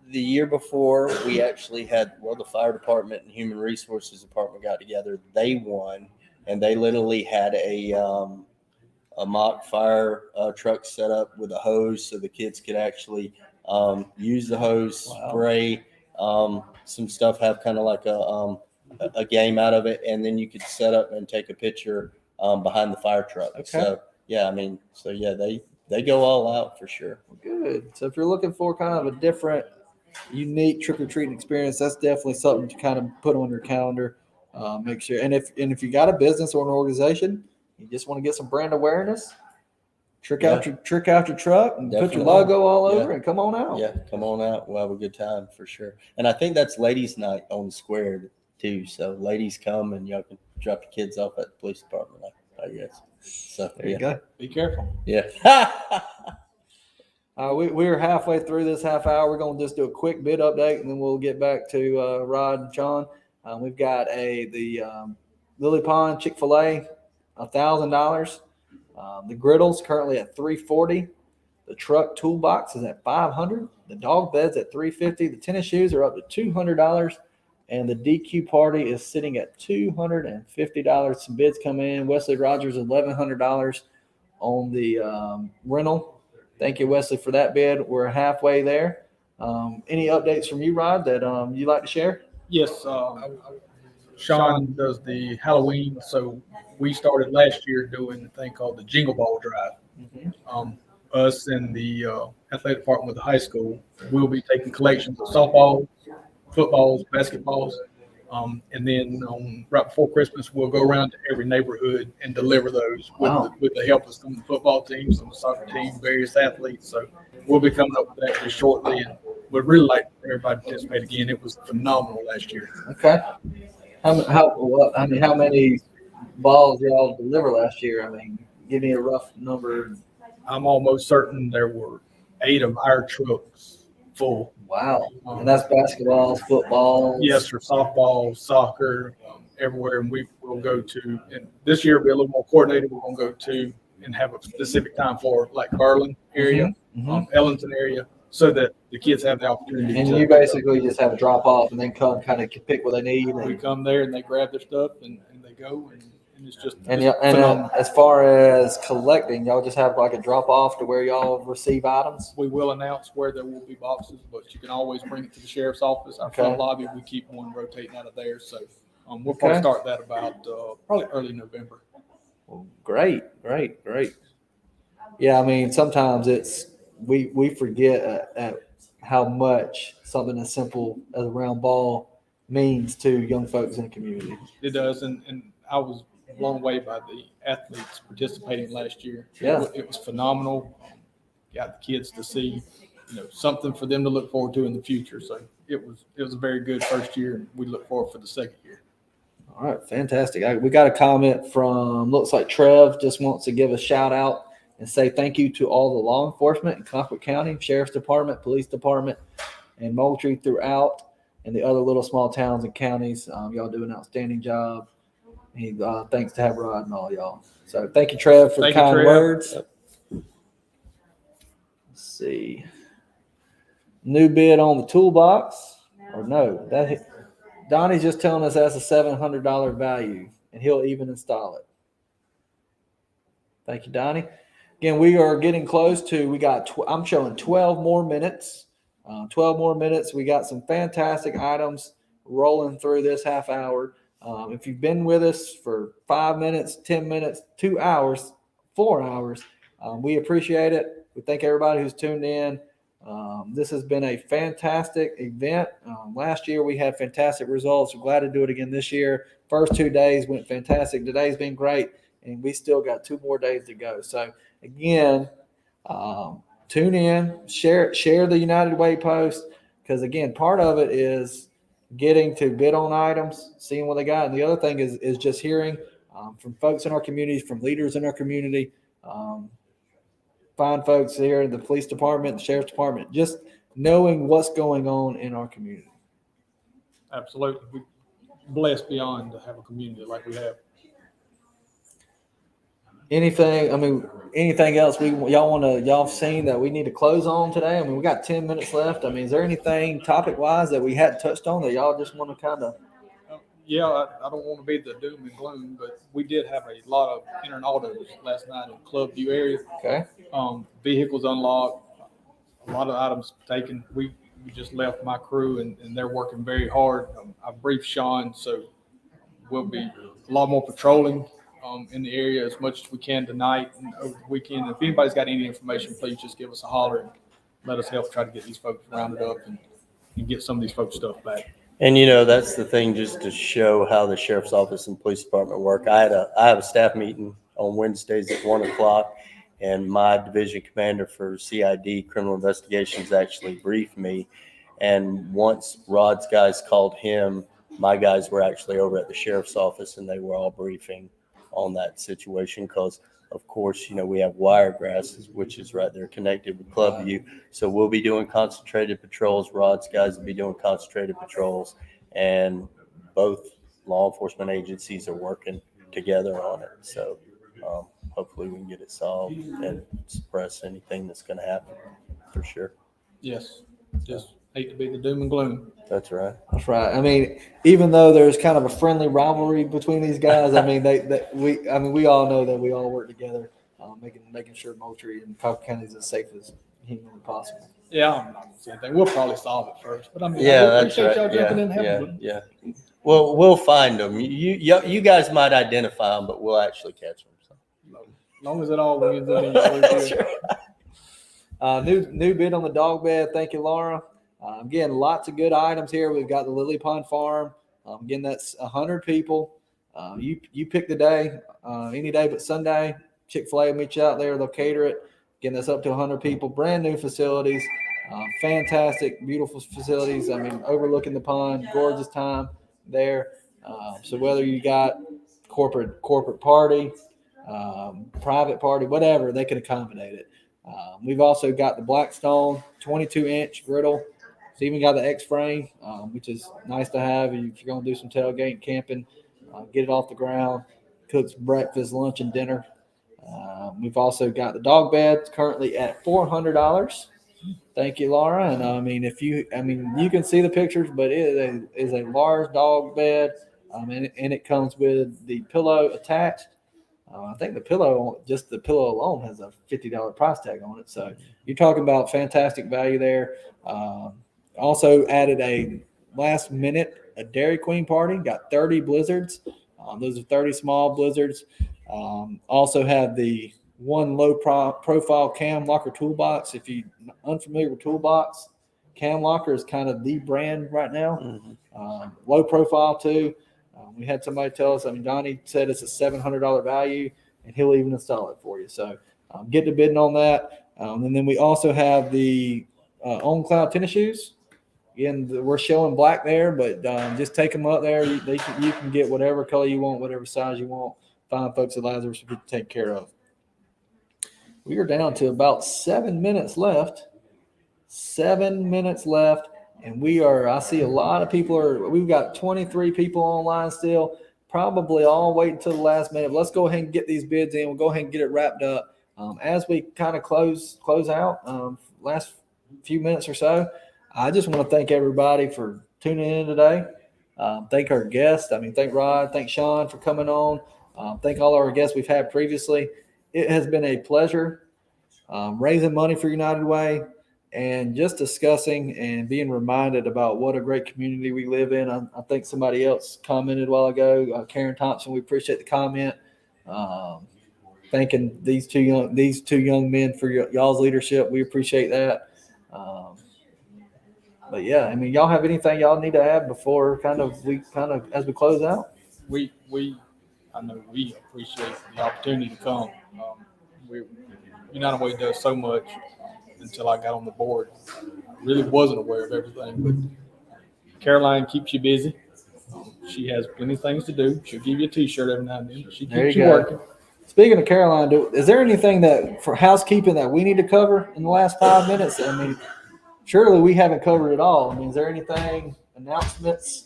the year before we actually had, the fire department and human resources department got together. They won, and they literally had a mock fire truck set up with a hose, so the kids could actually use the hose, spray some stuff, have kind of like a game out of it, and then you could set up and take a picture behind the fire truck. Okay. So they go all out for sure. Good. So if you're looking for kind of a different, unique trick or treating experience, that's definitely something to kind of put on your calendar. Make sure, and if you got a business or an organization, you just want to get some brand awareness, trick out your truck and put Definitely. your logo all Yeah. over and come on out. Yeah, come on out. We'll have a good time for sure. And I think that's ladies' night on the square too. So ladies come, and y'all can drop your kids off at the police department, I guess. So There you go. Be careful. Yeah. We're halfway through this half hour. We're going to just do a quick bid update, and then we'll get back to Rod and John. We've got the Lily Pond Chick-fil-A, $1,000. The griddle's currently at $340. The truck toolbox is at $500. The dog bed's at $350. The tennis shoes are up to $200. And the DQ party is sitting at $250. Some bids come in. Wesley Rogers, $1,100 on the rental. Thank you, Wesley, for that bid. We're halfway there. Any updates from you, Rod, that you'd like to share? Yes, Sean does the Halloween, so we started last year doing a thing called the Jingle Ball Drive. Us and the athletic department with the high school will be taking collections of softballs, footballs, basketballs, and then right before Christmas, we'll go around to every neighborhood and deliver those with the help of some of the football teams, some of the soccer teams, various athletes. So we'll be coming up with that just shortly, and we'd really like everybody to participate again. It was phenomenal last year. Okay. How many balls y'all deliver last year? I mean, give me a rough number. I'm almost certain there were 8 of our trucks full. Wow. And that's basketballs, footballs. Yes, sir. Softball, soccer, everywhere. And we will go to, and this year will be a little more coordinated. We're going to go to and have a specific time for like Berlin area, Mhm. Ellington area, so that the kids have the opportunity. And to, you basically just have a drop off and then come kind of pick what they need. we come there and they grab their stuff and they go and it's just And it's phenomenal. as far as collecting, y'all just have like a drop off to where y'all receive items. We will announce where there will be boxes, but you can always bring it to the sheriff's office. Our Okay. front lobby, we keep one rotating out of there. So we'll Okay. probably start that about probably early November. Well, great. Yeah, I mean, sometimes we forget at how much something as simple as a round ball means to young folks in the community. It does, and I was blown away by the athletes participating last year. Yeah. It was phenomenal. Got the kids to see, something for them to look forward to in the future. So it was a very good first year, and we look forward for the second year. All right, fantastic. We got a comment from, looks like Trev just wants to give a shout out and say thank you to all the law enforcement in Colquitt County, Sheriff's Department, Police Department, and Moultrie throughout, and the other little small towns and counties. Y'all do an outstanding job. He thanks to have Rod and all y'all. So thank you, Trev, for the Thank you, kind Trev. words. Let's see. New bid on the toolbox, or no? Donnie's just telling us that's a $700 value, and he'll even install it. Thank you, Donnie. Again, we are getting close to. I'm showing 12 more minutes. 12 more minutes. We got some fantastic items rolling through this half hour. If you've been with us for 5 minutes, 10 minutes, 2 hours, 4 hours, we appreciate it. We thank everybody who's tuned in. This has been a fantastic event. Last year we had fantastic results. We're glad to do it again this year. First 2 days went fantastic. Today's been great, and we still got 2 more days to go. So again, tune in, share the United Way post, because again, part of it is getting to bid on items, seeing what they got, and the other thing is just hearing from folks in our community, from leaders in our community. Fine folks here in the police department, the sheriff's department, just knowing what's going on in our community. Absolutely. We're blessed beyond to have a community like we have. Anything else y'all have seen that we need to close on today? I mean, we got 10 minutes left. I mean, is there anything topic wise that we hadn't touched on that y'all just want to kind of? Yeah, I don't want to be the doom and gloom, but we did have a lot of entering autos last night in Clubview area. Okay. Vehicles unlocked, a lot of items taken. We just left my crew, and they're working very hard. I briefed Sean, so we'll be a lot more patrolling in the area as much as we can tonight and over the weekend. If anybody's got any information, please just give us a holler and let us help try to get these folks rounded up and get some of these folks' stuff back. And that's the thing, just to show how the sheriff's office and police department work. I have a staff meeting on Wednesdays at 1:00, and my division commander for CID criminal investigations actually briefed me. And once Rod's guys called him, my guys were actually over at the sheriff's office, and they were all briefing on that situation because, of course, we have Wiregrass, which is right there connected with Clubview. So we'll be doing concentrated patrols. Rod's guys will be doing concentrated patrols, and both law enforcement agencies are working together on it. So hopefully we can get it solved and suppress anything that's going to happen for sure. Yes, just hate to be the doom and gloom. That's right. That's right. I mean, even though there's kind of a friendly rivalry between these guys, I mean, we all know that we all work together, making sure Moultrie and Colquitt County is as safe as humanly possible. Yeah, I'm not gonna say anything. We'll probably solve it first, but I mean, Yeah, I that's appreciate right. y'all jumping in and helping. Yeah. Well, we'll find them. You guys might identify them, but we'll actually catch them. So. As long as it all wins out, we're good. New bid on the dog bed. Thank you, Laura. Again, lots of good items here. We've got the Lily Pond Farm. Again, that's 100 people. You pick the day, any day but Sunday. Chick-fil-A will meet you out there. They'll cater it. Again, that's up to 100 people. Brand new facilities. Fantastic, beautiful facilities. I mean, overlooking the pond. Gorgeous time there. So whether you got corporate party, private party, whatever, they can accommodate it. We've also got the Blackstone 22-inch griddle. It's even got the X-frame, which is nice to have if you're going to do some tailgate camping. Get it off the ground, cooks breakfast, lunch, and dinner. We've also got the dog beds currently at $400. Thank you, Laura. And you can see the pictures, but it is a large dog bed, and it comes with the pillow attached. I think the pillow alone has a $50 price tag on it. So you're talking about fantastic value there. Also added a last minute Dairy Queen party. Got 30 blizzards. Those are 30 small blizzards. Also have the one low profile cam locker toolbox. If you're unfamiliar with toolbox, cam locker is kind of the brand right now. Low profile too. We had somebody tell us, Donnie said it's a $700 value, and he'll even install it for you. So get to bidding on that. And then we also have the On Cloud tennis shoes. Again, we're showing black there, but just take them up there. You can get whatever color you want, whatever size you want. Fine folks at Lazarus will get taken care of. We are down to about 7 minutes left. 7 minutes left. And I see a lot of people we've got 23 people online still, probably all waiting until the last minute. Let's go ahead and get these bids in. We'll go ahead and get it wrapped up. As we kind of close out, last few minutes or so, I just want to thank everybody for tuning in today. Thank our guests. Thank Rod, thank Sean for coming on. Thank all our guests we've had previously. It has been a pleasure raising money for United Way, and just discussing and being reminded about what a great community we live in. I think somebody else commented a while ago, Karen Thompson. We appreciate the comment. Thanking these two young men for y'all's leadership. We appreciate that. But yeah, y'all have anything y'all need to add before as we close out? I know we appreciate the opportunity to come. United Way does so much. Until I got on the board, I really wasn't aware of everything. But Caroline keeps you busy. She has plenty of things to do. She'll give you a T-shirt every now and then. But she keeps you working. Speaking of Caroline, is there anything that for housekeeping that we need to cover in the last 5 minutes? Surely we haven't covered it all. Is there anything, announcements?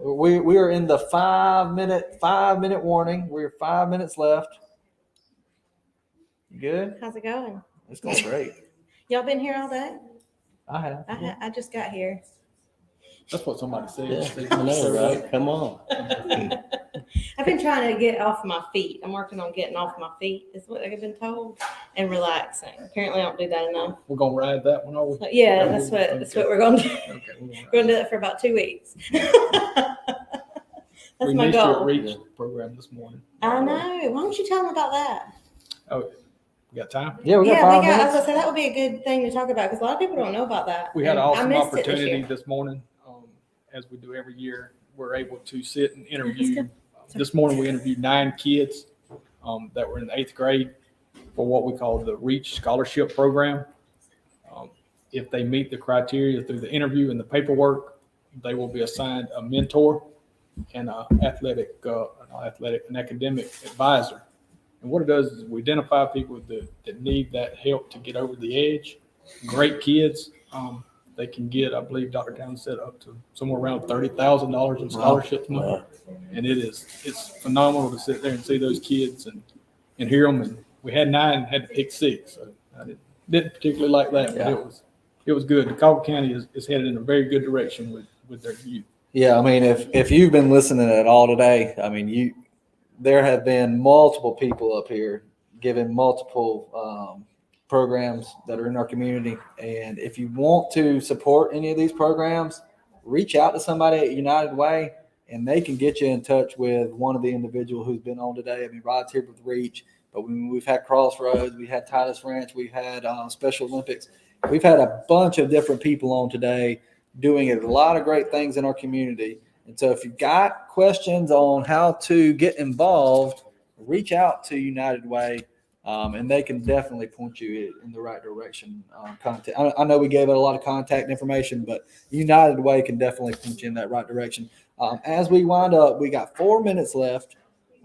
We are in the 5 minute warning. We're 5 minutes left. You good? How's it going? It's going great. Y'all been here all day? I have. I just got here. That's what somebody said. Yeah, I know, right? Come on. I've been trying to get off my feet. I'm working on getting off my feet, is what I've been told, and relaxing. Apparently, I don't do that enough. We're gonna ride that one over. Yeah, that's what we're gonna do. Okay, we're gonna do that for about 2 weeks. That's my goal. We missed your Reach program this morning. I know. Why don't you tell them about that? Oh, we got time? Yeah, we got 5 minutes. I was gonna say that would be a good thing to talk about because a lot of people don't know about that. We had an awesome missed opportunity this morning, as we do every year. We're able to sit and interview. This morning we interviewed 9 kids that were in the 8th grade for what we call the Reach Scholarship Program. If they meet the criteria through the interview and the paperwork, they will be assigned a mentor and an academic advisor. And what it does is we identify people that need that help to get over the edge. Great kids. They can get, I believe Dr. Town said, up to somewhere around $30,000 in scholarships money. And it's phenomenal to sit there and see those kids and hear them. And we had 9, had to pick 6. So I didn't particularly like that, but it was good. The Colquitt County is headed in a very good direction with their youth. Yeah, if you've been listening at all today, there have been multiple people up here giving multiple programs that are in our community. And if you want to support any of these programs, reach out to somebody at United Way and they can get you in touch with one of the individuals who's been on today. Rod's here with Reach, but we've had Crossroads, we had Titus Ranch, we've had Special Olympics. We've had a bunch of different people on today doing a lot of great things in our community. And so if you've got questions on how to get involved, reach out to United Way, and they can definitely point you in the right direction. I know we gave it a lot of contact information, but United Way can definitely point you in that right direction. As we wind up, we got 4 minutes left.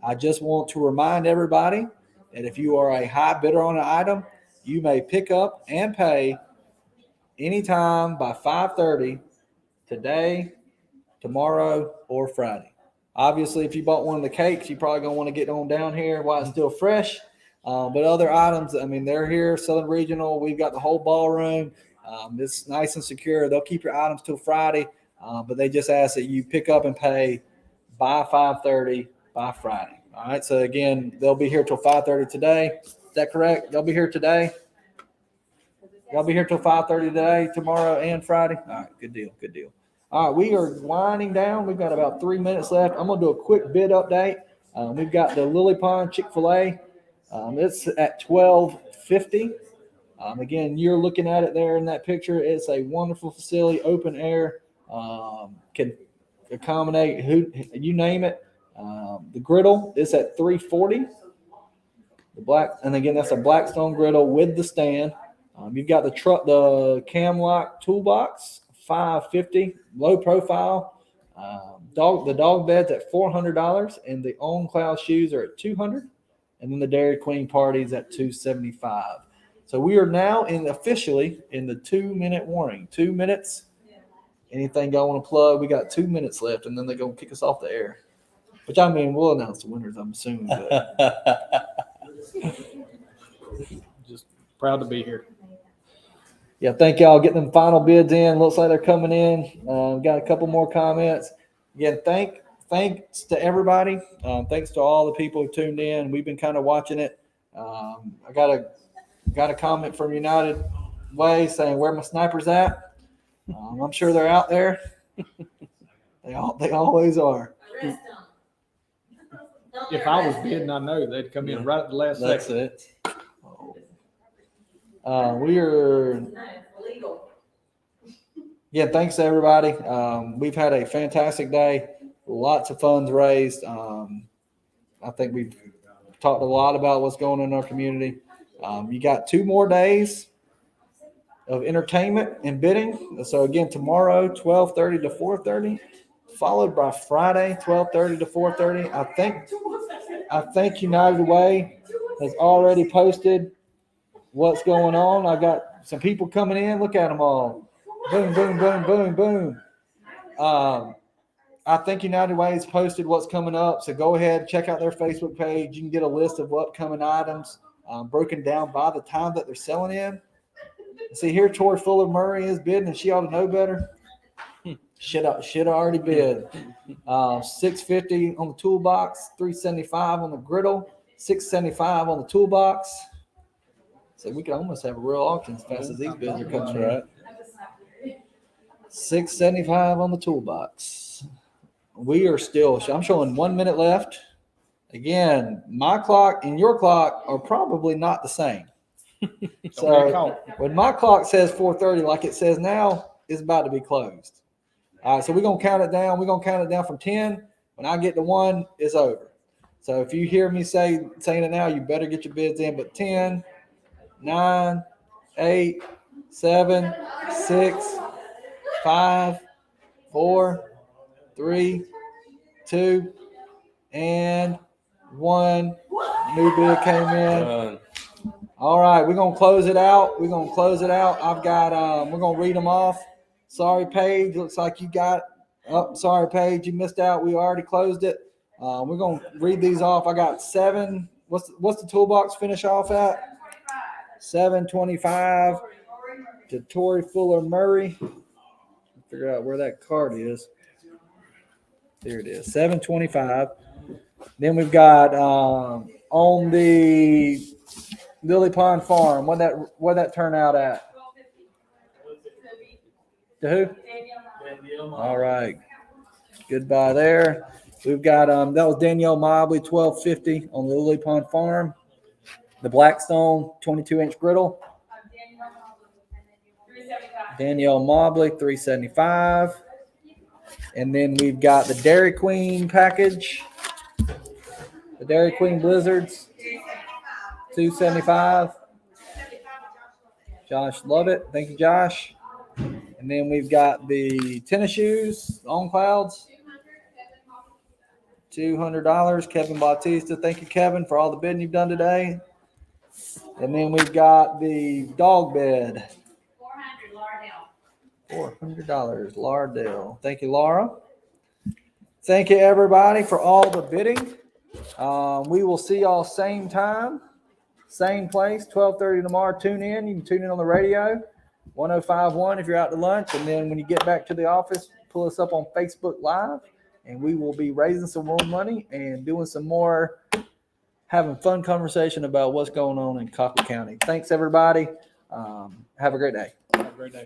I just want to remind everybody that if you are a high bidder on an item, you may pick up and pay anytime by 5:30 today, tomorrow, or Friday. Obviously, if you bought one of the cakes, you're probably going to want to get on down here while it's still fresh. But other items, I mean, they're here, Southern Regional. We've got the whole ballroom. It's nice and secure. They'll keep your items till Friday, but they just ask that you pick up and pay by 5:30 by Friday. All right. So again, they'll be here till 5:30 today. Is that correct? They'll be here today. Y'all be here till 5:30 today, tomorrow, and Friday. All right. Good deal. Good deal. All right. We are winding down. We've got about 3 minutes left. I'm going to do a quick bid update. We've got the Lily Pond Chick-fil-A. It's at $12.50. Again, you're looking at it there in that picture. It's a wonderful facility, open air, can accommodate who you name it. The griddle is at $3.40. And again, that's a Blackstone griddle with the stand. You've got the cam lock toolbox, $5.50, low profile. The dog bed's at $400, and the On Cloud shoes are at $200, and then the Dairy Queen parties at $275. So we are now officially in the 2-minute warning. 2 minutes. Anything y'all want to plug? We got 2 minutes left, and then they're gonna kick us off the air. Which I mean, we'll announce the winners, I'm assuming. Just proud to be here. Yeah, thank y'all. Getting them final bids in. Looks like they're coming in. Got a couple more comments. Again, thanks to everybody. Thanks to all the people who tuned in. We've been kind of watching it. I got a comment from United Way saying, "Where my snipers at?" I'm sure they're out there. They always are. If I was bidding, I know they'd come in right at the last second. That's it. We are. Yeah, thanks to everybody. We've had a fantastic day. Lots of funds raised. I think we've talked a lot about what's going on in our community. You got 2 more days of entertainment and bidding. So again, tomorrow, 12:30 to 4:30, followed by Friday, 12:30 to 4:30. I think United Way has already posted what's going on. I got some people coming in. Look at them all. Boom, boom, boom, boom, boom. I think United Way has posted what's coming up. So go ahead, check out their Facebook page. You can get a list of upcoming items broken down by the time that they're selling in. See here, Tori Fuller Murray is bidding, and she ought to know better. Should have already bid. $6.50 on the toolbox, $3.75 on the griddle, $6.75 on the toolbox. So we could almost have a real auction as fast as these bids are coming in. Right. $6.75 on the toolbox. We are still. I'm showing 1 minute left. Again, my clock and your clock are probably not the same. So when my clock says 4:30, like it says now, it's about to be closed. All right, so we're gonna count it down. We're gonna count it down from 10. When I get to 1, it's over. So if you hear me saying it now, you better get your bids in. But 10, 9, 8, 7, 6, 5, 4, 3, 2, and 1. New bid came in. All right, we're gonna close it out. I've got we're gonna read them off. Sorry, Paige. Looks like you got. Oh, sorry, Paige. You missed out. We already closed it. We're gonna read these off. I got 7. What's the toolbox finish off at? $7.25 to Tori Fuller Murray. Figure out where that card is. There it is. $7.25. Then we've got on the Lily Pond Farm. What that turn out at? To who? All right. Goodbye there. We've got that was Danielle Mobley, $12.50 on the Lily Pond Farm. The Blackstone 22-inch griddle. Danielle Mobley, $3.75. And then we've got the Dairy Queen package. The Dairy Queen Blizzards, $2.75. Josh, love it. Thank you, Josh. And then we've got the tennis shoes, On Clouds, $200. Kevin Bautista, thank you, Kevin, for all the bidding you've done today. And then we've got the dog bed, $400. Lardell. Thank you, Laura. Thank you, everybody, for all the bidding. We will see y'all same time, same place, 12:30 tomorrow. Tune in. You can tune in on the radio, 105.1 if you're out to lunch. And then when you get back to the office, pull us up on Facebook Live, and we will be raising some more money and doing some more having fun conversation about what's going on in Colquitt County. Thanks, everybody. Have a great day. Have a great day.